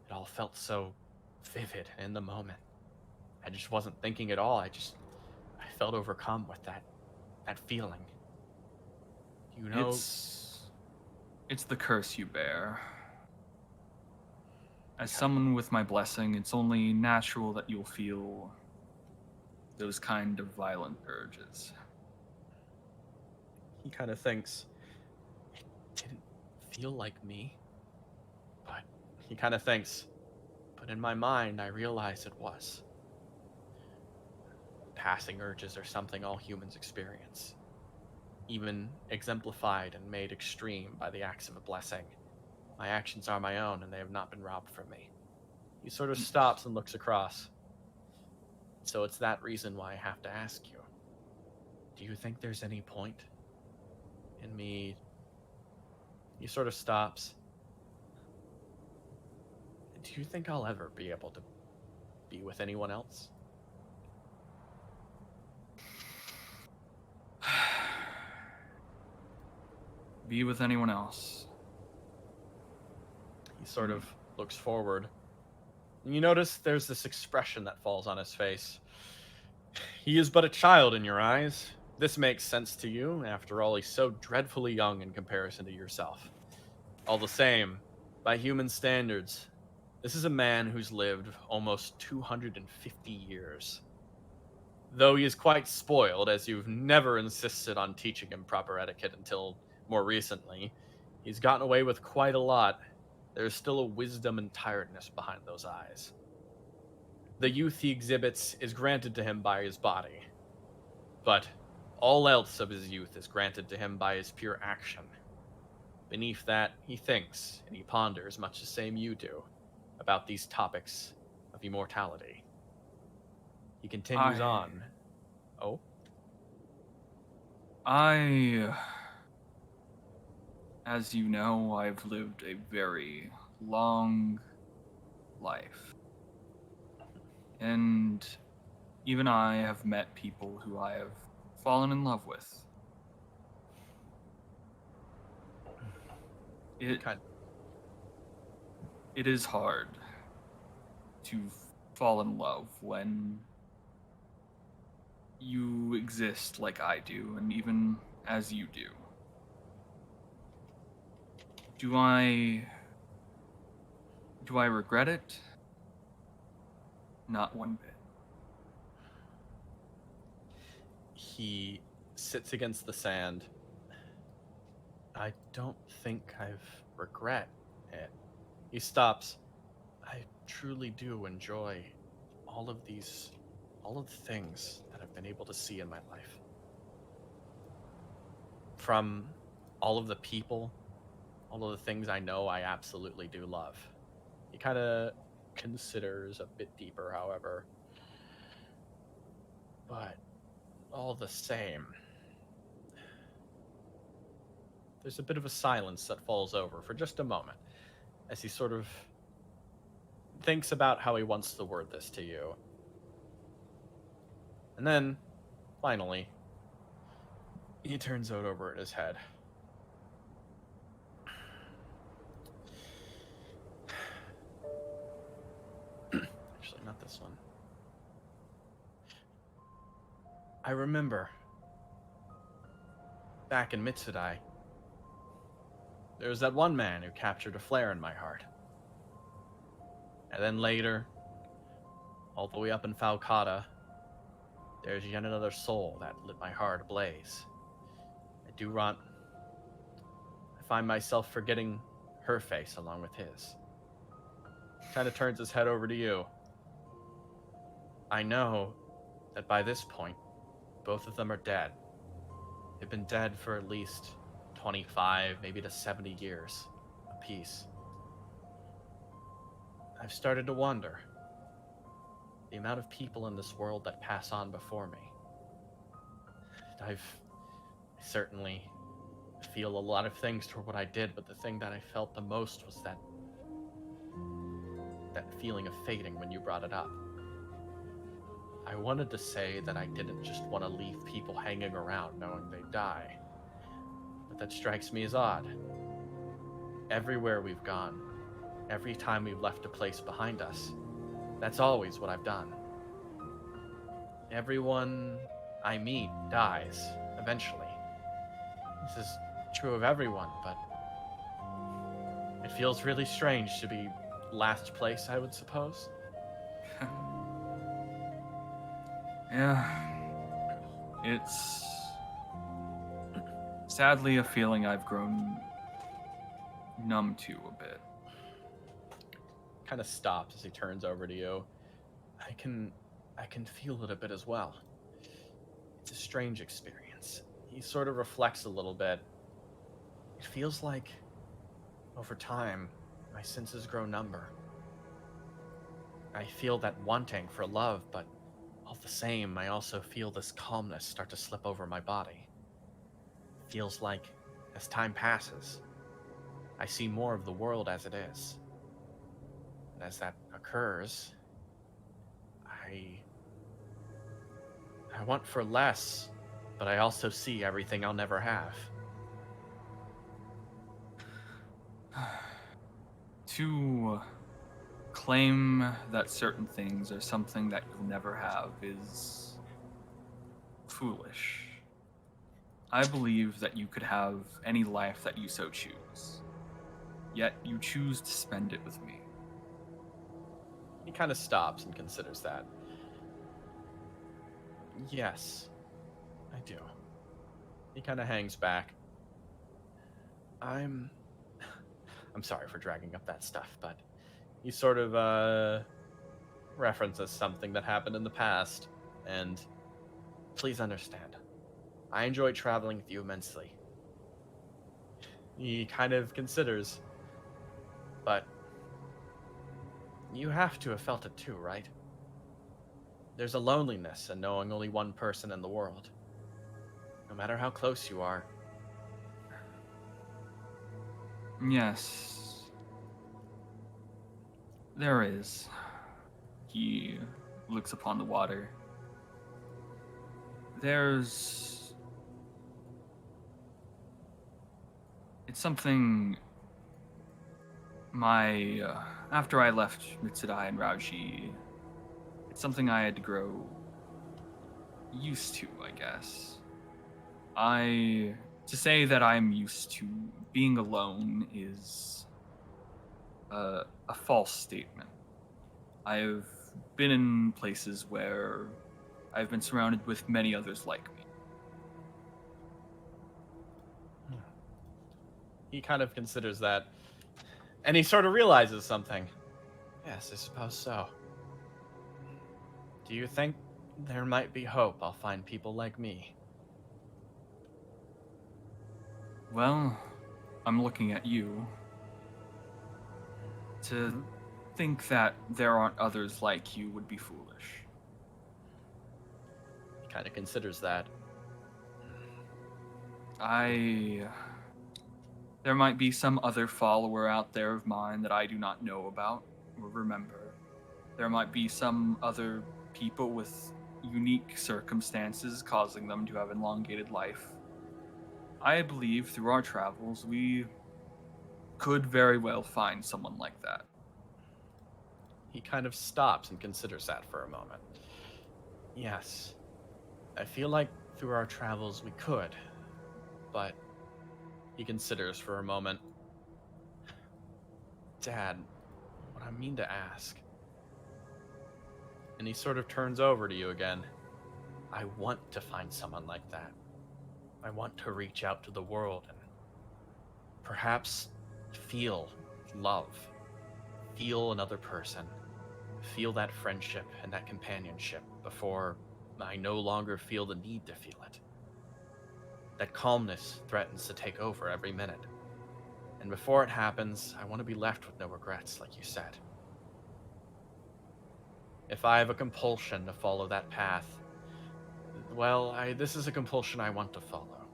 It all felt so vivid in the moment. I just wasn't thinking at all. I felt overcome with that feeling. You know, it's the curse you bear. As someone with my blessing, it's only natural that you'll feel those kind of violent urges. He kind of thinks, it didn't feel like me. But he kind of thinks, but in my mind, I realize it was. Passing urges are something all humans experience, even exemplified and made extreme by the acts of a blessing. My actions are my own, and they have not been robbed from me. He sort of stops and looks across. So it's that reason why I have to ask you. Do you think there's any point in me... He sort of stops. Do you think I'll ever be able to be with anyone else? Be with anyone else. He sort of looks forward. And you notice there's this expression that falls on his face. He is but a child in your eyes. This makes sense to you. After all, he's so dreadfully young in comparison to yourself. All the same, by human standards, this is a man who's lived almost 250 years. Though he is quite spoiled, as you've never insisted on teaching him proper etiquette until more recently, he's gotten away with quite a lot. There's still a wisdom and tiredness behind those eyes. The youth he exhibits is granted to him by his body, but all else of his youth is granted to him by his pure action. Beneath that, he thinks, and he ponders much the same you do, about these topics of immortality. He continues on. Oh? As you know, I've lived a very long life. And even I have met people who I have fallen in love with. It is hard to fall in love when you exist like I do, and even as you do. Do I regret it? Not one bit. He sits against the sand. I don't think I've regret it. He stops. I truly do enjoy all of the things that I've been able to see in my life. From all of the people, all of the things I know I absolutely do love. He kind of considers a bit deeper, however. But all the same, there's a bit of a silence that falls over for just a moment as he sort of thinks about how he wants to word this to you. And then, finally, he turns it over in his head. Actually, not this one. I remember back in Mitsutai, there was that one man who captured a flare in my heart. And then later, all the way up in Falcata, there's yet another soul that lit my heart ablaze. I find myself forgetting her face along with his. Kind of turns his head over to you. I know that by this point, both of them are dead. They've been dead for at least 25, maybe to 70 years apiece. I've started to wonder the amount of people in this world that pass on before me. I certainly feel a lot of things toward what I did, but the thing that I felt the most was that feeling of fading when you brought it up. I wanted to say that I didn't just want to leave people hanging around knowing they'd die, but that strikes me as odd. Everywhere we've gone, every time we've left a place behind us, that's always what I've done. Everyone I meet dies, eventually. This is true of everyone, but it feels really strange to be last place, I would suppose. Yeah. It's sadly a feeling I've grown numb to a bit. Kind of stops as he turns over to you. I can feel it a bit as well. It's a strange experience. He sort of reflects a little bit. It feels like, over time, my senses grow number. I feel that wanting for love, but all the same, I also feel this calmness start to slip over my body. It feels like, as time passes, I see more of the world as it is. And as that occurs, I want for less, but I also see everything I'll never have. To claim that certain things are something that you'll never have is foolish. I believe that you could have any life that you so choose, yet you choose to spend it with me. He kind of stops and considers that. Yes, I do. He kind of hangs back. I'm sorry for dragging up that stuff, but he sort of references something that happened in the past, and please understand, I enjoy traveling with you immensely. He kind of considers, but you have to have felt it too, right? There's a loneliness in knowing only one person in the world. No matter how close you are. Yes. There is. He looks upon the water. It's something after I left Mitsurai and Rauji, it's something I had to grow used to, I guess. To say that I'm used to being alone is a false statement. I've been in places where I've been surrounded with many others like me. He kind of considers that, and he sort of realizes something. Yes, I suppose so. Do you think there might be hope I'll find people like me? Well, I'm looking at you. To think that there aren't others like you would be foolish. He kind of considers that. There might be some other follower out there of mine that I do not know about or remember. There might be some other people with unique circumstances causing them to have elongated life. I believe through our travels we could very well find someone like that. He kind of stops and considers that for a moment. Yes, I feel like through our travels we could, but he considers for a moment. Dad, what I mean to ask. And he sort of turns over to you again. I want to find someone like that. I want to reach out to the world and perhaps feel love. Feel another person. Feel that friendship and that companionship before I no longer feel the need to feel it. That calmness threatens to take over every minute. And before it happens, I want to be left with no regrets, like you said. If I have a compulsion to follow that path, well, this is a compulsion I want to follow.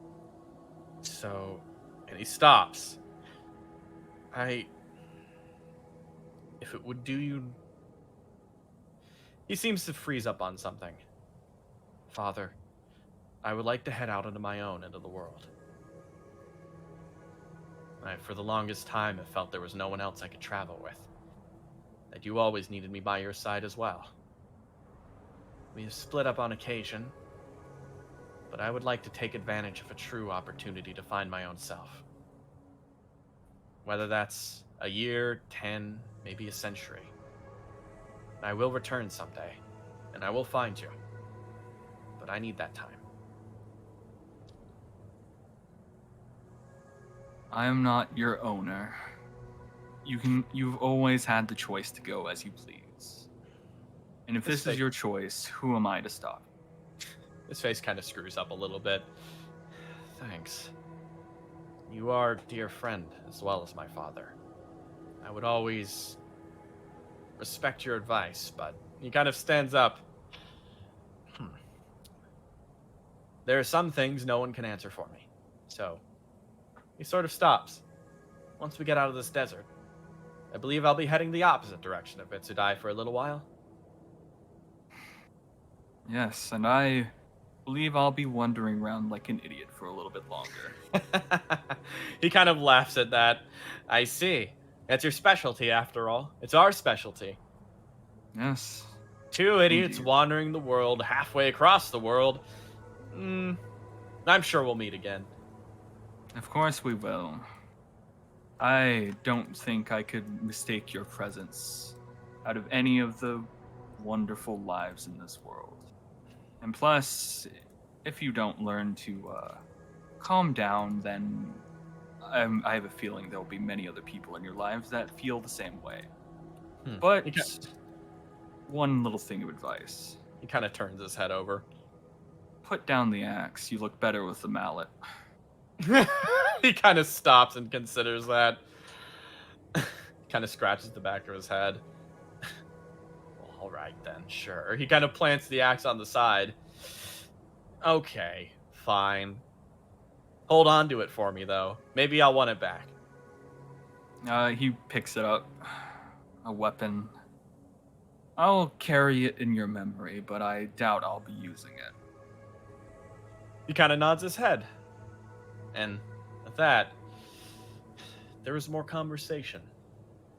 So, and he stops. If it would do you... He seems to freeze up on something. Father, I would like to head out into my own into the world. For the longest time, it felt there was no one else I could travel with. That you always needed me by your side as well. We have split up on occasion, but I would like to take advantage of a true opportunity to find my own self. Whether that's a year, 10, maybe a century. I will return someday, and I will find you. But I need that time. I am not your owner. You've always had the choice to go as you please. And if this is your choice, who am I to stop? His face kind of screws up a little bit. Thanks. You are a dear friend as well as my father. I would always respect your advice, but he kind of stands up. There are some things no one can answer for me. So, he sort of stops. Once we get out of this desert, I believe I'll be heading the opposite direction of Itsudai for a little while. Yes, and I believe I'll be wandering around like an idiot for a little bit longer. He kind of laughs at that. I see. It's your specialty, after all. It's our specialty. Yes. Two idiots Indeed. wandering the world, halfway across the world. I'm sure we'll meet again. Of course we will. I don't think I could mistake your presence out of any of the wonderful lives in this world. And plus, if you don't learn to calm down, then I have a feeling there'll be many other people in your lives that feel the same way. But one little thing of advice. He kind of turns his head over. Put down the axe. You look better with the mallet. He kind of stops and considers that. Kind of scratches the back of his head. Well, all right then, sure. He kind of plants the axe on the side. Okay, fine. Hold on to it for me, though. Maybe I'll want it back. He picks it up. A weapon. I'll carry it in your memory, but I doubt I'll be using it. He kind of nods his head. And at that, there was more conversation,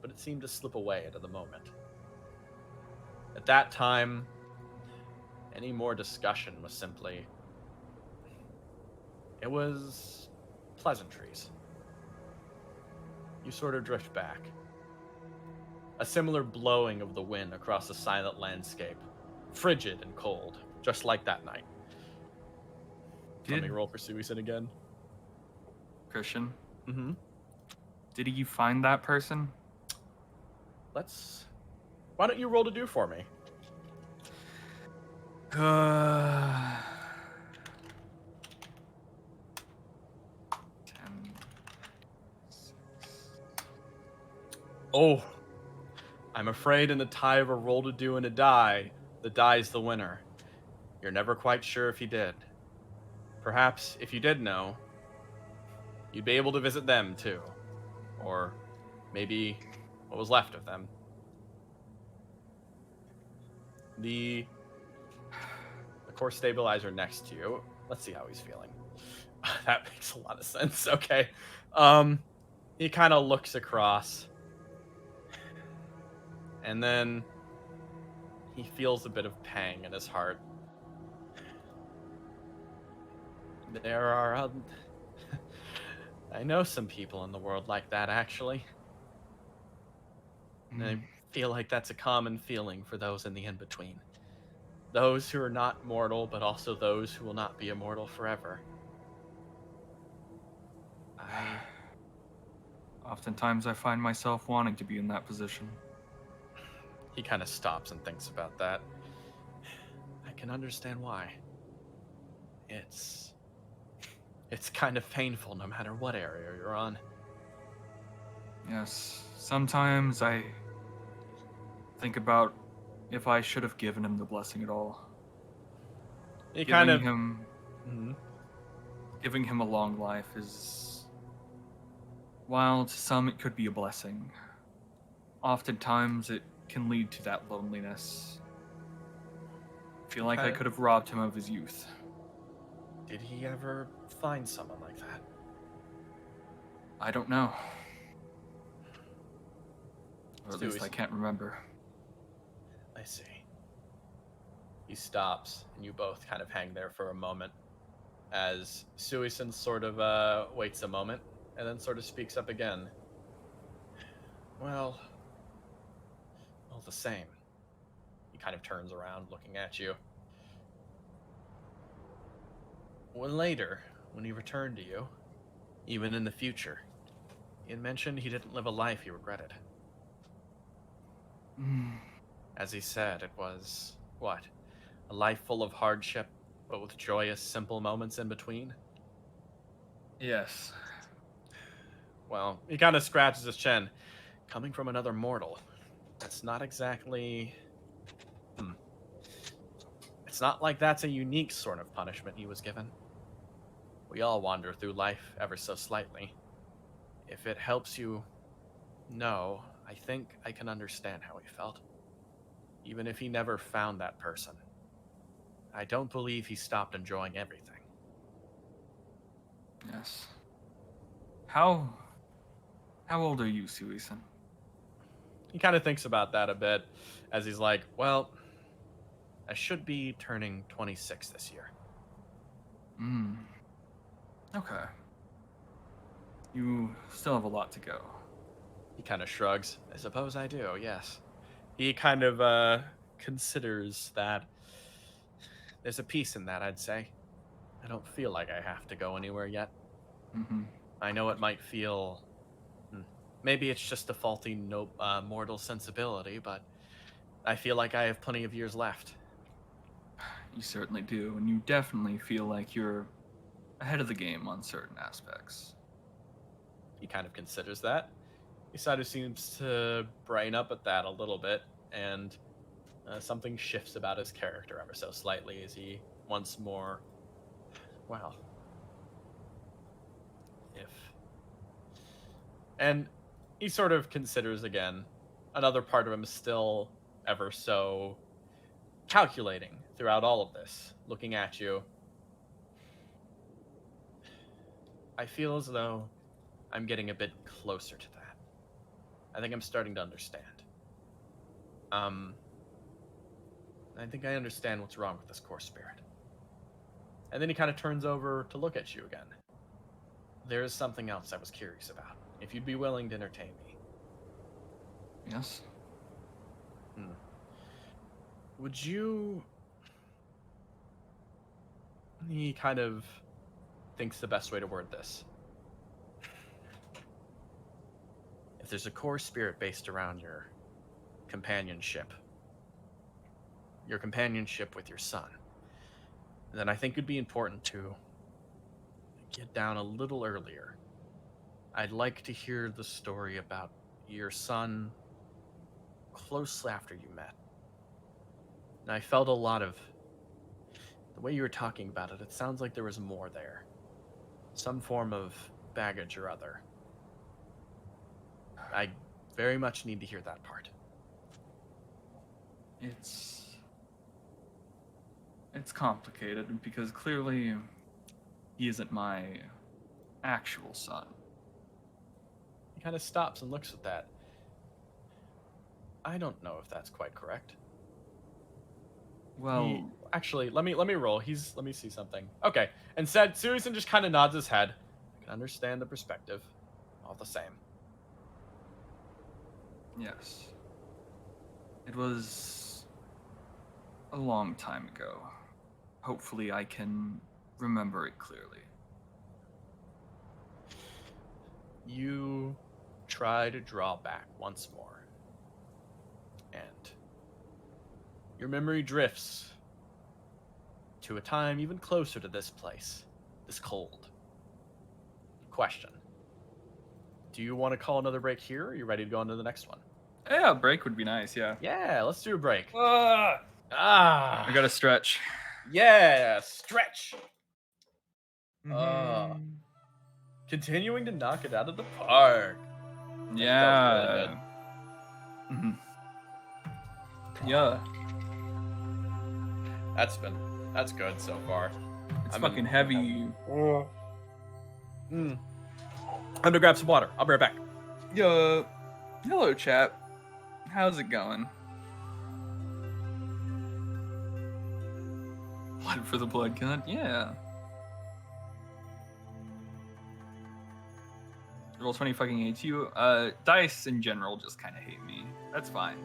but it seemed to slip away at the moment. At that time, any more discussion was simply... It was pleasantries. You sort of drift back. A similar blowing of the wind across the silent landscape. Frigid and cold, just like that night. Let me roll for Suicide again. Christian? Mm-hmm. Did you find that person? Why don't you roll to do for me? 10. Oh. I'm afraid in the tie of a roll to do and a die, the die's the winner. You're never quite sure if he did. Perhaps, if you did know, you'd be able to visit them, too. Or maybe what was left of them. The core stabilizer next to you. Let's see how he's feeling. That makes a lot of sense. Okay. He kind of looks across. And then he feels a bit of pang in his heart. There are... I know some people in the world like that, actually. And I feel like that's a common feeling for those in the in-between. Those who are not mortal, but also those who will not be immortal forever. Oftentimes I find myself wanting to be in that position. He kind of stops and thinks about that. I can understand why. It's kind of painful no matter what area you're on. Yes, sometimes I think about if I should have given him the blessing at all. He Giving him a long life is, while to some it could be a blessing, oftentimes it can lead to that loneliness. I feel like I could have robbed him of his youth. Did he ever find someone like that? I don't know. Or at least Seriously. I can't remember. I see. He stops, and you both kind of hang there for a moment, as Suisun sort of waits a moment, and then sort of speaks up again. Well, all the same. He kind of turns around, looking at you. When later, when he returned to you, even in the future, He had mentioned he didn't live a life he regretted. As he said, it was, what? A life full of hardship, but with joyous, simple moments in between? Yes. Well, he kind of scratches his chin. Coming from another mortal, that's not exactly... It's not like that's a unique sort of punishment he was given. We all wander through life ever so slightly. If it helps you know, I think I can understand how he felt. Even if he never found that person. I don't believe he stopped enjoying everything. Yes. How old are you, Suisun? He kind of thinks about that a bit as he's like, well, I should be turning 26 this year. Okay. You still have a lot to go. He kind of shrugs. I suppose I do, yes. He kind of considers that there's a peace in that, I'd say. I don't feel like I have to go anywhere yet. I know it might feel... maybe it's just a faulty mortal sensibility, but I feel like I have plenty of years left. You certainly do, and you definitely feel like you're ahead of the game on certain aspects. He kind of considers that. He sort of seems to brighten up at that a little bit, and something shifts about his character ever so slightly as he once more... Well... If... And he sort of considers again. Another part of him is still ever so calculating throughout all of this, looking at you. I feel as though I'm getting a bit closer to that. I think I'm starting to understand. I think I understand what's wrong with this core spirit. And then he kind of turns over to look at you again. There is something else I was curious about. If you'd be willing to entertain me. Yes? Would you... He kind of thinks the best way to word this. If there's a core spirit based around your companionship with your son, then I think it'd be important to get down a little earlier. I'd like to hear the story about your son closely after you met. And I felt a lot of... The way you were talking about it, it sounds like there was more there. Some form of baggage or other. I very much need to hear that part. It's complicated because clearly he isn't my actual son. He kind of stops and looks at that. I don't know if that's quite correct. Well, actually, let me roll. Let me see something. Okay, and said Suisun just kind of nods his head. I can understand the perspective, all the same. yes. It was a long time ago. Hopefully I can remember it clearly. You try to draw back once more. And your memory drifts to a time even closer to this place, this cold. Question. Do you want to call another break here, or are you ready to go on to the next one? Yeah, a break would be nice, yeah. Yeah, let's do a break. I gotta stretch. Yeah, stretch. Continuing to knock it out of the park. Yeah. Really Yeah. That's good so far. It's fucking heavy. I'm gonna grab some water. I'll be right back. Yo. Hello, chat. How's it going? Blood for the blood gun? Yeah. Roll20 fucking hates you. Dice in general just kind of hate me. That's fine.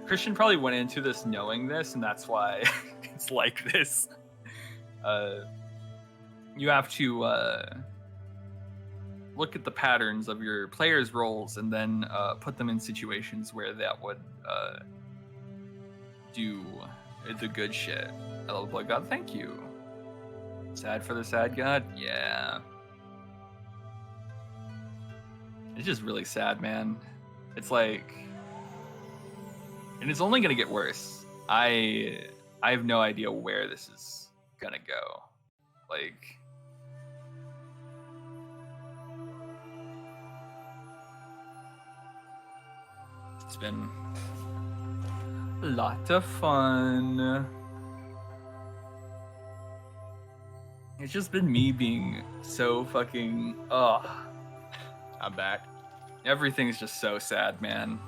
Christian probably went into this knowing this, and that's why it's like this. You have to look at the patterns of your players' roles and then put them in situations where that would do the good shit. Hello, Blood God, thank you. Sad for the sad god? Yeah. It's just really sad, man. It's like... And it's only gonna get worse. I have no idea where this is gonna go. Like... It's been a lot of fun. It's just been me being so fucking... I'm back. Everything's just so sad, man.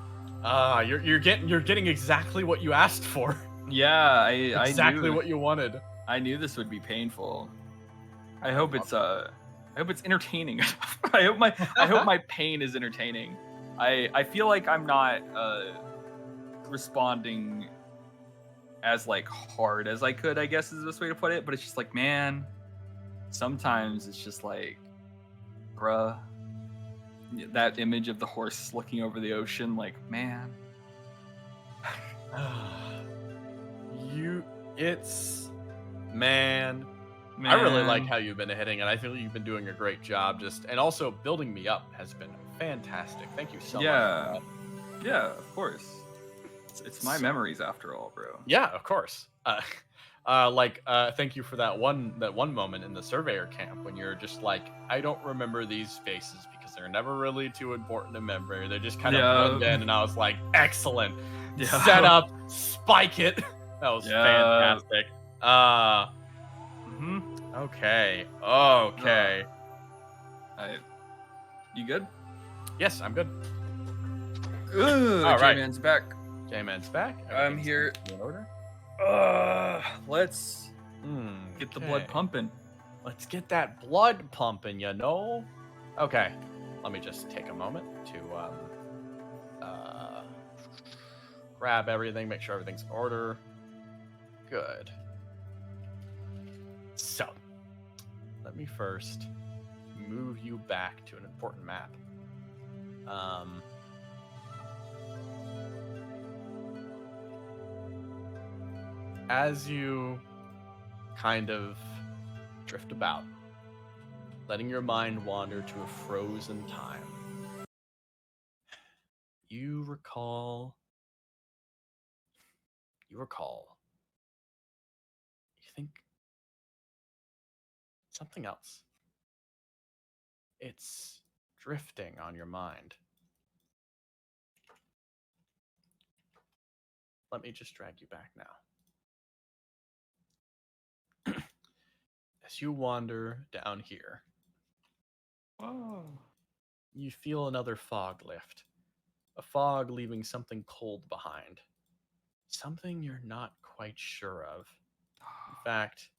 You're getting exactly what you asked for. Yeah, Exactly I knew, what you wanted. I knew this would be painful. I hope it's entertaining. I hope my pain is entertaining. I feel like I'm not responding as like hard as I could, I guess is the best way to put it, but it's just like, man, sometimes it's just like, bruh, that image of the horse looking over the ocean, like, man. Man. I really like how you've been hitting, and I feel you've been doing a great job. And also building me up has been fantastic. Thank you so much. Yeah, of course. It's my memories after all, bro. Yeah, of course. Thank you for that one moment in the surveyor camp when you're just like, I don't remember these faces because they're never really too important to remember. They're just kind of blend in, and I was like, excellent. Yeah. Set up, spike it. That was fantastic. Okay. You good? Yes, I'm good. All right. J-Man's back. J-Man's back. I'm here. In order. Let's get the blood pumping. Let's get that blood pumping, you know? Okay. Let me just take a moment to grab everything, make sure everything's in order. Good. So, let me first move you back to an important map. As you kind of drift about, letting your mind wander to a frozen time, you recall, you think something else. It's drifting on your mind. Let me just drag you back now. As you wander down here, you feel another fog lift. A fog leaving something cold behind. Something you're not quite sure of. In fact,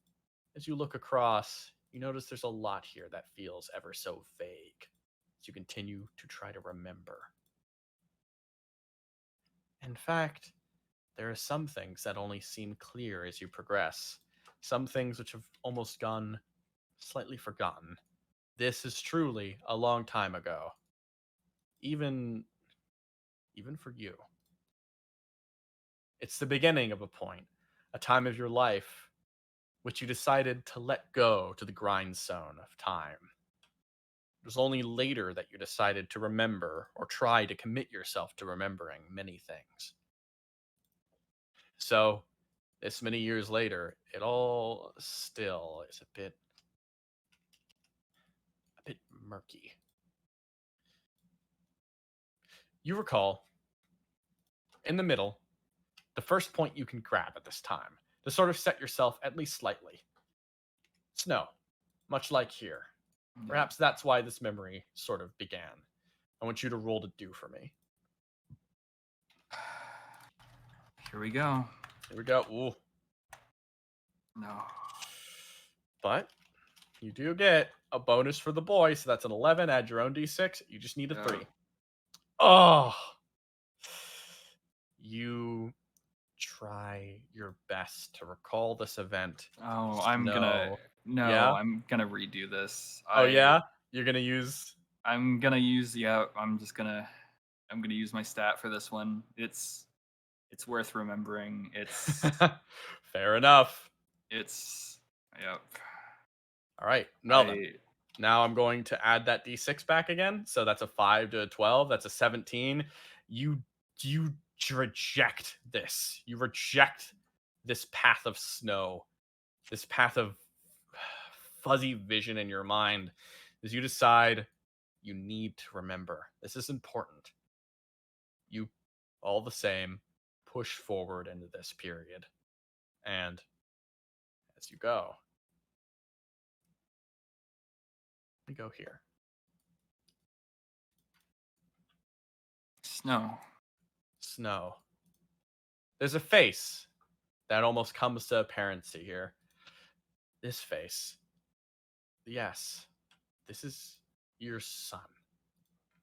as you look across, you notice there's a lot here that feels ever so vague as you continue to try to remember. In fact, there are some things that only seem clear as you progress. Some things which have almost gone slightly forgotten. This is truly a long time ago. Even for you. It's the beginning of a point, a time of your life which you decided to let go to the grindstone of time. It was only later that you decided to remember or try to commit yourself to remembering many things. So, this many years later, it all still is a bit murky. You recall, in the middle, the first point you can grab at this time, to sort of set yourself at least slightly. Snow, much like here. Perhaps that's why this memory sort of began. I want you to roll to do for me. Here we go. Ooh. No. But you do get a bonus for the boy, so that's an 11. Add your own d6. You just need a 3. Oh. You try your best to recall this event. Oh, I'm gonna redo this. Yeah? You're gonna use I'm gonna use I'm gonna use my stat for this one. It's worth remembering. Fair enough. It's yep. All right, Melvin. I Now I'm going to add that d6 back again. So that's a 5 to a 12. That's a 17. You you reject this. You reject this path of snow, this path of fuzzy vision in your mind as you decide you need to remember. This is important. You, all the same, push forward into this period. And as you go, we go here. snow. Snow. There's a face that almost comes to apparency here. This face. Yes, this is your son.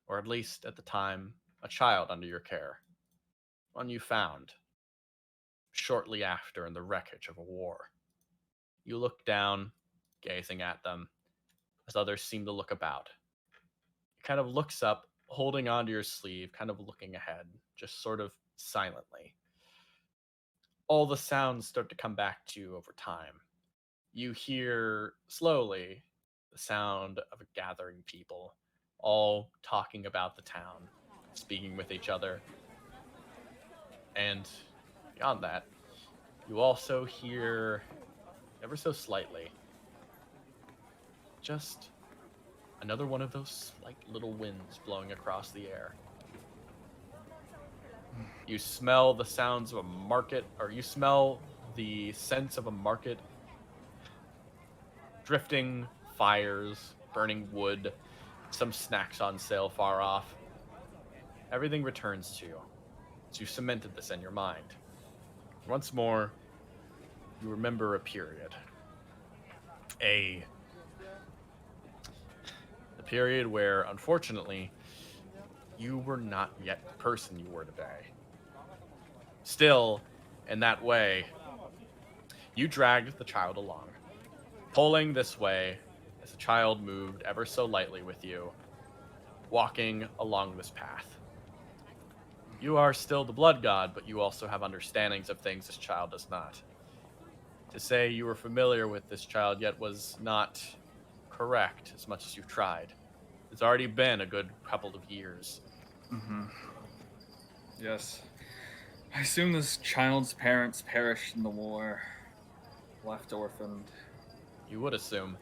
Or at least at the time, a child under your care. One you found shortly after in the wreckage of a war. You look down, gazing at them, as others seem to look about. He kind of looks up, holding onto your sleeve, kind of looking ahead, just sort of silently. All the sounds start to come back to you over time. You hear slowly the sound of a gathering people, all talking about the town, speaking with each other. And beyond that, you also hear, ever so slightly, just another one of those slight little winds blowing across the air. You smell the sounds of a market, or you smell the sense of a market, drifting fires, burning wood, some snacks on sale far off. Everything returns to you as you cemented this in your mind. Once more, you remember a period. A period where, unfortunately, you were not yet the person you were today. Still, in that way, you dragged the child along, pulling this way as the child moved ever so lightly with you, walking along this path. You are still the blood god, but you also have understandings of things this child does not. To say you were familiar with this child yet was not correct as much as you've tried. It's already been a good couple of years. Mm-hmm. Yes. I assume this child's parents perished in the war, left orphaned. You would assume.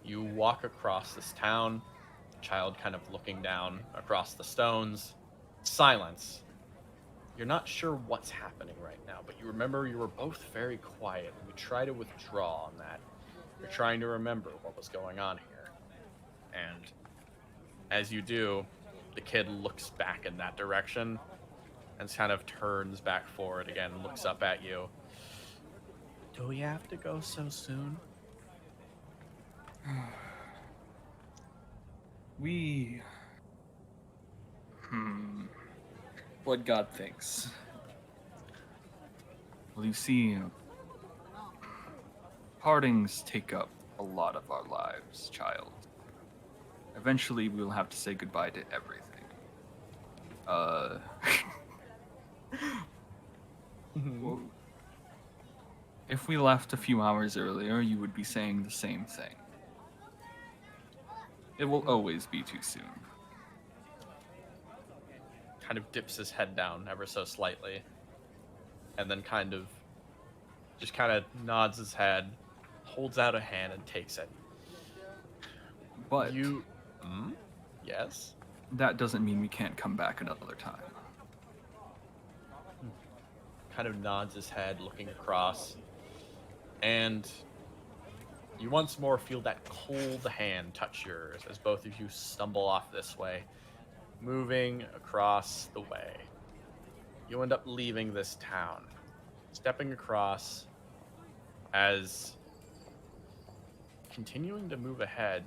You walk across this town, the child kind of looking down across the stones. Silence. You're not sure what's happening right now, but you remember you were both very quiet, and you try to withdraw on that. You're trying to remember what was going on here. And as you do, the kid looks back in that direction and kind of turns back forward again, looks up at you. Do we have to go so soon? We... What God thinks. Well, you see, partings take up a lot of our lives, child. Eventually, we'll have to say goodbye to everything. Well, if we left a few hours earlier, you would be saying the same thing. It will always be too soon. Kind of dips his head down ever so slightly, and then kind of nods his head, holds out a hand and takes it. But You yes? that doesn't mean we can't come back another time. Kind of nods his head, looking across, and you once more feel that cold hand touch yours as both of you stumble off this way, moving across the way. You end up leaving this town, stepping across as continuing to move ahead.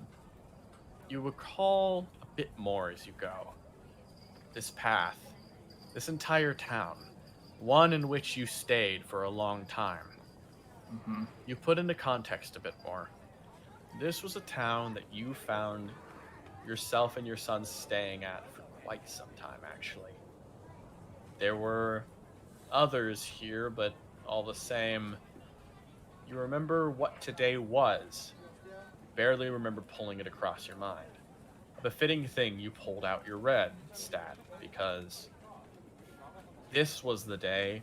You recall a bit more as you go. This path, this entire town, one in which you stayed for a long time. Mm-hmm. You put into context a bit more. This was a town that you found yourself and your son staying at for quite some time, actually. There were others here, but all the same, you remember what today was. You barely remember pulling it across your mind. A befitting thing you pulled out your red stat, because this was the day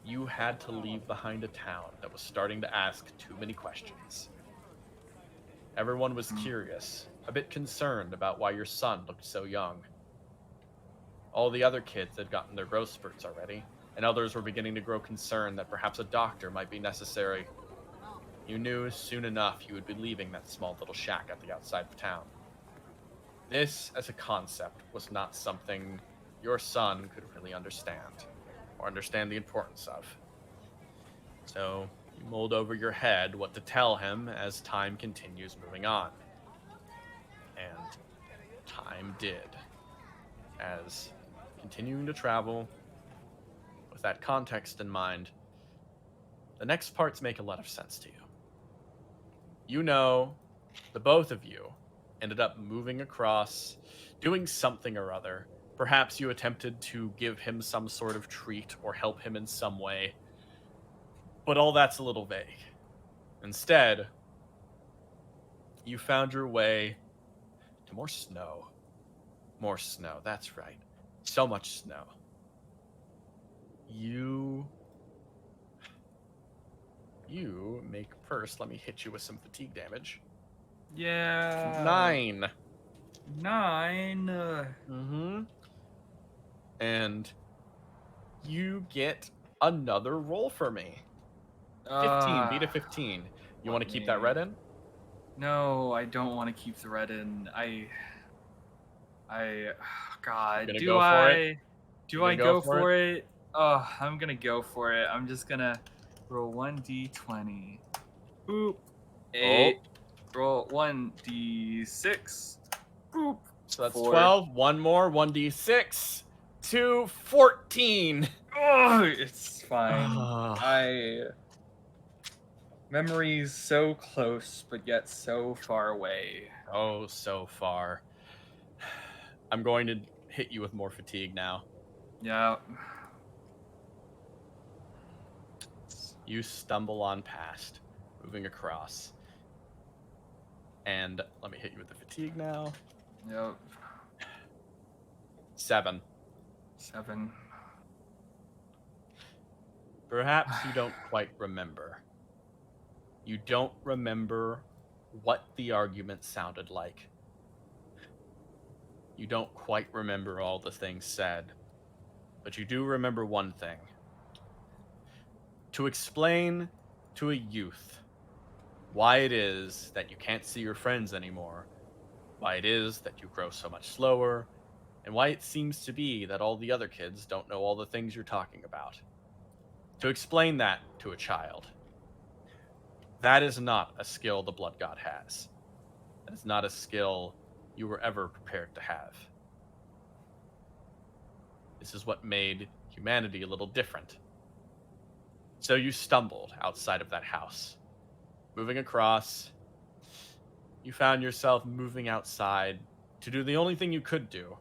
you had to leave behind a town that was starting to ask too many questions. Everyone was curious, a bit concerned about why your son looked so young. All the other kids had gotten their growth spurts already, and others were beginning to grow concerned that perhaps a doctor might be necessary. You knew soon enough you would be leaving that small little shack at the outside of town. This, as a concept, was not something your son could really understand, or understand the importance of. So, you mulled over your head what to tell him as time continues moving on. And time did. As continuing to travel, with that context in mind, the next parts make a lot of sense to you. You know, the both of you ended up moving across, doing something or other. Perhaps you attempted to give him some sort of treat or help him in some way, but all that's a little vague. Instead, you found your way to more snow. More snow, that's right. So much snow. You make first. Let me hit you with some fatigue damage. Yeah. 9. 9. Mm-hmm. And you get another roll for me. 15. Beat a 15. You want to keep that red in? No, I don't want to keep the red in. God, Do I go for it? Oh, I'm gonna go for it. I'm just gonna roll 1d20. Boop. 8. Roll 1d6. Boop. So that's 4. 12. One more. 1d6. 2. 14. Oh, it's fine. Memories so close, but yet so far away. Oh, so far. I'm going to hit you with more fatigue now. Yeah. You stumble on past, moving across. And let me hit you with the fatigue now. Yep. 7. 7. Perhaps you don't quite remember. You don't remember what the argument sounded like. You don't quite remember all the things said. But you do remember one thing. To explain to a youth why it is that you can't see your friends anymore, why it is that you grow so much slower, and why it seems to be that all the other kids don't know all the things you're talking about. To explain that to a child, that is not a skill the Blood God has. That is not a skill you were ever prepared to have. This is what made humanity a little different. So you stumbled outside of that house. Moving across, you found yourself moving outside to do the only thing you could do.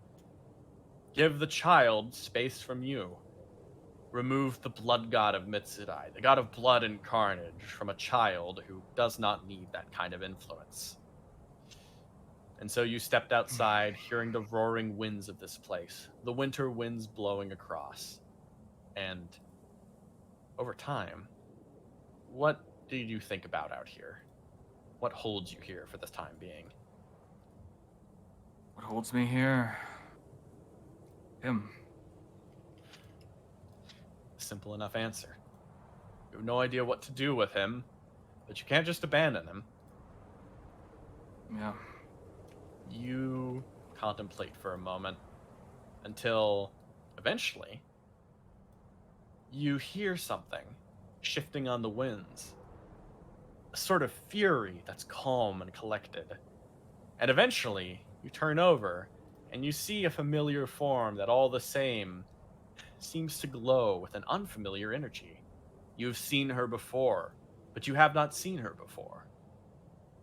Give the child space from you. Remove the blood god of Mitsurai, the god of blood and carnage, from a child who does not need that kind of influence. And so you stepped outside, hearing the roaring winds of this place, the winter winds blowing across. And over time, what did you think about out here? What holds you here for the time being? What holds me here? Him. Simple enough answer. You have no idea what to do with him, but you can't just abandon him. Yeah. You contemplate for a moment until eventually you hear something shifting on the winds. A sort of fury that's calm and collected. And eventually you turn over and you see a familiar form that all the same seems to glow with an unfamiliar energy. You've seen her before, but you have not seen her before.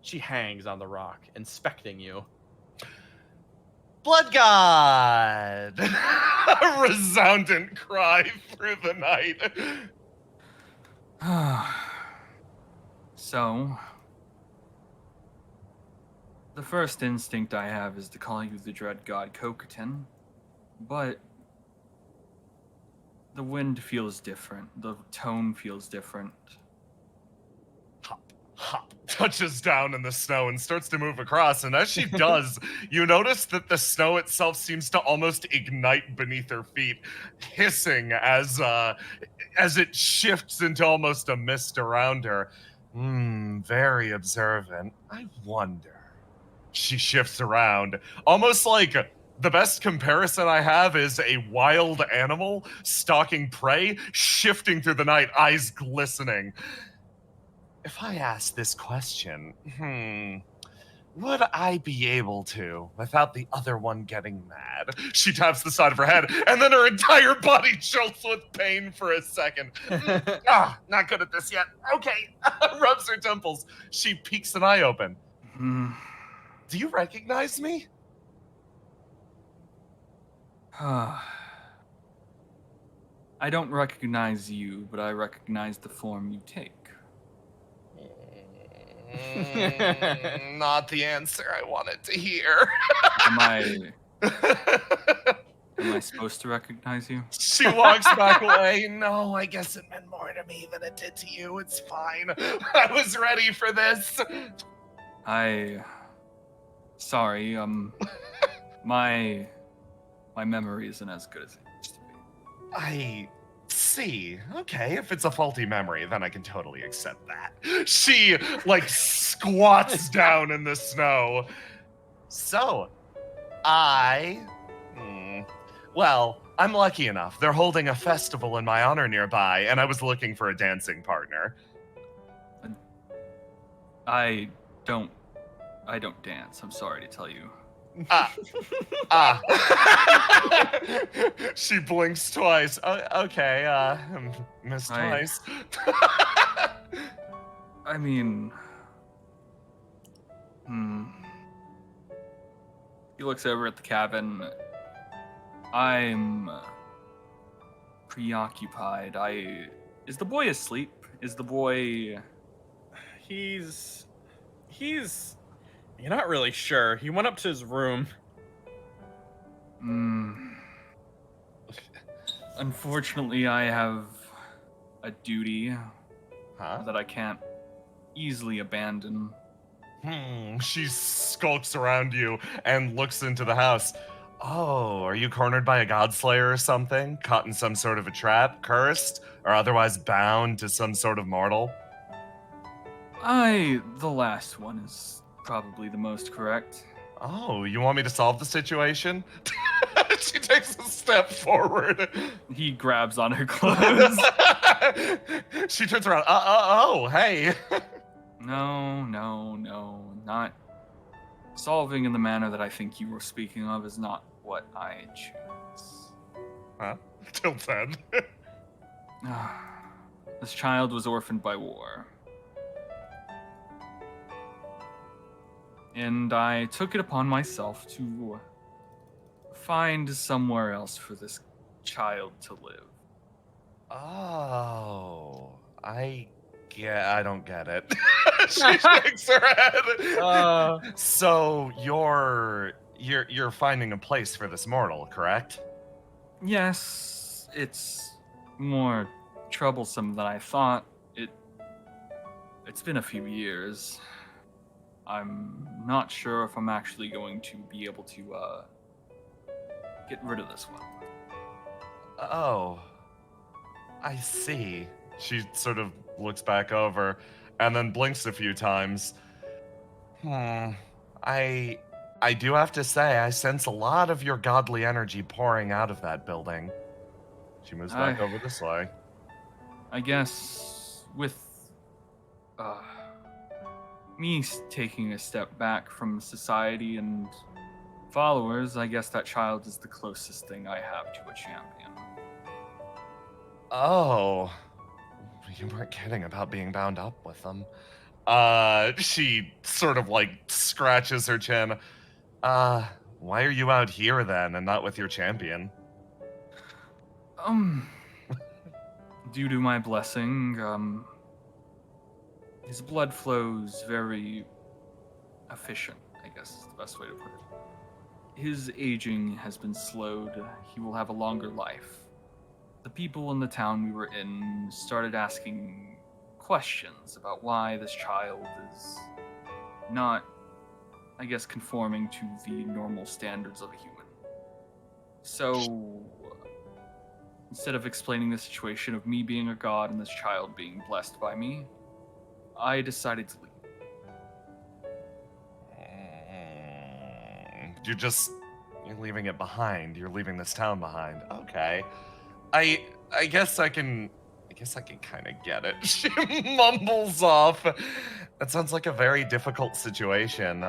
She hangs on the rock, inspecting you. Blood God! A resounding cry through the night. So, the first instinct I have is to call you the Dread God Cocaton, but the wind feels different. The tone feels different. Hop, hop, touches down in the snow and starts to move across. And as she does, you notice that the snow itself seems to almost ignite beneath her feet, hissing as it shifts into almost a mist around her. Very observant. I wonder. She shifts around, almost like the best comparison I have is a wild animal stalking prey, shifting through the night, eyes glistening. If I ask this question, would I be able to without the other one getting mad? She taps the side of her head, and then her entire body jolts with pain for a second. Not good at this yet. Okay, rubs her temples. She peeks an eye open. Do you recognize me? I don't recognize you, but I recognize the form you take. Not the answer I wanted to hear. Am I supposed to recognize you? She walks back away. No, I guess it meant more to me than it did to you. It's fine. I was ready for this. Sorry, my memory isn't as good as it used to be. I see. Okay, if it's a faulty memory, then I can totally accept that. She, squats down in the snow. So, well, I'm lucky enough. They're holding a festival in my honor nearby, and I was looking for a dancing partner. I don't dance. I'm sorry to tell you. She blinks twice. Okay, missed twice. I mean, he looks over at the cabin. I'm preoccupied. Is the boy asleep? Is the boy... You're not really sure. He went up to his room. Unfortunately, I have a duty that I can't easily abandon. She skulks around you and looks into the house. Oh, are you cornered by a godslayer or something? Caught in some sort of a trap? Cursed? Or otherwise bound to some sort of mortal? The last one is probably the most correct. Oh, you want me to solve the situation? She takes a step forward. He grabs on her clothes. She turns around. Oh, hey. No, not solving in the manner that I think you were speaking of is not what I choose. Huh? Till then. This child was orphaned by war. And I took it upon myself to find somewhere else for this child to live. Oh, I don't get it. She shakes her head. So you're finding a place for this mortal, correct? Yes, it's more troublesome than I thought. It's been a few years. I'm not sure if I'm actually going to be able to get rid of this one. Oh, I see. She sort of looks back over and then blinks a few times. I do have to say, I sense a lot of your godly energy pouring out of that building. She moves back over this way. I guess with me taking a step back from society and followers, I guess that child is the closest thing I have to a champion. Oh, you weren't kidding about being bound up with them. She sort of scratches her chin. Why are you out here then and not with your champion? Due to my blessing, his blood flows very efficient, I guess is the best way to put it. His aging has been slowed. He will have a longer life. The people in the town we were in started asking questions about why this child is not, I guess, conforming to the normal standards of a human. So, instead of explaining the situation of me being a god and this child being blessed by me, I decided to leave. You're leaving it behind. You're leaving this town behind. Okay. I guess I can kind of get it. She mumbles off. That sounds like a very difficult situation.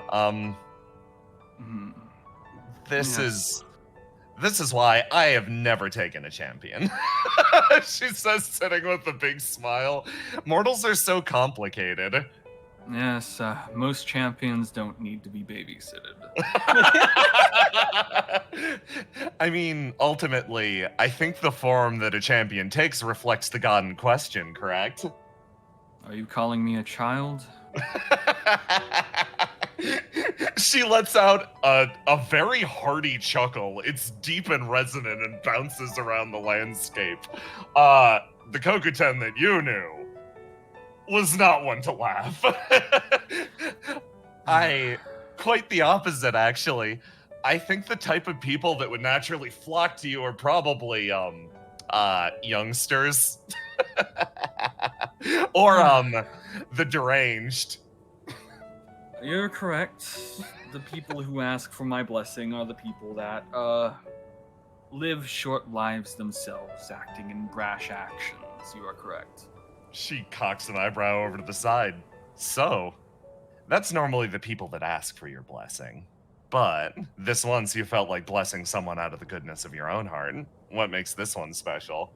This is why I have never taken a champion. She says, sitting with a big smile. Mortals are so complicated. Yes, most champions don't need to be babysitted. I mean, ultimately, I think the form that a champion takes reflects the god in question, correct? Are you calling me a child? She lets out a very hearty chuckle. It's deep and resonant and bounces around the landscape. The Kokuten that you knew was not one to laugh. Quite the opposite, actually. I think the type of people that would naturally flock to you are probably, youngsters. Or, the deranged. You're correct. The people who ask for my blessing are the people that, live short lives themselves, acting in brash actions. You are correct. She cocks an eyebrow over to the side. So, that's normally the people that ask for your blessing. But this once you felt like blessing someone out of the goodness of your own heart. What makes this one special?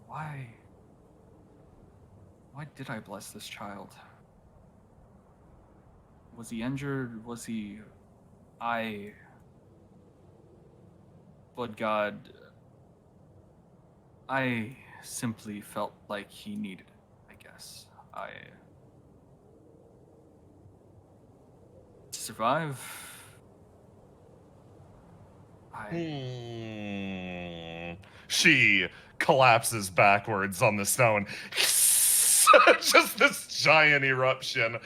Why did I bless this child? Was he injured? Was he... Blood God... I simply felt like he needed it, I guess. To survive... She collapses backwards on the stone. Just this giant eruption.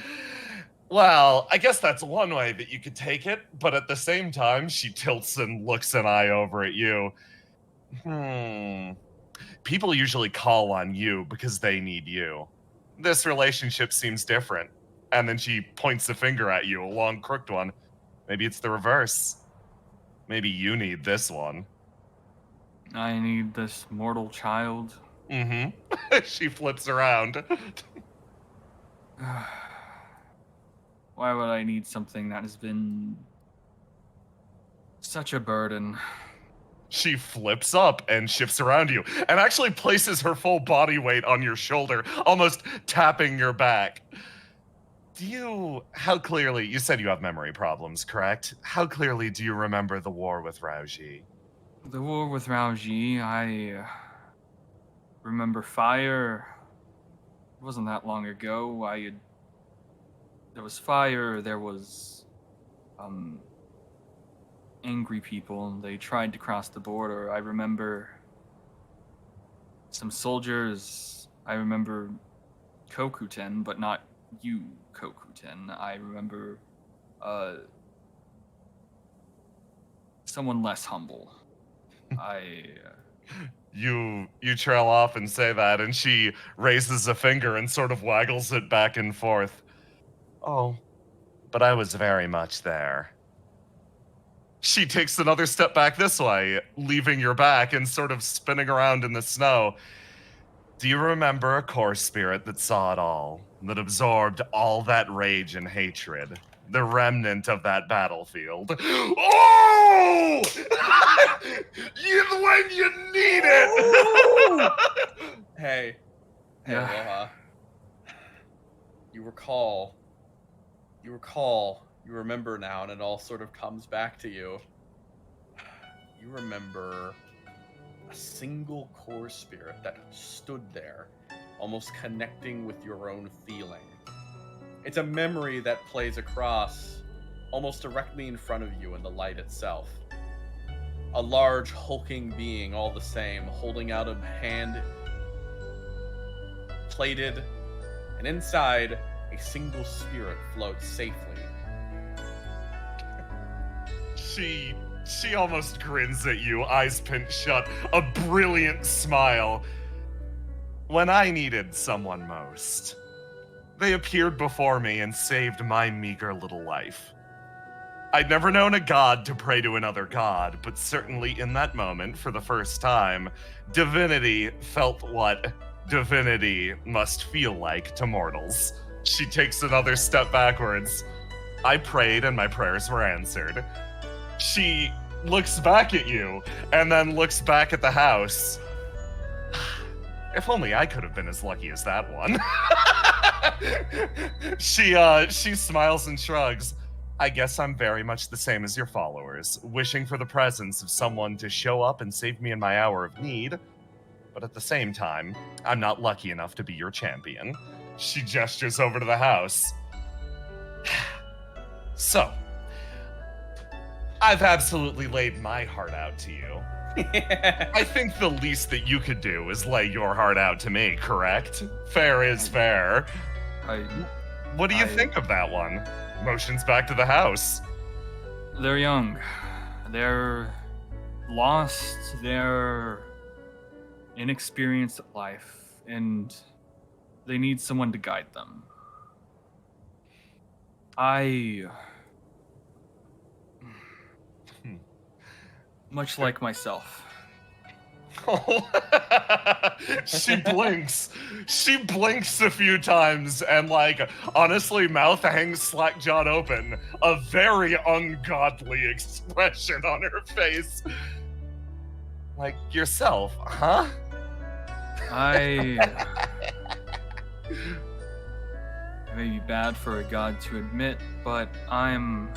Well, I guess that's one way that you could take it, but at the same time, she tilts and looks an eye over at you. People usually call on you because they need you. This relationship seems different. And then she points a finger at you, a long, crooked one. Maybe it's the reverse. Maybe you need this one. I need this mortal child. She flips around. Why would I need something that has been such a burden? She flips up and shifts around you and actually places her full body weight on your shoulder, almost tapping your back. How clearly, you said you have memory problems, correct? How clearly do you remember the war with Raoji? The war with Raoji, I remember fire. It wasn't that long ago. There was fire, there was, angry people. They tried to cross the border. I remember some soldiers. I remember Kokuten, but not you, Kokuten. I remember, someone less humble. You trail off and say that, and she raises a finger and sort of waggles it back and forth. Oh, but I was very much there. She takes another step back this way, leaving your back and sort of spinning around in the snow. Do you remember a core spirit that saw it all, that absorbed all that rage and hatred? The remnant of that battlefield. Oh! When you need it! Hey, Yeah. Aloha. You recall You remember now, and it all sort of comes back to you. You remember a single core spirit that stood there, almost connecting with your own feeling. It's a memory that plays across almost directly in front of you in the light itself. A large, hulking being, all the same, holding out a hand, plated, and inside, a single spirit floats safely. She almost grins at you, eyes pinned shut, a brilliant smile. When I needed someone most, they appeared before me and saved my meager little life. I'd never known a god to pray to another god, but certainly in that moment, for the first time, divinity felt what divinity must feel like to mortals. She takes another step backwards. I prayed and my prayers were answered. She looks back at you and then looks back at the house. If only I could have been as lucky as that one. She smiles and shrugs. I guess I'm very much the same as your followers, wishing for the presence of someone to show up and save me in my hour of need. But at the same time, I'm not lucky enough to be your champion. She gestures over to the house. So, I've absolutely laid my heart out to you. I think the least that you could do is lay your heart out to me, correct? Fair is fair. What do you think of that one? Motions back to the house. They're young. They're lost. They're inexperienced at life. And they need someone to guide them. Much like myself. She blinks. She blinks a few times and, like, honestly, mouth hangs slack-jawed open. A very ungodly expression on her face. Like, yourself, huh? It may be bad for a god to admit, but I'm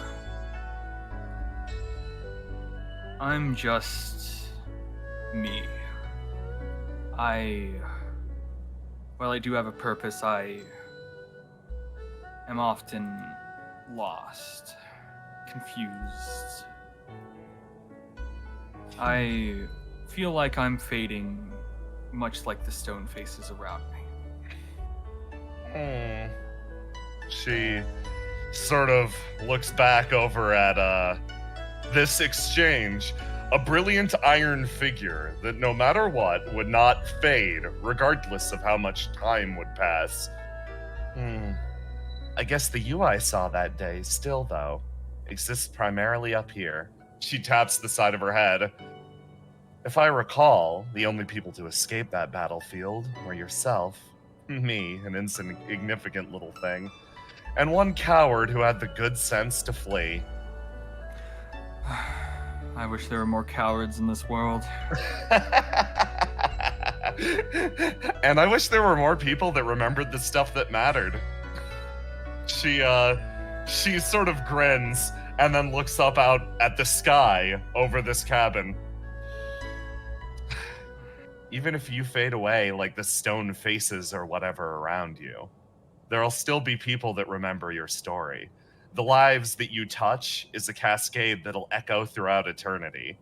just me. While I do have a purpose, I am often lost, confused. I feel like I'm fading, much like the stone faces around me. She sort of looks back over at this exchange. A brilliant iron figure that no matter what would not fade, regardless of how much time would pass. I guess the you I saw that day still, though, exists primarily up here. She taps the side of her head. If I recall, the only people to escape that battlefield were yourself, me, an insignificant little thing, and one coward who had the good sense to flee. I wish there were more cowards in this world. And I wish there were more people that remembered the stuff that mattered. She sort of grins and then looks up out at the sky over this cabin. Even if you fade away like the stone faces or whatever around you, there'll still be people that remember your story. The lives that you touch is a cascade that'll echo throughout eternity.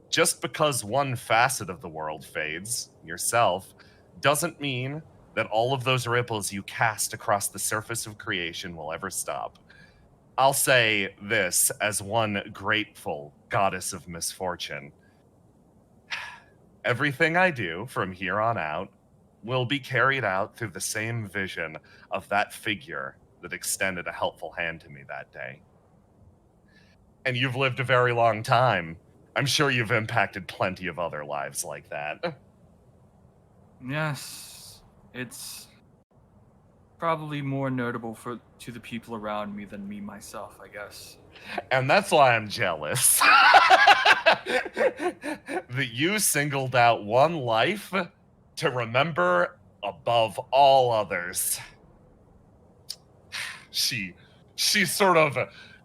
Just because one facet of the world fades, yourself, doesn't mean that all of those ripples you cast across the surface of creation will ever stop. I'll say this as one grateful goddess of misfortune. Everything I do from here on out will be carried out through the same vision of that figure that extended a helpful hand to me that day. And you've lived a very long time. I'm sure you've impacted plenty of other lives like that. Yes, it's probably more notable to the people around me than me myself, I guess. And that's why I'm jealous. That you singled out one life to remember above all others. She sort of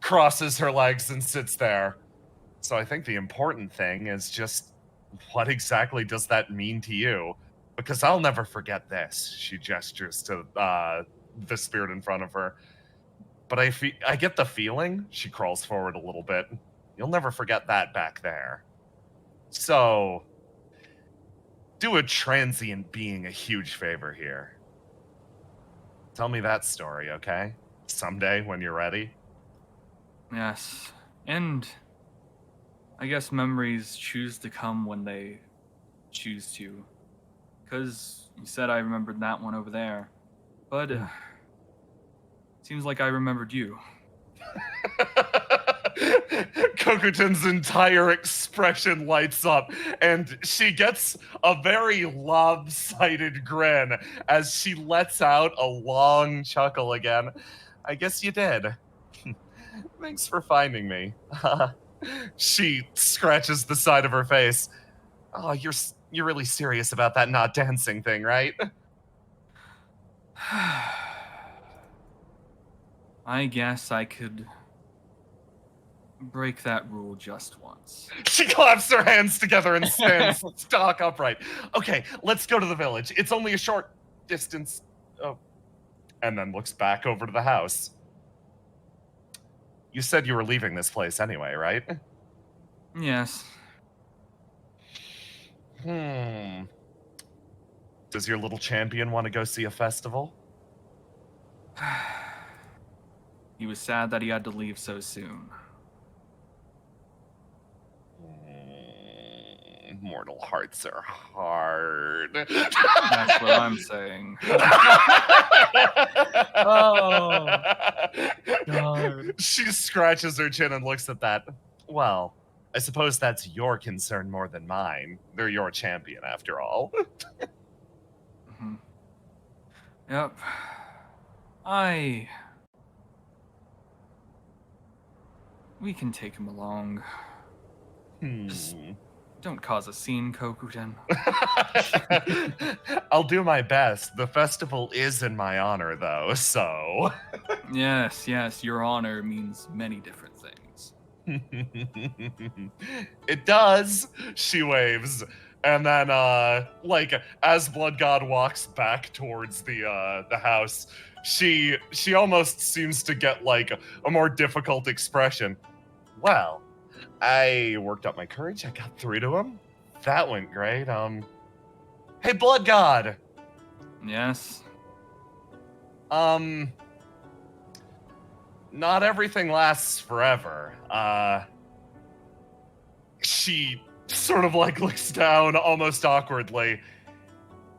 crosses her legs and sits there. So I think the important thing is just, what exactly does that mean to you? Because I'll never forget this. She gestures to the spirit in front of her. But I get the feeling, she crawls forward a little bit, you'll never forget that back there. So, do a transient being a huge favor here. Tell me that story, okay? Someday when you're ready. Yes. And I guess memories choose to come when they choose to. Because you said I remembered that one over there. But seems like I remembered you. Kokuten's entire expression lights up, and she gets a very lopsided grin as she lets out a long chuckle again. I guess you did. Thanks for finding me. She scratches the side of her face. Oh, you're really serious about that not dancing thing, right? I guess I could break that rule just once. She claps her hands together and stands stock upright. Okay, let's go to the village. It's only a short distance. Oh. And then looks back over to the house. You said you were leaving this place anyway, right? Yes. Does your little champion want to go see a festival? He was sad that he had to leave so soon. Mortal hearts are hard. That's what I'm saying. Oh, God. She scratches her chin and looks at that. Well, I suppose that's your concern more than mine. They're your champion, after all. Mhm. Yep. We can take him along. Just don't cause a scene, Kokuten. I'll do my best. The festival is in my honor, though, so... Yes, your honor means many different things. It does, she waves. And then, as Blood God walks back towards the house, she almost seems to get, a more difficult expression. Well, I worked up my courage. I got through to him. That went great. Hey, Blood God! Yes? Not everything lasts forever. She sort of looks down almost awkwardly.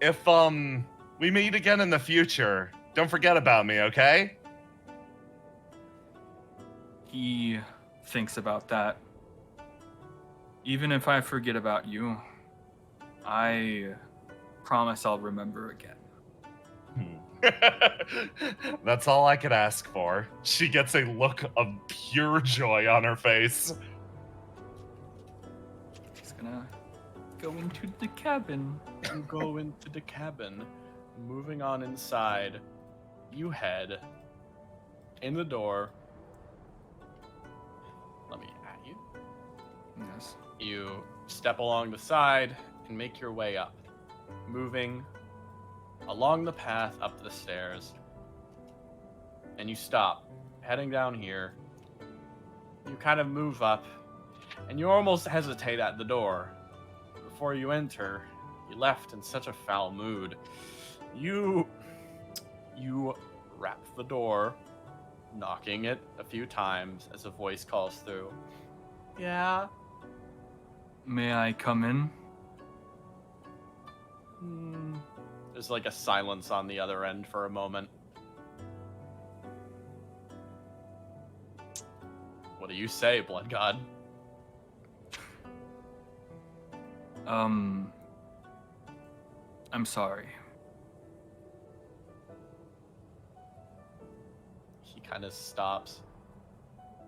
If, we meet again in the future, don't forget about me, okay? He thinks about that. Even if I forget about you, I promise I'll remember again. That's all I could ask for. She gets a look of pure joy on her face. He's gonna go into the cabin. You go into the cabin. Moving on inside, you head in the door. Let me at you. Yes. You step along the side and make your way up, moving along the path up the stairs. And you stop, heading down here. You kind of move up, and you almost hesitate at the door. Before you enter, you left in such a foul mood. You rap the door, knocking it a few times as a voice calls through. Yeah? May I come in? There's a silence on the other end for a moment. What do you say, Blood God? I'm sorry. He kind of stops.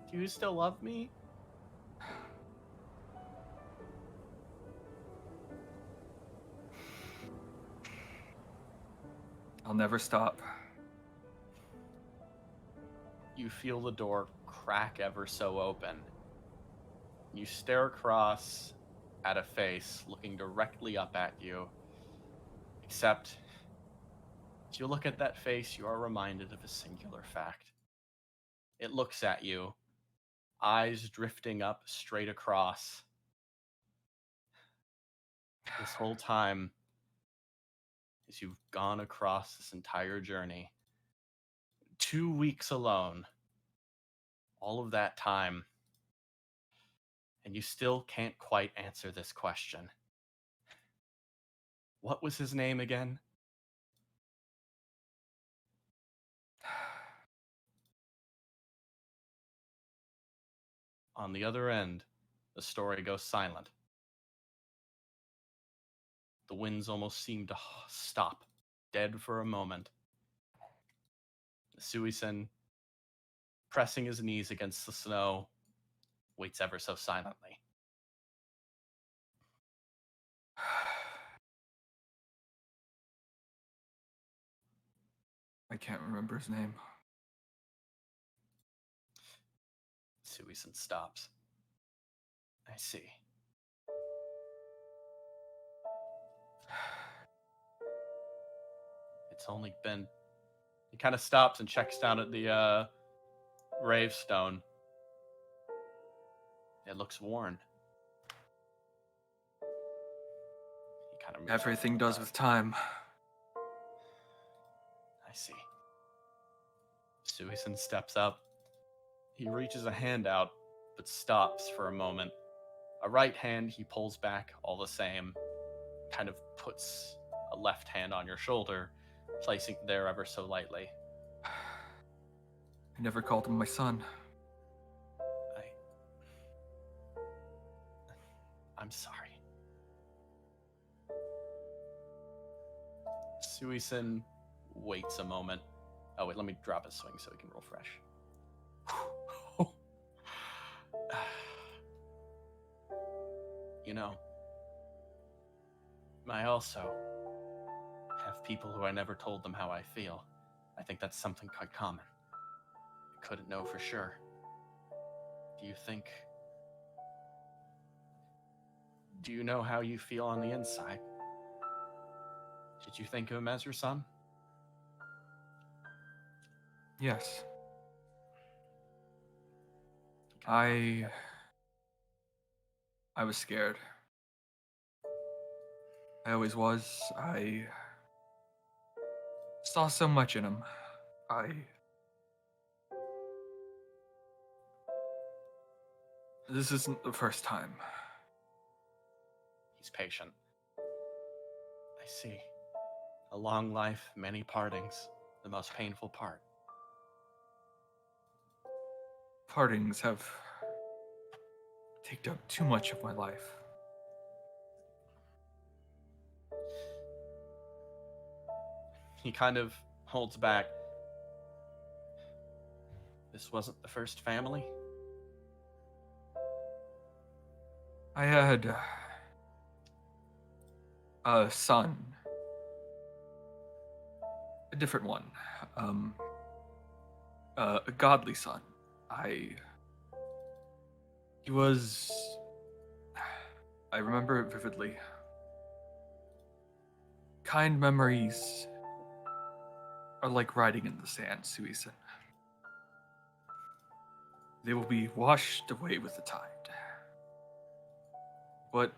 Do you still love me? I'll never stop. You feel the door crack ever so open. You stare across at a face looking directly up at you, except as you look at that face, you are reminded of a singular fact. It looks at you, eyes drifting up straight across. This whole time, as you've gone across this entire journey, 2 weeks alone, all of that time, and you still can't quite answer this question. What was his name again? On the other end, the story goes silent. The winds almost seem to stop, dead for a moment. Daisuisen, pressing his knees against the snow, waits ever so silently. I can't remember his name. Daisuisen stops. I see. It's only been... He kind of stops and checks down at the gravestone. It looks worn. He kind of Everything does with time. I see. Daisuisen steps up. He reaches a hand out, but stops for a moment. A right hand he pulls back all the same, kind of puts a left hand on your shoulder, placing it there ever so lightly. I never called him my son. I'm sorry. Daisuisen waits a moment. Oh wait, let me drop his swing so he can roll fresh. You know, I also have people who I never told them how I feel. I think that's something quite common. I couldn't know for sure. Do you know how you feel on the inside? Did you think of him as your son? Yes. I was scared. I always was. I saw so much in him. This isn't the first time. He's patient. I see. A long life, many partings. The most painful part. Partings have taken up too much of my life. He kind of holds back. This wasn't the first family? I had a son. A different one. A godly son. He was... I remember it vividly. Kind memories are like writing in the sand, Suisun. They will be washed away with the tide. But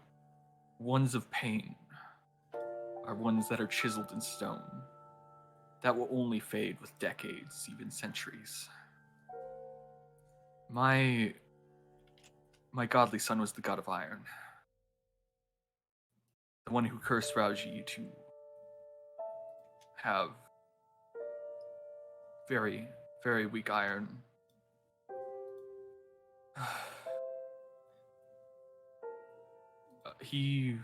ones of pain are ones that are chiseled in stone, that will only fade with decades, even centuries. My godly son was the god of iron. The one who cursed Rauji to have very, very weak iron. He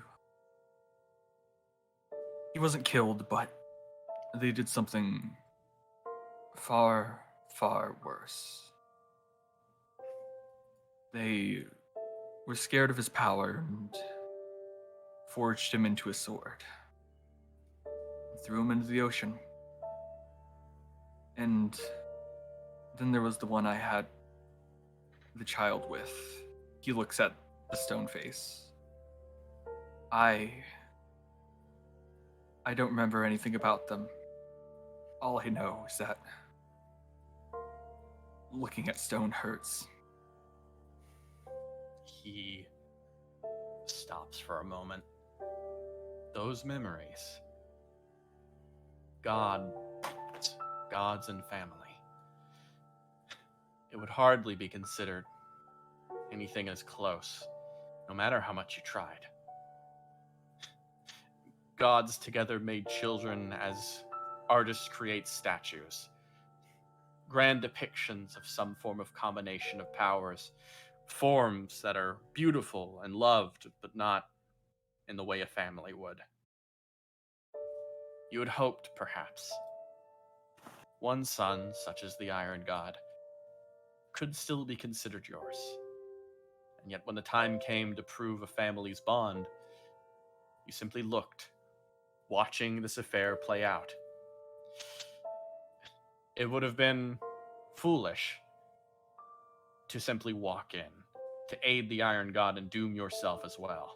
wasn't killed, but they did something far, far worse. They were scared of his power and forged him into a sword. Threw him into the ocean. And then there was the one I had the child with? He looks at the stone face. I don't remember anything about them. All I know is that looking at stone hurts. He stops for a moment. Those memories. Gods and family. It would hardly be considered anything as close, no matter how much you tried. Gods together made children as artists create statues. Grand depictions of some form of combination of powers, forms that are beautiful and loved, but not in the way a family would. You had hoped, perhaps, one son, such as the Iron God, could still be considered yours. And yet when the time came to prove a family's bond, you simply looked, watching this affair play out. It would have been foolish to simply walk in, to aid the Iron God and doom yourself as well.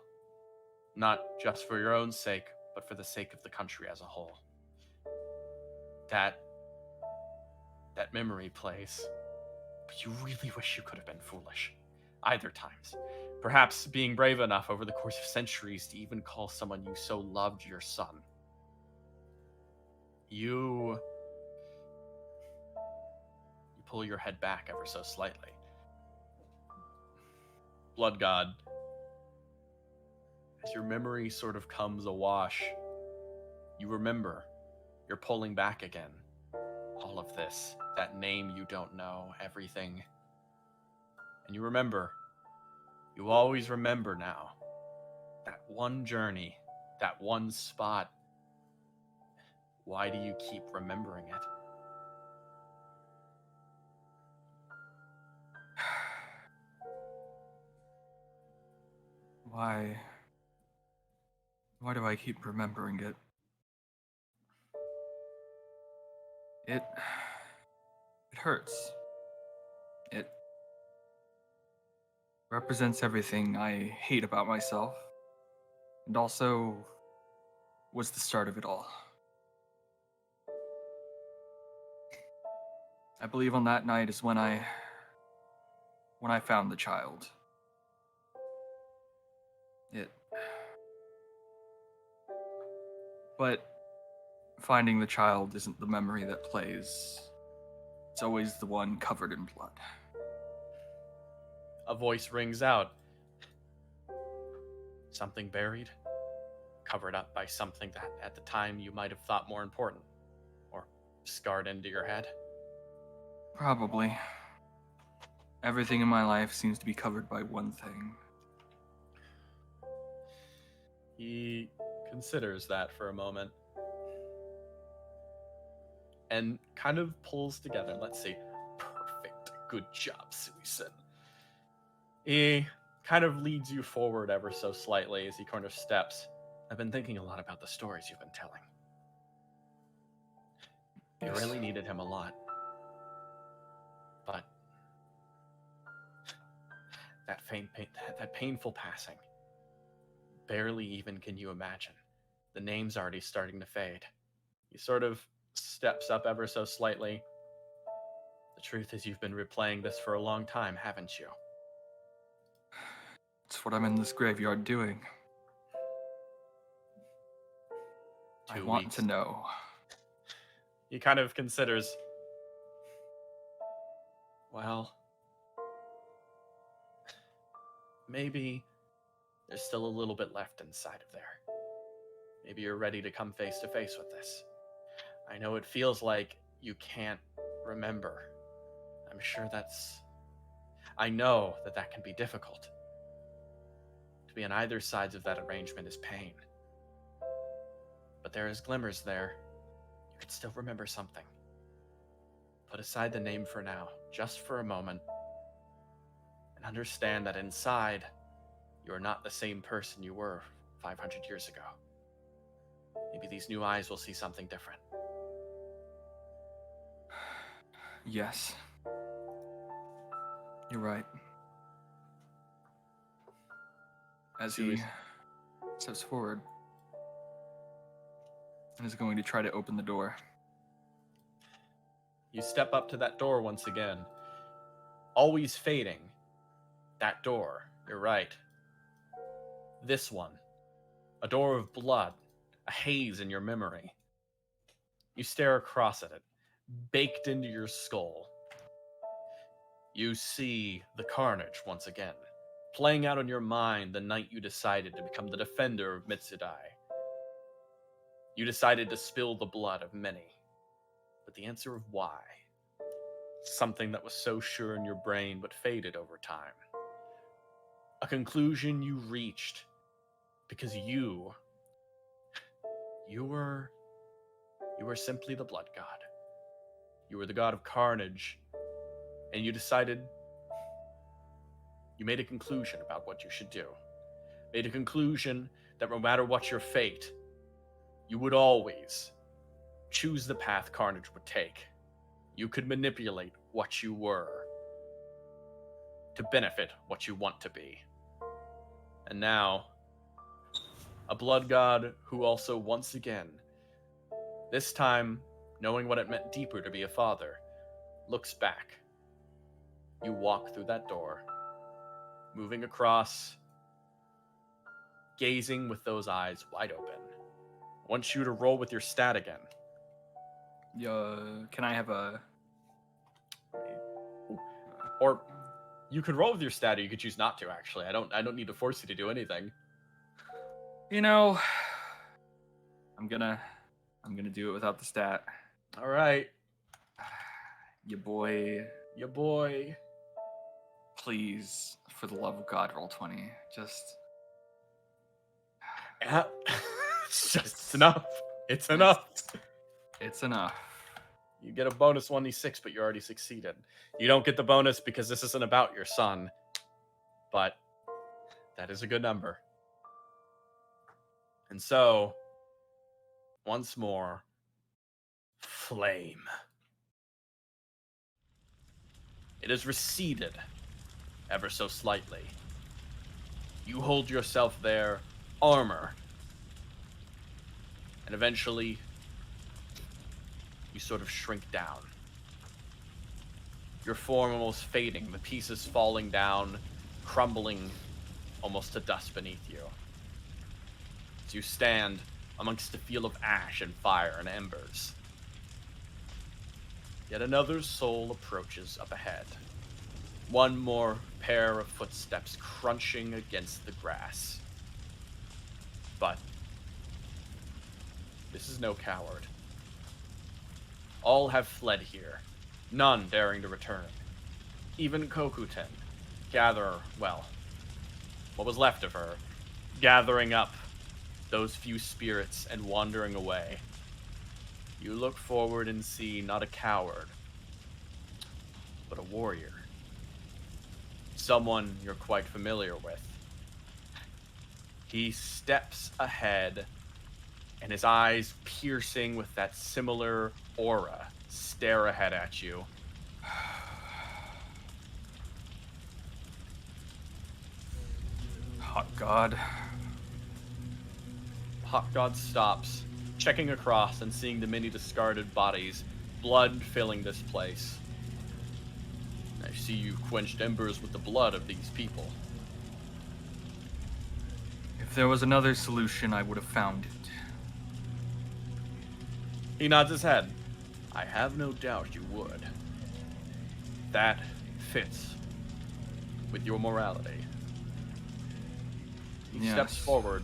Not just for your own sake, but for the sake of the country as a whole. That memory plays, but you really wish you could have been foolish. Either times. Perhaps being brave enough over the course of centuries to even call someone you so loved your son. You pull your head back ever so slightly. Blood God, as your memory sort of comes awash, you remember you're pulling back again. All of this, that name you don't know, everything. And you remember, you always remember now, that one journey, that one spot. Why do you keep remembering it? Why do I keep remembering it? It hurts. It represents everything I hate about myself, and also was the start of it all. I believe on that night is when I found the child. But finding the child isn't the memory that plays. It's always the one covered in blood. A voice rings out. Something buried, covered up by something that at the time you might have thought more important, or scarred into your head. Probably. Everything in my life seems to be covered by one thing. He considers that for a moment. And kind of pulls together. Let's see. Perfect. Good job, Suisun. He kind of leads you forward ever so slightly as he kind of steps. I've been thinking a lot about the stories you've been telling. You really needed him a lot. But that painful passing, barely even can you imagine. The name's already starting to fade. He sort of steps up ever so slightly. The truth is you've been replaying this for a long time, haven't you? It's what I'm in this graveyard doing. I want to know. He kind of considers, well, maybe there's still a little bit left inside of there. Maybe you're ready to come face to face with this. I know it feels like you can't remember. I know that can be difficult. To be on either sides of that arrangement is pain. But there is glimmers there. You could still remember something. Put aside the name for now, just for a moment, and understand that inside, you are not the same person you were 500 years ago. Maybe these new eyes will see something different. Yes. You're right. as he steps forward and is going to try to open the door. You step up to that door once again. Always fading. That door. You're right. This one. A door of blood. A haze in your memory. You stare across at it, baked into your skull. You see the carnage once again, playing out in your mind the night you decided to become the defender of Mitsudai. You decided to spill the blood of many. But the answer of why? Something that was so sure in your brain but faded over time. A conclusion you reached because you were simply the blood god. You were the god of carnage, and you made a conclusion about what you should do. Made a conclusion that no matter what your fate, you would always choose the path carnage would take. You could manipulate what you were to benefit what you want to be. And now, a blood god who also once again, this time knowing what it meant deeper to be a father, looks back. You walk through that door, moving across, gazing with those eyes wide open. I want you to roll with your stat again. Can I have a... Or you could roll with your stat, or you could choose not to, actually. I don't need to force you to do anything. You know, I'm gonna do it without the stat. All right. Ya boy. Please, for the love of God, roll 20. Just... Yeah. It's enough. It's enough. It's enough. You get a bonus 1d6, but you already succeeded. You don't get the bonus because this isn't about your son. But that is a good number. And so, once more, flame. It has receded ever so slightly. You hold yourself there, armor. And eventually, you sort of shrink down. Your form almost fading, the pieces falling down, crumbling almost to dust beneath you. As you stand amongst a field of ash and fire and embers. Yet another soul approaches up ahead. One more pair of footsteps crunching against the grass. But this is no coward. All have fled here, none daring to return. Even Kokuten, what was left of her, gathering up those few spirits and wandering away. You look forward and see not a coward, but a warrior. Someone you're quite familiar with. He steps ahead, and his eyes, piercing with that similar aura, stare ahead at you. Hot God. Hot God stops, checking across and seeing the many discarded bodies, blood filling this place. I see you quenched embers with the blood of these people. If there was another solution, I would have found it. He nods his head. I have no doubt you would. That fits with your morality. He steps forward,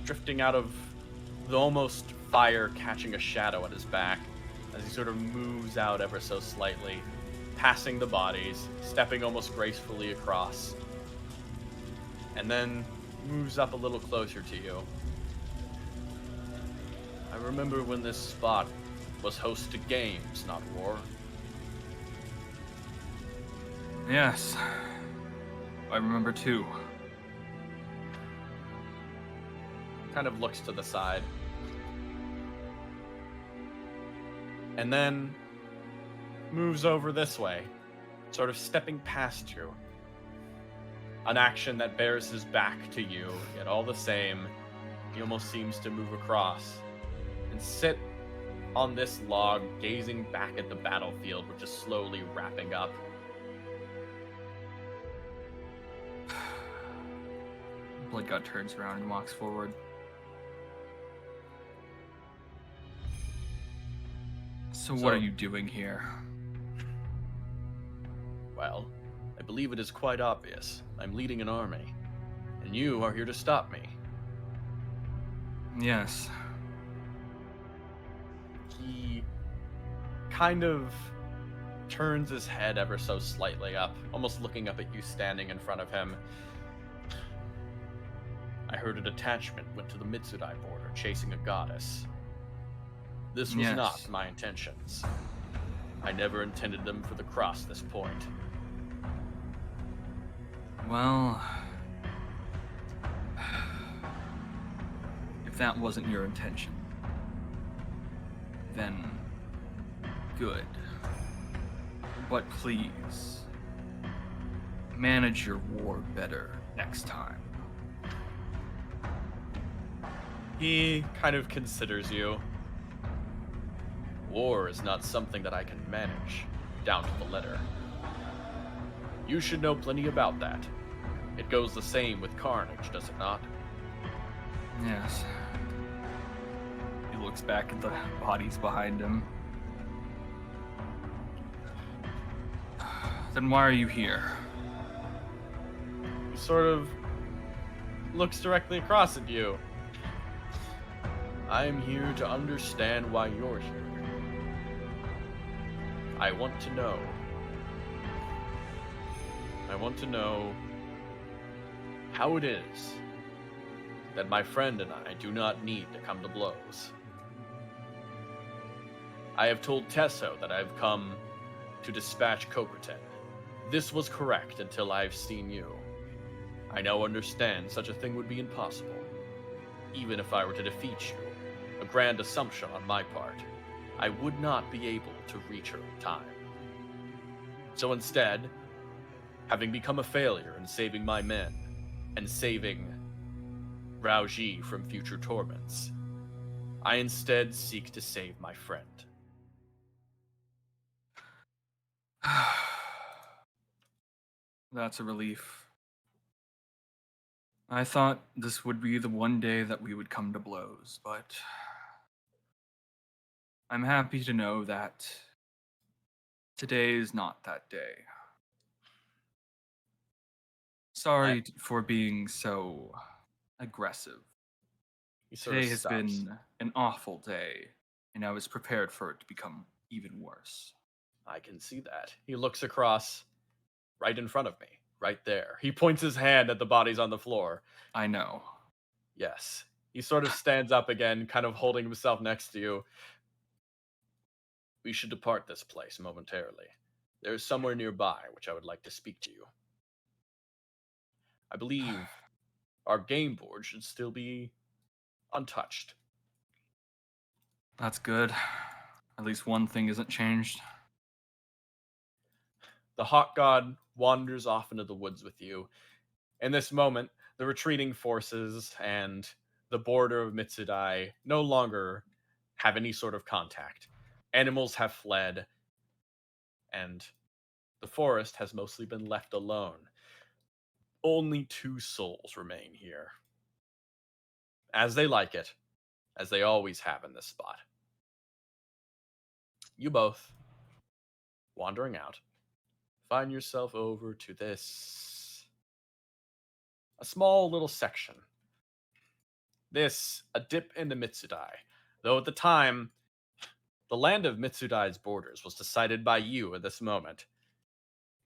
drifting out of the almost fire catching a shadow at his back as he sort of moves out ever so slightly, passing the bodies, stepping almost gracefully across, and then moves up a little closer to you. I remember when this spot was host to games, not war. Yes, I remember too. Kind of looks to the side. And then moves over this way, sort of stepping past you. An action that bears his back to you, yet all the same, he almost seems to move across and sit on this log, gazing back at the battlefield, which is slowly wrapping up. Bloodgut turns around and walks forward. So what are you doing here? Well, I believe it is quite obvious. I'm leading an army, and you are here to stop me. Yes. He kind of turns his head ever so slightly up, almost looking up at you standing in front of him. I heard a detachment went to the Mitsudai border chasing a goddess. This was not my intentions. I never intended them for the cross this point. Well, if that wasn't your intention, then good. But please, manage your war better next time. He kind of considers you. War is not something that I can manage, down to the letter. You should know plenty about that. It goes the same with carnage, does it not? Yes. He looks back at the bodies behind him. Then why are you here? He sort of looks directly across at you. I am here to understand why you're here. I want to know how it is that my friend and I do not need to come to blows. I have told Tesso that I've come to dispatch Coperton. This was correct until I've seen you. I now understand such a thing would be impossible. Even if I were to defeat you, a grand assumption on my part, I would not be able to reach her in time. So instead, having become a failure in saving my men and saving Raoji from future torments, I instead seek to save my friend. That's a relief. I thought this would be the one day that we would come to blows, but I'm happy to know that today is not that day. Sorry for being so aggressive. Today has been an awful day, and I was prepared for it to become even worse. I can see that. He looks across right in front of me, right there. He points his hand at the bodies on the floor. I know. Yes. He sort of stands up again, kind of holding himself next to you. We should depart this place momentarily. There is somewhere nearby which I would like to speak to you. I believe our game board should still be untouched. That's good. At least one thing isn't changed. The hawk god wanders off into the woods with you. In this moment, the retreating forces and the border of Mitsudai no longer have any sort of contact. Animals have fled, and the forest has mostly been left alone. Only 2 souls remain here. As they like it, as they always have in this spot. You both, wandering out, find yourself over to a small little section. A dip into Mitsudai. Though at the time, the land of Mitsudai's borders was decided by you at this moment.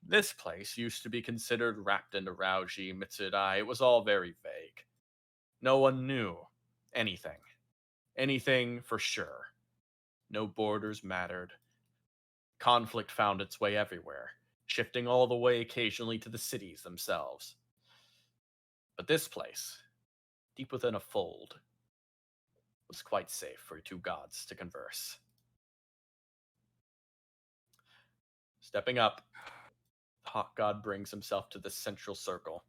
This place used to be considered wrapped into Raoji, Mitsudai. It was all very vague. No one knew anything. Anything for sure. No borders mattered. Conflict found its way everywhere, shifting all the way occasionally to the cities themselves. But this place, deep within a fold, was quite safe for 2 gods to converse. Stepping up, the hawk god brings himself to the central circle.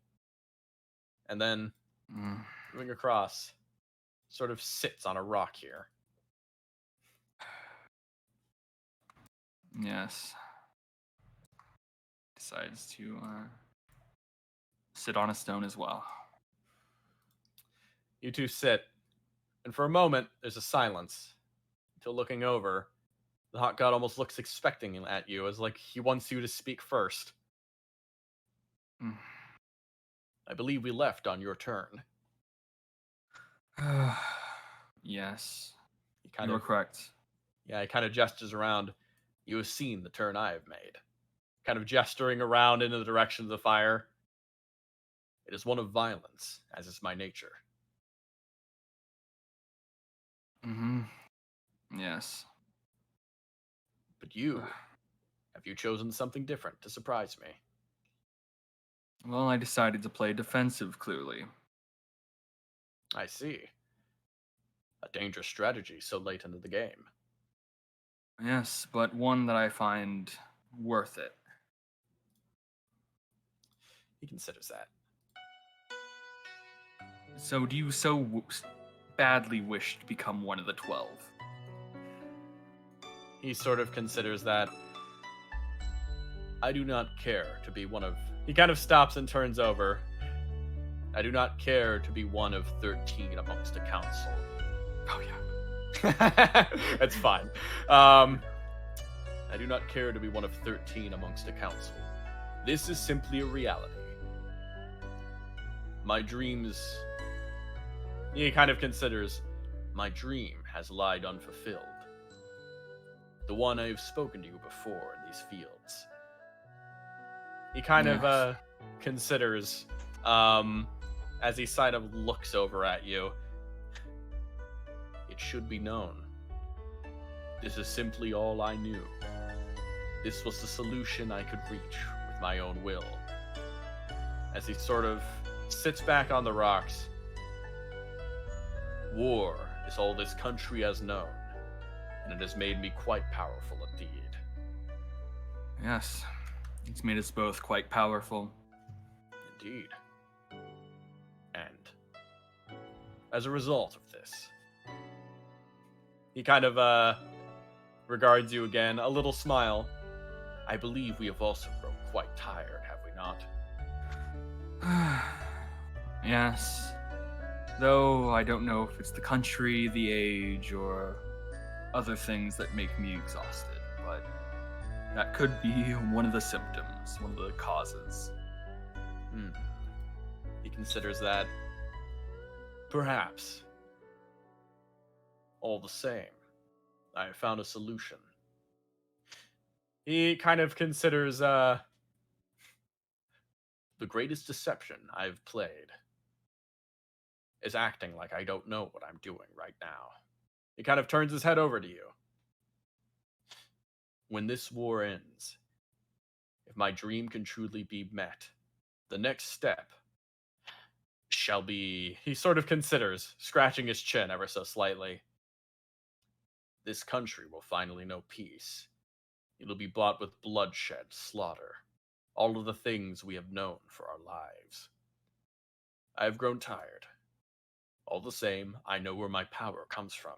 and then Mm, moving across, sort of sits on a rock here. yes. Decides to sit on a stone as well. You two sit, and for a moment, there's a silence. Until looking over, the hot god almost looks expecting at you, as like he wants you to speak first. Mm. I believe we left on your turn. Yes, He kind you're of, correct. yeah, he kind of gestures around. You have seen the turn I have made. Kind of gesturing around into the direction of the fire. It is one of violence, as is my nature. Mm-hmm. Yes. But you, have you chosen something different to surprise me? Well, I decided to play defensive, clearly. I see. A dangerous strategy so late into the game. Yes, but one that I find worth it. He considers that. So, do you badly wish to become one of the 12? He sort of considers that. I do not care to be one of... He kind of stops and turns over. I do not care to be one of 13 amongst a council. Oh, yeah. That's fine. I do not care to be one of 13 amongst a council. This is simply a reality. My dreams... He kind of considers, my dream has lied unfulfilled. The one I have spoken to you before in these fields. He kind of considers, as he kind of looks over at you. It should be known. This is simply all I knew. This was the solution I could reach with my own will. As he sort of sits back on the rocks. War is all this country has known, and it has made me quite powerful indeed. Yes, it's made us both quite powerful. Indeed. And as a result of this, he kind of regards you again, a little smile. I believe we have also grown quite tired, have we not? Yes. Though I don't know if it's the country, the age, or other things that make me exhausted, but that could be one of the symptoms, one of the causes. He considers that. Perhaps. All the same, I have found a solution. He kind of considers, the greatest deception I've played is acting like I don't know what I'm doing right now. He kind of turns his head over to you. When this war ends, if my dream can truly be met, the next step shall be... He sort of considers, scratching his chin ever so slightly. This country will finally know peace. It'll be bought with bloodshed, slaughter, all of the things we have known for our lives. I have grown tired. All the same, I know where my power comes from.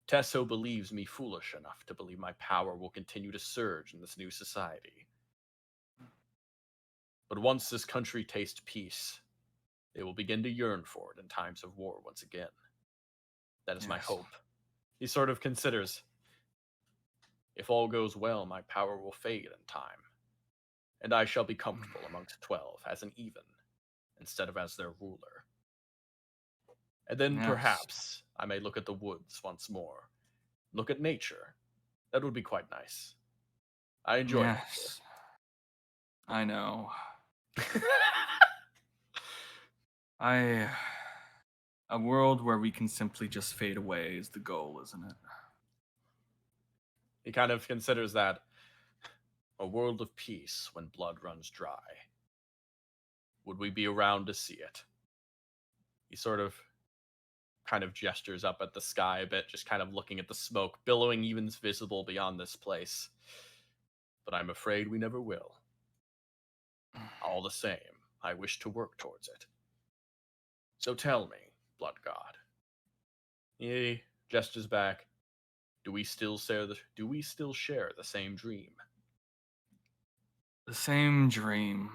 Tesso believes me foolish enough to believe my power will continue to surge in this new society. But once this country tastes peace, they will begin to yearn for it in times of war once again. That is my hope. He sort of considers, if all goes well, my power will fade in time, and I shall be comfortable amongst 12 as an even, instead of as their ruler. And then perhaps I may look at the woods once more. Look at nature. That would be quite nice. I enjoy nature. I know. A world where we can simply just fade away is the goal, isn't it? He kind of considers that a world of peace when blood runs dry. Would we be around to see it? He sort of kind of gestures up at the sky a bit, just kind of looking at the smoke, billowing even visible beyond this place. But I'm afraid we never will. All the same, I wish to work towards it. So tell me, Blood God. He gestures back. Do we still share the same dream? The same dream.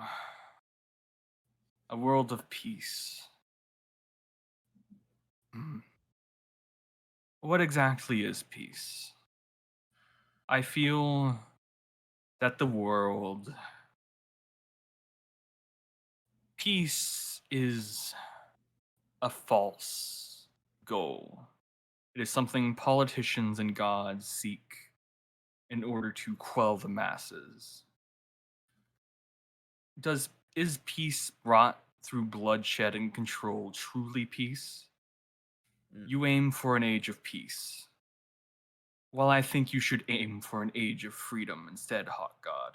A world of peace. Hmm. What exactly is peace? I feel that the world. Peace is a false goal. It is something politicians and gods seek in order to quell the masses. Is peace brought through bloodshed and control truly peace? You aim for an age of peace. Well, I think you should aim for an age of freedom instead, Hawk God.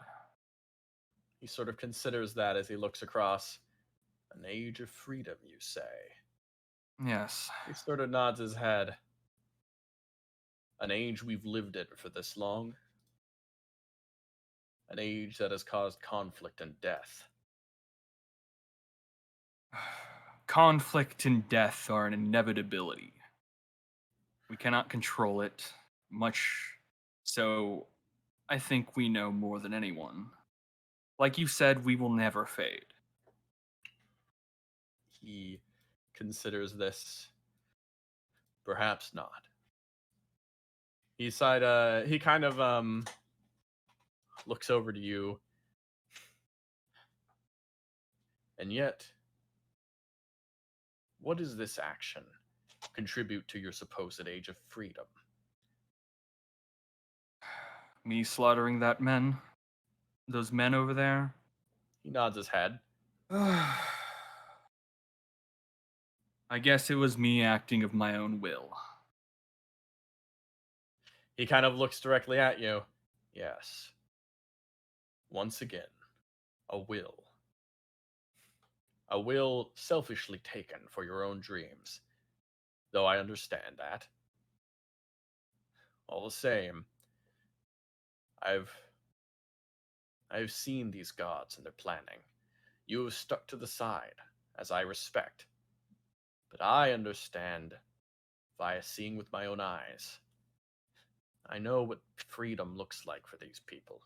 He sort of considers that as he looks across. An age of freedom, you say? Yes. He sort of nods his head. An age we've lived in for this long? An age that has caused conflict and death. Conflict and death are an inevitability. We cannot control it, much so I think we know more than anyone. Like you said, we will never fade. He considers this. Perhaps not. He kind of looks over to you. And yet, what does this action contribute to your supposed age of freedom? Me slaughtering those men over there? He nods his head. I guess it was me acting of my own will. He kind of looks directly at you. Yes. Once again, a will. A will selfishly taken for your own dreams. Though I understand that. All the same, I've seen these gods and their planning. You have stuck to the side, as I respect. But I understand via seeing with my own eyes. I know what freedom looks like for these people.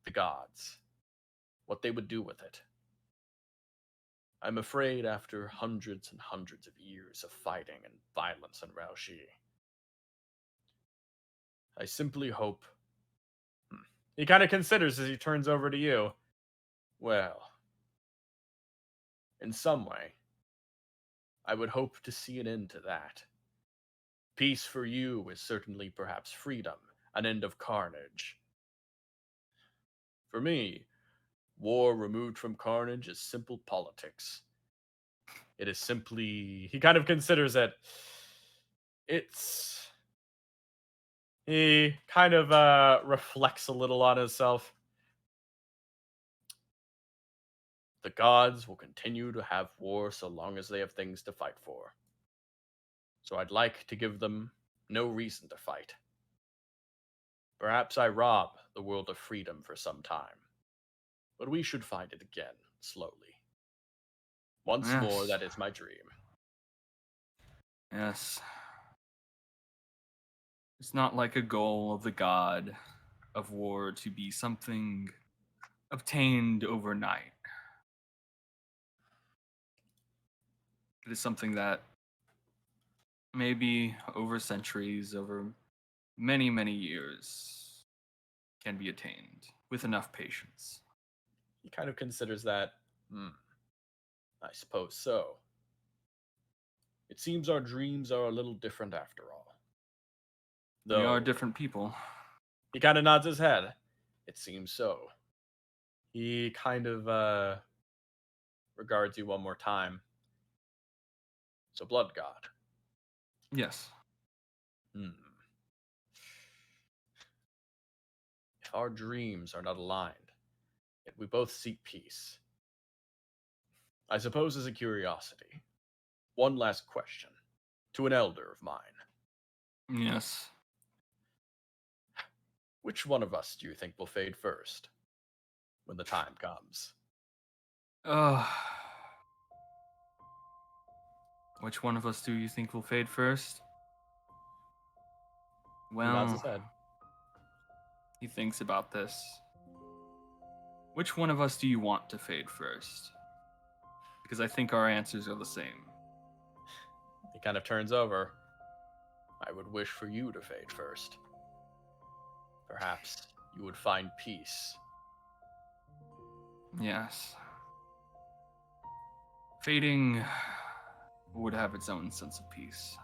The gods. What they would do with it. I'm afraid after hundreds and hundreds of years of fighting and violence in Raoshi, I simply hope. He kind of considers as he turns over to you. Well, in some way, I would hope to see an end to that. Peace for you is certainly perhaps freedom, an end of carnage. For me, war removed from carnage is simple politics. It is simply. He kind of considers it. It's. He kind of reflects a little on himself. The gods will continue to have war so long as they have things to fight for. So I'd like to give them no reason to fight. Perhaps I rob the world of freedom for some time, but we should find it again, slowly. Once more, that is my dream. Yes. It's not like a goal of the god of war to be something obtained overnight. It is something that maybe over centuries, over many, many years, can be attained with enough patience. He kind of considers that, I suppose so. It seems our dreams are a little different after all. We are different people. He kind of nods his head. It seems so. He kind of regards you one more time. So, Blood God. Yes. If our dreams are not aligned, yet we both seek peace, I suppose as a curiosity, one last question to an elder of mine. Yes. Which one of us do you think will fade first when the time comes? Uh, which one of us do you think will fade first? He nods his Well, head. he thinks about this. Which one of us do you want to fade first? Because I think our answers are the same. He kind of turns over. I would wish for you to fade first. Perhaps you would find peace. Yes. Fading would have its own sense of peace.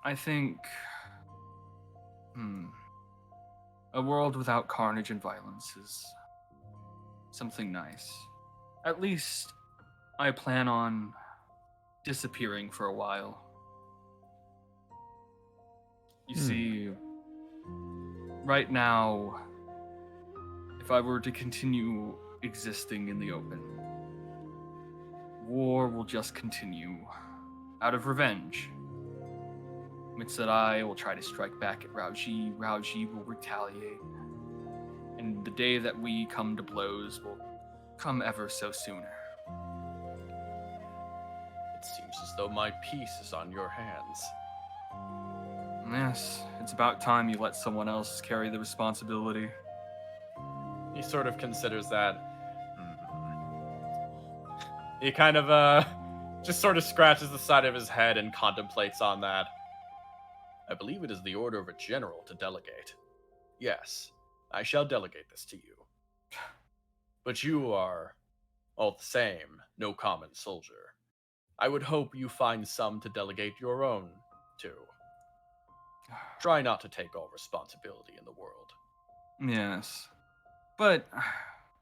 I think. A world without carnage and violence is something nice. At least, I plan on disappearing for a while. You see, right now, if I were to continue existing in the open, war will just continue out of revenge. Which that I will try to strike back at Raoji, Raoji will retaliate, and the day that we come to blows will come ever so sooner. It seems as though my peace is on your hands. Yes, it's about time you let someone else carry the responsibility. He sort of considers that. He kind of just sort of scratches the side of his head and contemplates on that. I believe it is the order of a general to delegate. Yes, I shall delegate this to you. But you are, all the same, no common soldier. I would hope you find some to delegate your own to. Try not to take all responsibility in the world. Yes, but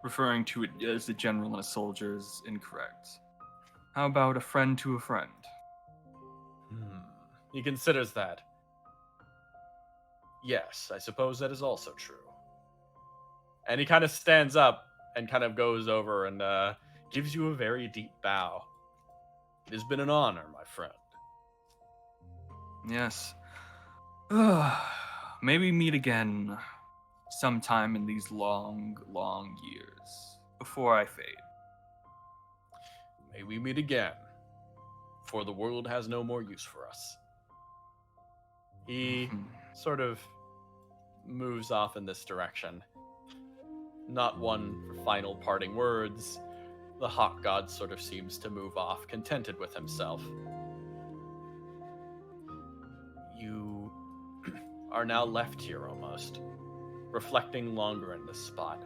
referring to it as a general and a soldier is incorrect. How about a friend to a friend? He considers that. Yes, I suppose that is also true. And he kind of stands up and kind of goes over and gives you a very deep bow. It has been an honor, my friend. Yes. Maybe meet again sometime in these long, long years before I fade. May we meet again, for the world has no more use for us. He sort of moves off in this direction. Not one for final parting words. The hawk god sort of seems to move off, contented with himself. You are now left here almost, reflecting longer in this spot.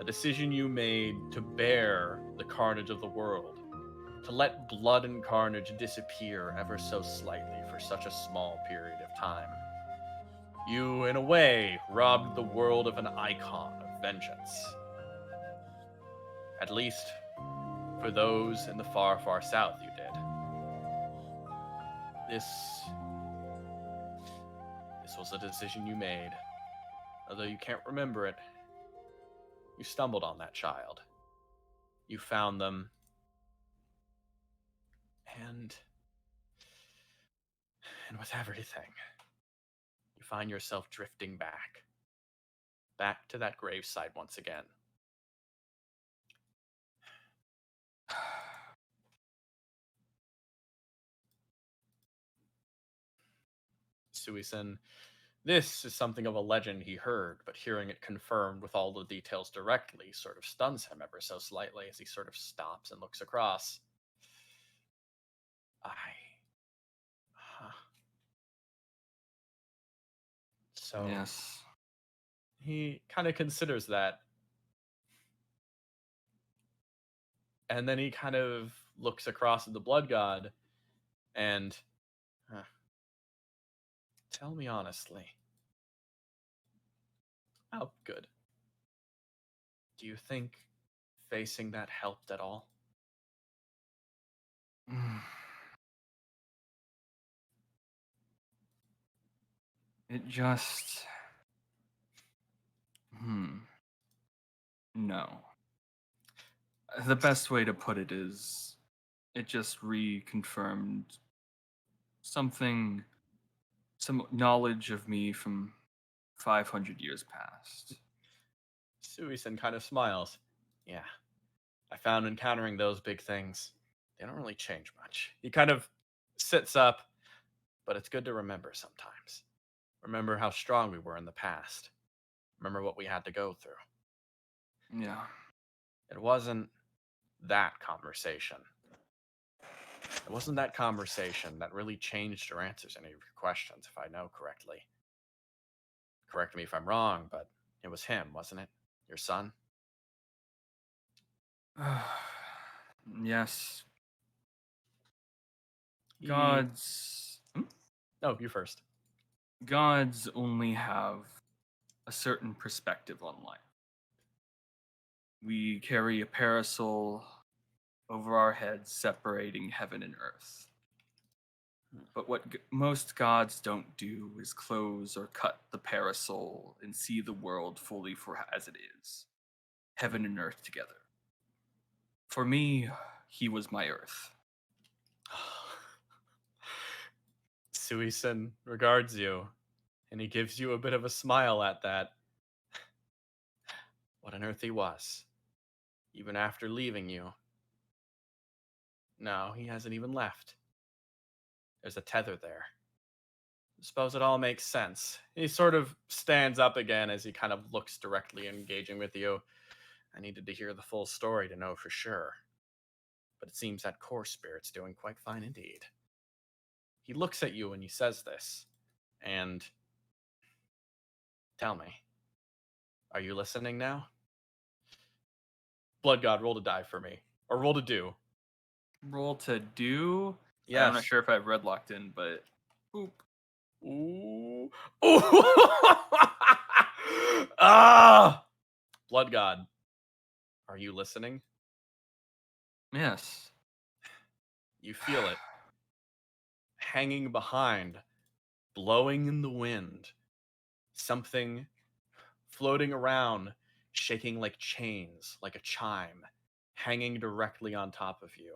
A decision you made to bear the carnage of the world, to let blood and carnage disappear ever so slightly for such a small period of time. You, in a way, robbed the world of an icon of vengeance. At least, for those in the far, far south, you did. This was a decision you made. Although you can't remember it, you stumbled on that child. You found them. And with everything, you find yourself drifting back to that graveside once again. Suisen, this is something of a legend he heard, but hearing it confirmed with all the details directly sort of stuns him ever so slightly as he sort of stops and looks across. So Yes. he kind of considers that. And then he kind of looks across at the blood god and tell me honestly. Oh, good. Do you think facing that helped at all? It just. No. The best way to put it is it just reconfirmed something, some knowledge of me from 500 years past. Suisen kind of smiles. Yeah. I found encountering those big things, they don't really change much. He kind of sits up, but it's good to remember sometimes. Remember how strong we were in the past. Remember what we had to go through. Yeah. It wasn't that conversation. It wasn't that conversation that really changed or answers any of your questions, if I know correctly. Correct me if I'm wrong, but it was him, wasn't it? Your son? Yes. He- Gods. Oh, you first. Gods only have a certain perspective on life. We carry a parasol over our heads, separating heaven and earth. But what most gods don't do is close or cut the parasol and see the world fully for as it is, heaven and earth together. For me, he was my earth. Suisen regards you, and he gives you a bit of a smile at that. What on earth he was, even after leaving you. No, he hasn't even left. There's a tether there. I suppose it all makes sense. He sort of stands up again as he kind of looks directly engaging with you. I needed to hear the full story to know for sure. But it seems that core spirit's doing quite fine indeed. He looks at you and he says this, and tell me, are you listening now? Blood God, roll to die for me. Or roll to do. Roll to do? Yes. I'm not sure if I've red locked in, but boop. Ooh. Ooh. Ah! Blood God, are you listening? Yes. You feel it. Hanging behind, blowing in the wind. Something floating around, shaking like chains, like a chime, hanging directly on top of you.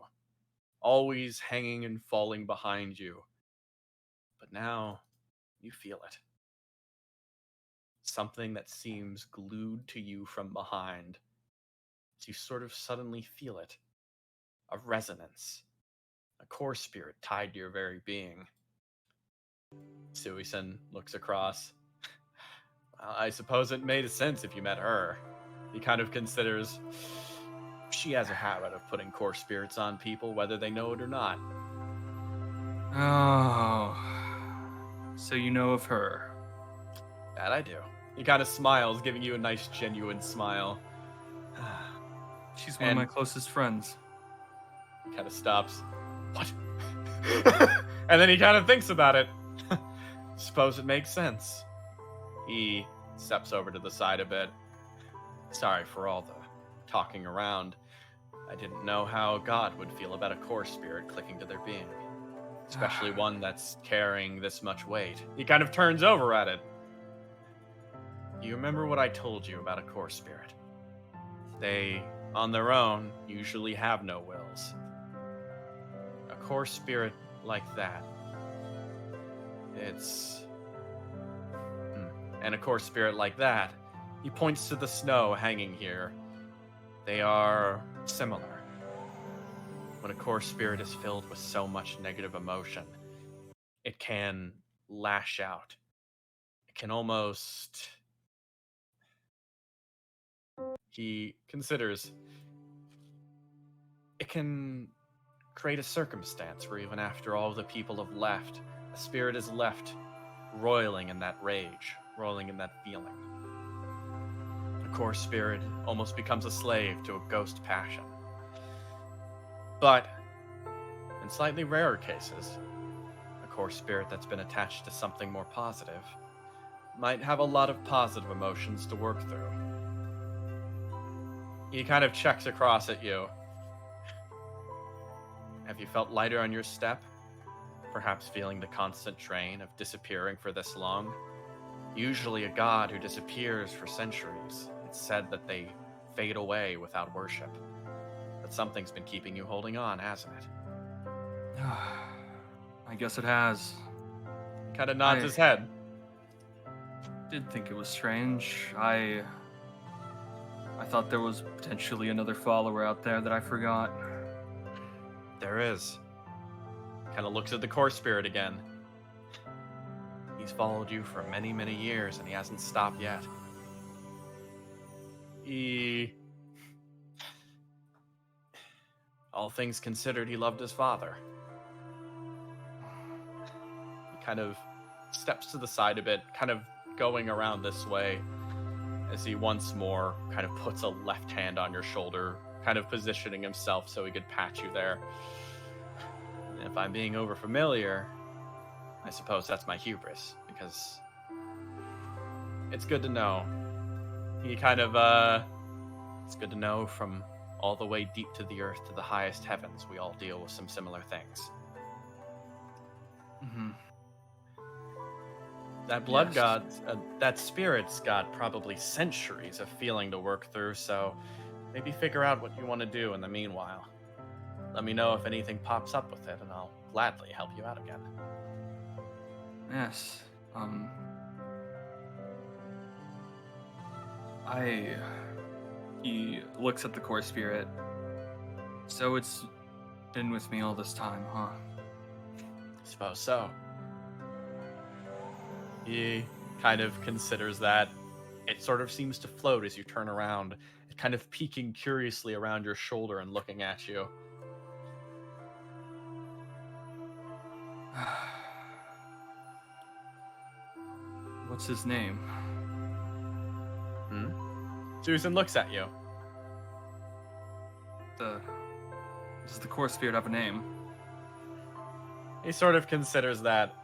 Always hanging and falling behind you. But now, you feel it. Something that seems glued to you from behind. So you sort of suddenly feel it. A resonance. A core spirit tied to your very being. Suisen looks across. Well, I suppose it made sense if you met her. He kind of considers she has a habit of putting core spirits on people, whether they know it or not. Oh. So you know of her. That I do. He kind of smiles, giving you a nice, genuine smile. She's one of my closest friends. He kind of stops. What? And then he kind of thinks about it. Suppose it makes sense. He steps over to the side a bit. Sorry for all the talking around. I didn't know how God would feel about a core spirit clicking to their being. Especially one that's carrying this much weight. He kind of turns over at it. You remember what I told you about a core spirit? They, on their own, usually have no wills. A core spirit like that. And a core spirit like that, he points to the snow hanging here. They are similar. When a core spirit is filled with so much negative emotion, it can lash out. It can almost... He considers it can create a circumstance where even after all the people have left, a spirit is left roiling in that rage, roiling in that feeling. A core spirit almost becomes a slave to a ghost passion. But in slightly rarer cases, a core spirit that's been attached to something more positive might have a lot of positive emotions to work through. He kind of checks across at you. Have you felt lighter on your step? Perhaps feeling the constant drain of disappearing for this long? Usually a god who disappears for centuries, it's said that they fade away without worship. But something's been keeping you holding on, hasn't it? I guess it has. He kind of nods his head. Did think it was strange. I I thought there was potentially another follower out there that I forgot. There is. Kind of looks at the core spirit again. He's followed you for many, many years, and he hasn't stopped yet. All things considered, he loved his father. He kind of steps to the side a bit, kind of going around this way, as he once more kind of puts a left hand on your shoulder, kind of positioning himself so he could pat you there. And if I'm being overfamiliar, I suppose that's my hubris, because it's good to know. He kind of, it's good to know from all the way deep to the earth to the highest heavens, we all deal with some similar things. Mm-hmm. That blood Yes. god, that spirit's got probably centuries of feeling to work through, so maybe figure out what you want to do in the meanwhile. Let me know if anything pops up with it, and I'll gladly help you out again. Yes. He looks at the core spirit. So it's been with me all this time, huh? Suppose so. He kind of considers that. It sort of seems to float as you turn around, kind of peeking curiously around your shoulder and looking at you. What's his name? Susan looks at you. Does the core spirit have a name? He sort of considers that.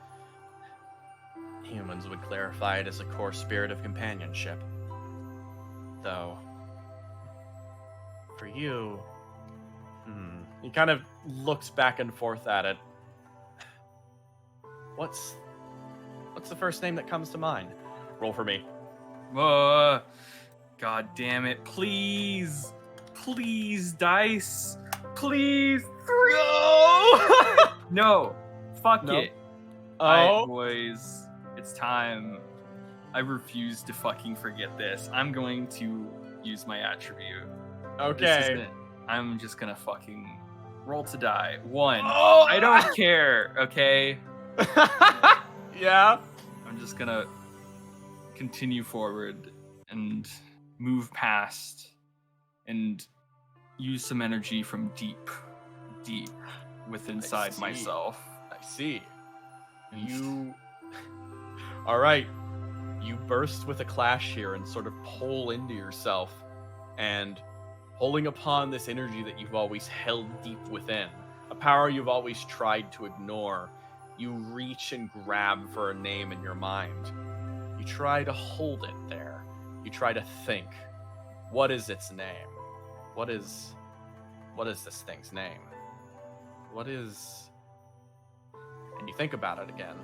Humans would clarify it as a core spirit of companionship. Though, for you, he kind of looks back and forth at it. What's the first name that comes to mind? Roll for me. God damn it. Please. Please, dice. Please. No! No. Fuck No? it. Oh. Alright, boys. It's time. I refuse to fucking forget this. I'm going to use my attribute. This Okay. isn't it. I'm just gonna fucking roll to die. 1. Oh! I don't care, okay? Yeah. I'm just gonna continue forward and move past and use some energy from deep within inside see. myself. I see. You. All right. You burst with a clash here and sort of pull into yourself, and pulling upon this energy that you've always held deep within, a power you've always tried to ignore. You reach and grab for a name in your mind. You try to hold it there. You try to think, what is its name? What is this thing's name? What is... And you think about it again.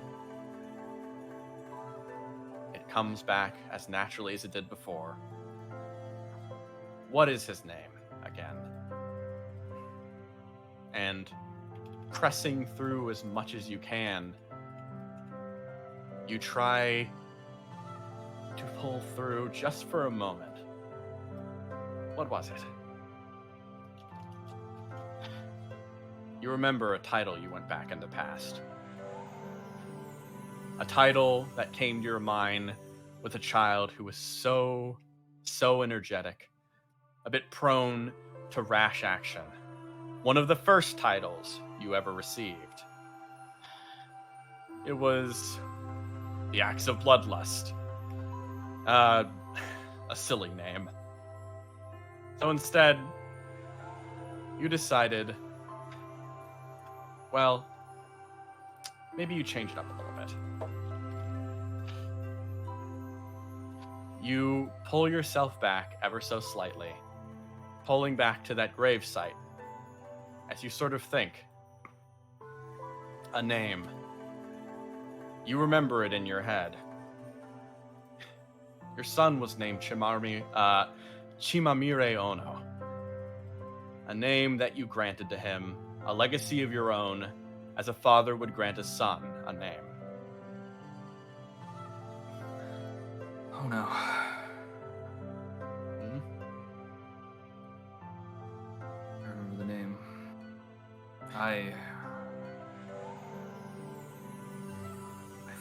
It comes back as naturally as it did before. What is his name again? And pressing through as much as you can, you try to pull through just for a moment. What was it? You remember a title you went back in the past. A title that came to your mind with a child who was so energetic, a bit prone to rash action. One of the first titles you ever received. It was the Axe of Bloodlust. A silly name. So instead, you decided, well, maybe you change it up a little bit. You pull yourself back ever so slightly, pulling back to that grave site, as you sort of think. A name. You remember it in your head. Your son was named Chimamire Ono. A name that you granted to him, a legacy of your own, as a father would grant a son a name. Oh no. I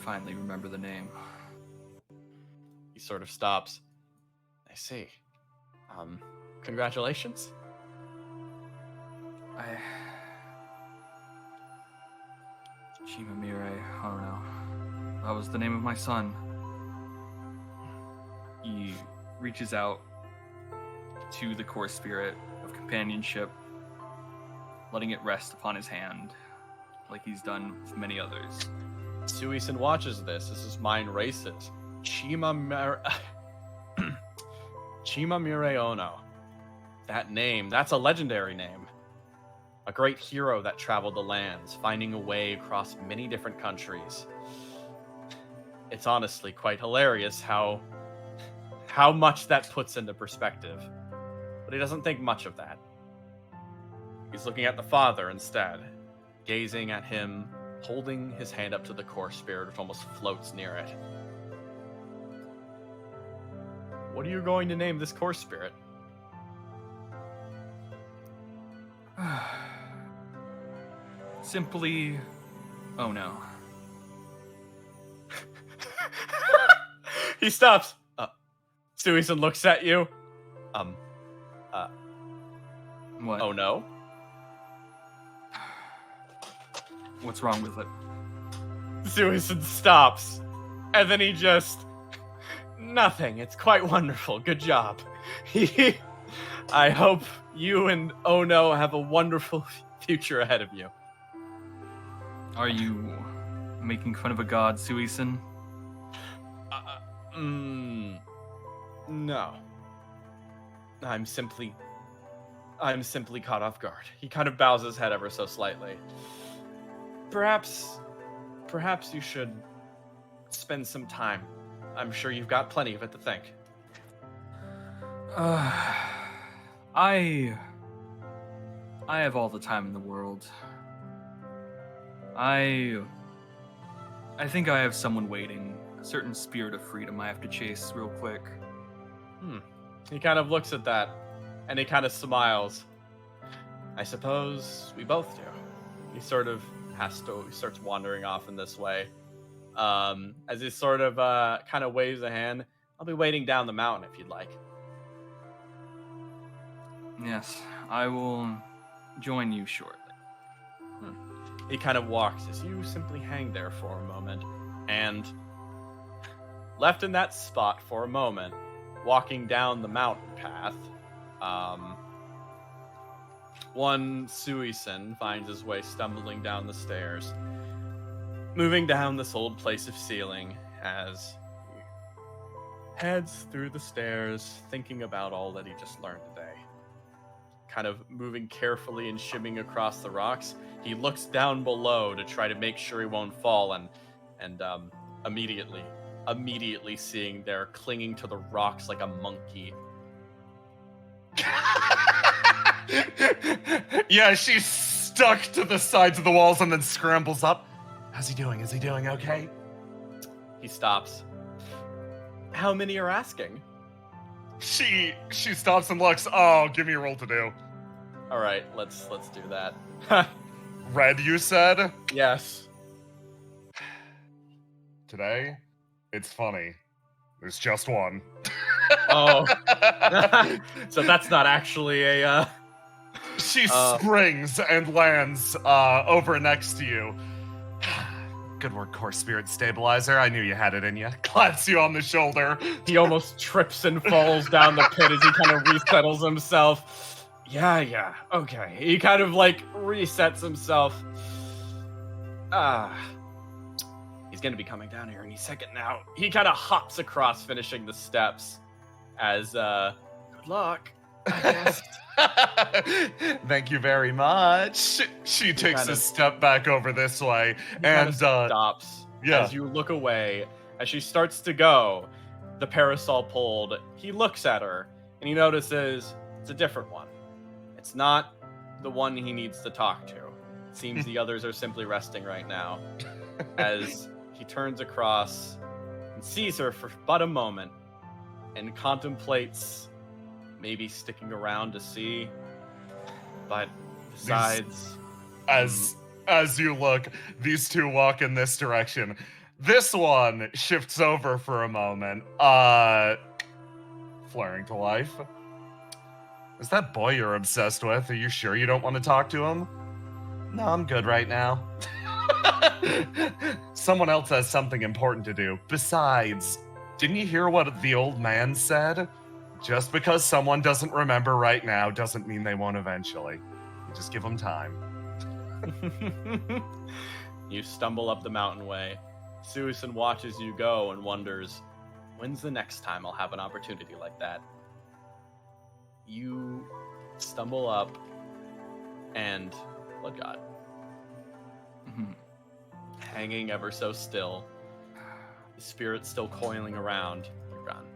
finally remember the name. He sort of stops. I see. Congratulations. Chimamire, oh no. That was the name of my son. He reaches out to the core spirit of companionship, letting it rest upon his hand, like he's done with many others. Suisen watches this as his mind races. Chimamire Ono. That name, that's a legendary name. A great hero that traveled the lands, finding a way across many different countries. It's honestly quite hilarious how much that puts into perspective. But he doesn't think much of that. He's looking at the father instead, gazing at him, holding his hand up to the core spirit, which almost floats near it. What are you going to name this core spirit? Simply, oh no. He stops. Suisen looks at you. What? Oh no? What's wrong with it? Suisen stops. And then he just... Nothing. It's quite wonderful. Good job. I hope you and Ono have a wonderful future ahead of you. Are you making fun of a god, Suisen? No. I'm simply caught off guard. He kind of bows his head ever so slightly. Perhaps you should spend some time. I'm sure you've got plenty of it to think. I have all the time in the world. I think I have someone waiting. A certain spirit of freedom I have to chase real quick. He kind of looks at that, and he kind of smiles. I suppose we both do. He sort of he starts wandering off in this way. As he sort of kind of waves a hand. I'll be waiting down the mountain if you'd like. Yes, I will join you shortly. He kind of walks as you simply hang there for a moment, and left in that spot for a moment, walking down the mountain path, one Suisen finds his way stumbling down the stairs, moving down this old place of ceiling as he heads through the stairs, thinking about all that he just learned today. Kind of moving carefully and shimming across the rocks, he looks down below to try to make sure he won't fall, and immediately seeing there, clinging to the rocks like a monkey. Yeah, she's stuck to the sides of the walls and then scrambles up. How's he doing? Is he doing okay? He stops. How many are asking? She stops and looks. Oh, give me a roll to do. All right, let's do that. Red, you said? Yes. Today, it's funny. There's just one. Oh. So that's not actually a... She springs and lands over next to you. Good work, Core Spirit Stabilizer. I knew you had it in you. Claps you on the shoulder. He almost trips and falls down the pit as he kind of resettles himself. Yeah, okay. He kind of like resets himself. He's gonna be coming down here any second now. He kind of hops across, finishing the steps as, good luck, I guess. Thank you very much. She takes a step back over this way and stops. Yeah. As you look away, as she starts to go, the parasol pulled. He looks at her and he notices it's a different one. It's not the one he needs to talk to. It seems the others are simply resting right now. As he turns across and sees her for but a moment and contemplates maybe sticking around to see, but decides As you look, these two walk in this direction. This one shifts over for a moment, flaring to life. Is that boy you're obsessed with? Are you sure you don't want to talk to him? No, I'm good right now. Someone else has something important to do. Besides, didn't you hear what the old man said? Just because someone doesn't remember right now doesn't mean they won't eventually. You just give them time. You stumble up the mountain way. Daisuisen watches you go and wonders, when's the next time I'll have an opportunity like that? You stumble up, and Blood God, hanging ever so still, the spirit still coiling around, you're gone.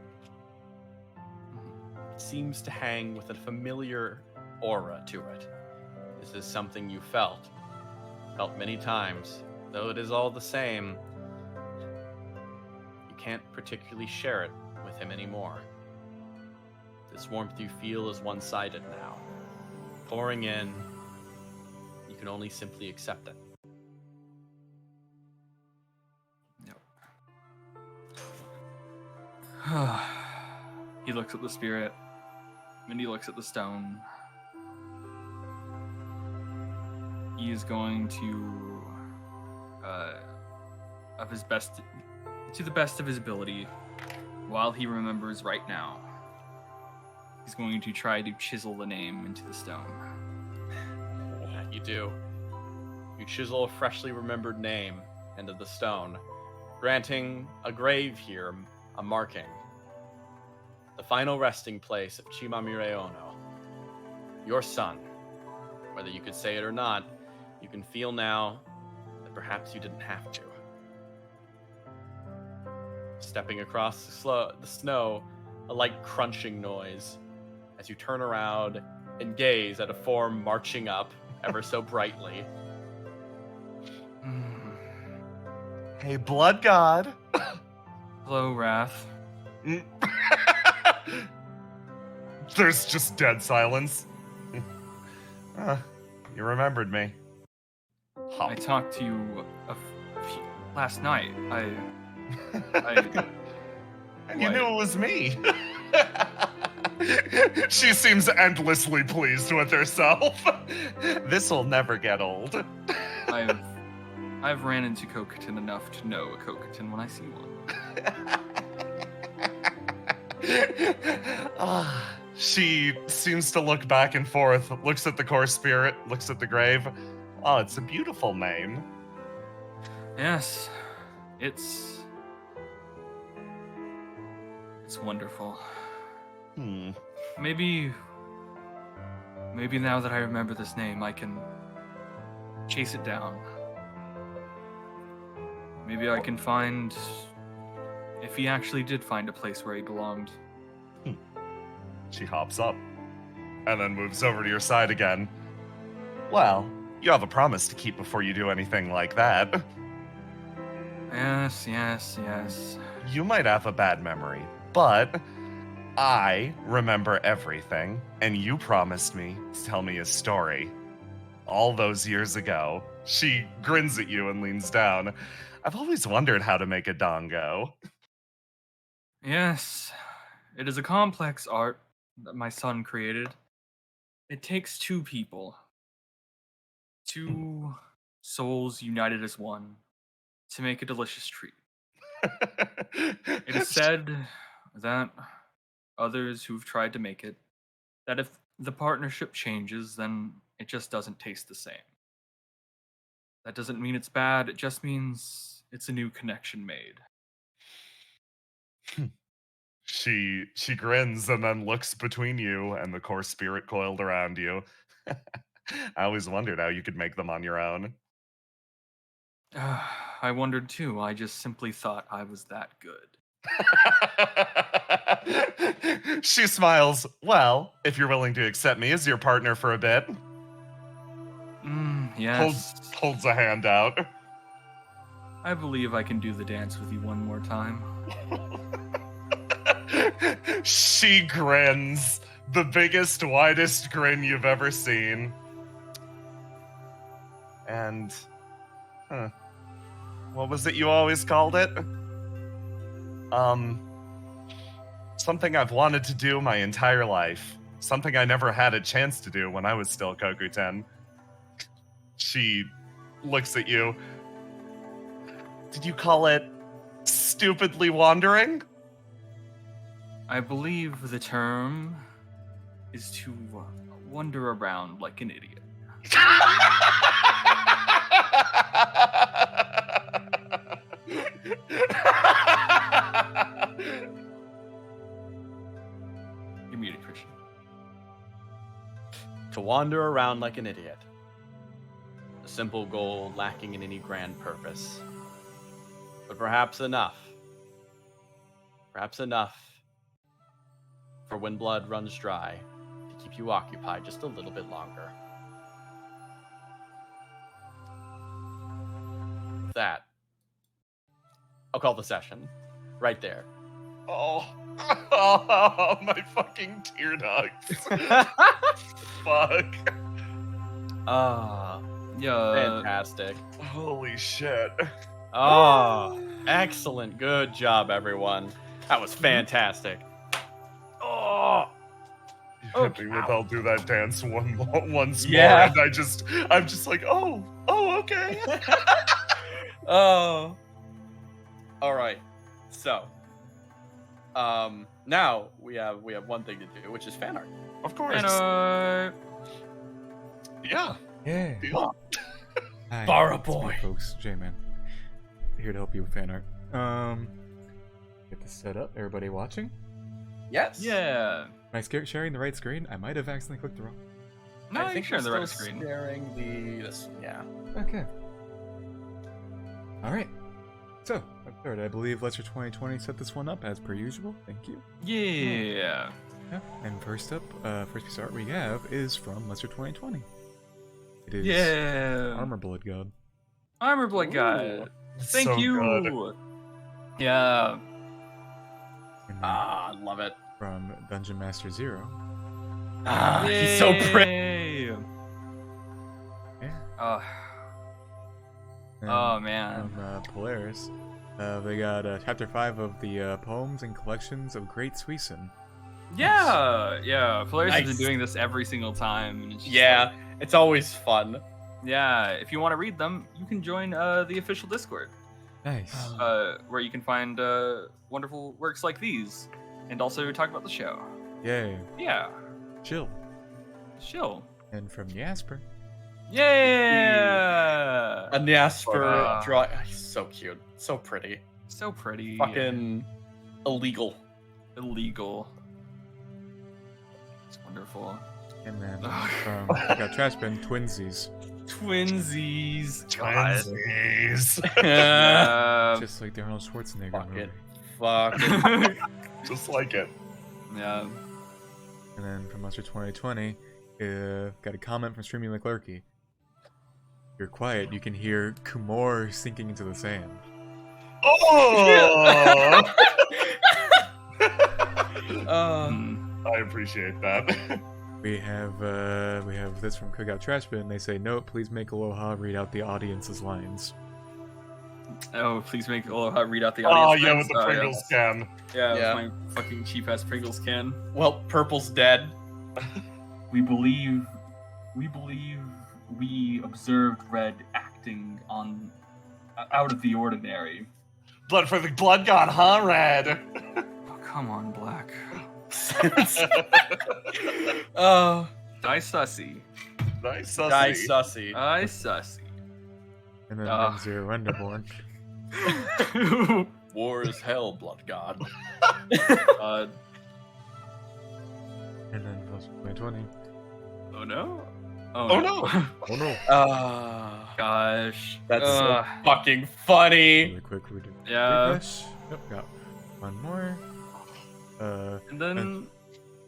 It seems to hang with a familiar aura to it. This is something you felt many times, though it is all the same. You can't particularly share it with him anymore. This warmth you feel is one-sided now. Pouring in, you can only simply accept it. No. He looks at the spirit, and he looks at the stone. He is going to, to the best of his ability, while he remembers right now, he's going to try to chisel the name into the stone. You do. You chisel a freshly remembered name into the stone, granting a grave here a marking. The final resting place of Chimamire Ono. Your son. Whether you could say it or not, you can feel now that perhaps you didn't have to. Stepping across the snow, a light crunching noise as you turn around and gaze at a form marching up ever so brightly. Hey, Blood God. Hello, Wrath. There's just dead silence. You remembered me. I talked to you last night. And you knew it was me. She seems endlessly pleased with herself. This'll never get old. I've ran into Cocaton enough to know a Cocaton when I see one. She seems to look back and forth, looks at the core spirit, looks at the grave. Oh, it's a beautiful name. Yes, it's wonderful. Maybe now that I remember this name, I can chase it down. Maybe I can find if he actually did find a place where he belonged. She hops up and then moves over to your side again. Well, you have a promise to keep before you do anything like that. Yes. You might have a bad memory, but I remember everything, and you promised me to tell me a story. All those years ago. She grins at you and leans down. I've always wondered how to make a dongo. Yes, it is a complex art that my son created. It takes two people, two souls united as one, to make a delicious treat. It is said that others who've tried to make it, that if the partnership changes, then it just doesn't taste the same. That doesn't mean it's bad, it just means it's a new connection made. She grins and then looks between you and the core spirit coiled around you. I always wondered how you could make them on your own. I wondered too. I just simply thought I was that good. She smiles. Well, if you're willing to accept me as your partner for a bit. Yes. Holds a hand out. I believe I can do the dance with you one more time. She grins. The biggest, widest grin you've ever seen. And, what was it you always called it? Something I've wanted to do my entire life. Something I never had a chance to do when I was still Kokuten. She looks at you. Did you call it stupidly wandering? I believe the term is to wander around like an idiot. You're muted, Christian. To wander around like an idiot. A simple goal lacking in any grand purpose. But perhaps enough. Perhaps enough for when blood runs dry to keep you occupied just a little bit longer. With that, I'll call the session. Right there. Oh, my fucking tear ducts. Fuck. Yeah. Fantastic. Holy shit. Oh, excellent. Good job, everyone. That was fantastic. Oh, You hit me with I'll do that dance once Yeah. more, and I'm just like, oh, okay. oh. All right. So, now we have one thing to do, which is fan art. Of course. And, Yeah. Yeah. Deal. Hi, Barra it's me, boy. folks. J-Man. Here to help you with fan art. Get this set up. Everybody watching? Yes. yeah. Am I sharing the right screen? I might have accidentally clicked the wrong. No, I you're think sharing the we're right still screen. Sharing this. Yeah. Okay. All right. So, third, I believe Lesser 2020 set this one up as per usual. Thank you. Yeah. Yeah. And first up, first piece of art we have is from Lesser 2020. It is Yeah. Armor Blood God. Armor Blood God. Ooh. Thank So you. good. Yeah. And then Ah, I love it. from Dungeon Master Zero. Ah, he's so pretty. Yay. Yeah. And Oh man. From Polaris, they got Chapter 5 of the Poems and Collections of Great Suisen. Yeah. Polaris has Nice. been doing this every single time. And it's just Yeah, it's always fun. yeah. If you want to read them, you can join the official Discord, Nice. where you can find wonderful works like these, and also talk about the show. Yay. Yeah. Chill. Chill. And from Jasper. Yeah. And Jasper Ah. draw. He's so cute, so pretty. So pretty. Fucking illegal. illegal. It's wonderful. And then Ugh. from we got Trash Bin, Twinsies. Twinsies. Twinsies. Just like the Arnold Schwarzenegger Fuck movie. it. Fuck. Just like it. Yeah. And then from Monster 2020, got a comment from Streaming McClurky. You're quiet, you can hear Kumor sinking into the sand. Oh! Mm. I appreciate that. We have this from Cookout Trash Bin. They say, no, please make Aloha read out the audience's lines. Oh, please make Aloha read out the Oh, audience. yeah, lines. with the Pringles can. Yeah, Yeah. with my fucking cheap ass Pringles can. Well, Purple's dead. We believe we observed Red acting on out of the ordinary. Blood for the blood god, huh, Red? Oh, come on, Black. Oh, Die sussy. Nice, die sussy. sussy. Die sussy. And then Ah. Zero Enderborn. War is hell, blood god. And then also 2020. Oh no. Oh, no. Oh no. Gosh. That's so Ugh. fucking funny. Really quick, we do. Yeah. Refresh. Yep, got one more. And then.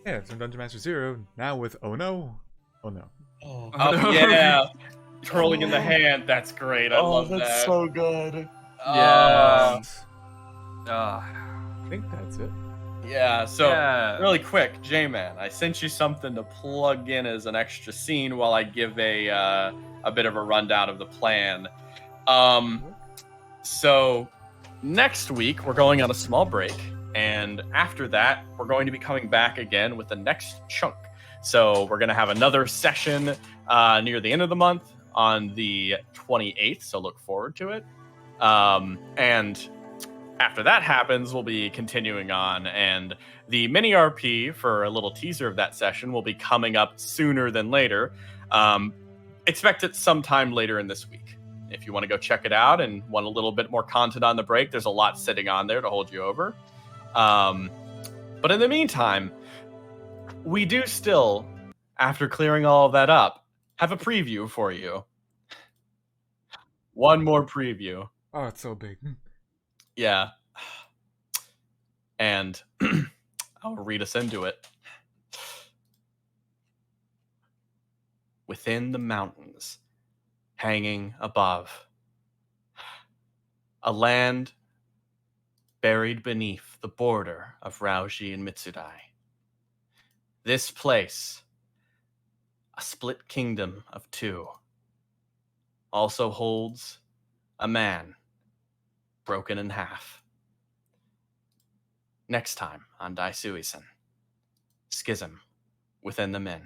Yeah, it's from Dungeon Master Zero. Now with Oh no. Oh no. Oh, Oh, yeah. Twirling in the hand. That's great. I love that's that. so good. Yeah. I think that's it. Yeah, so Yeah. really quick, J-Man, I sent you something to plug in as an extra scene while I give a bit of a rundown of the plan. So next week we're going on a small break, and after that we're going to be coming back again with the next chunk. So we're going to have another session near the end of the month on the 28th, so look forward to it. And after that happens, we'll be continuing on, and the mini RP for a little teaser of that session will be coming up sooner than later. Expect it sometime later in this week. If you want to go check it out and want a little bit more content on the break, there's a lot sitting on there to hold you over. But in the meantime, we do still, after clearing all of that up, have a preview for you. One more preview. Oh, it's so big. Yeah. And I'll read us into it. Within the mountains, hanging above, a land buried beneath the border of Rauji and Mitsudai. This place, a split kingdom of two, also holds a man broken in half. Next time on Daisuisen, Schism within the Men.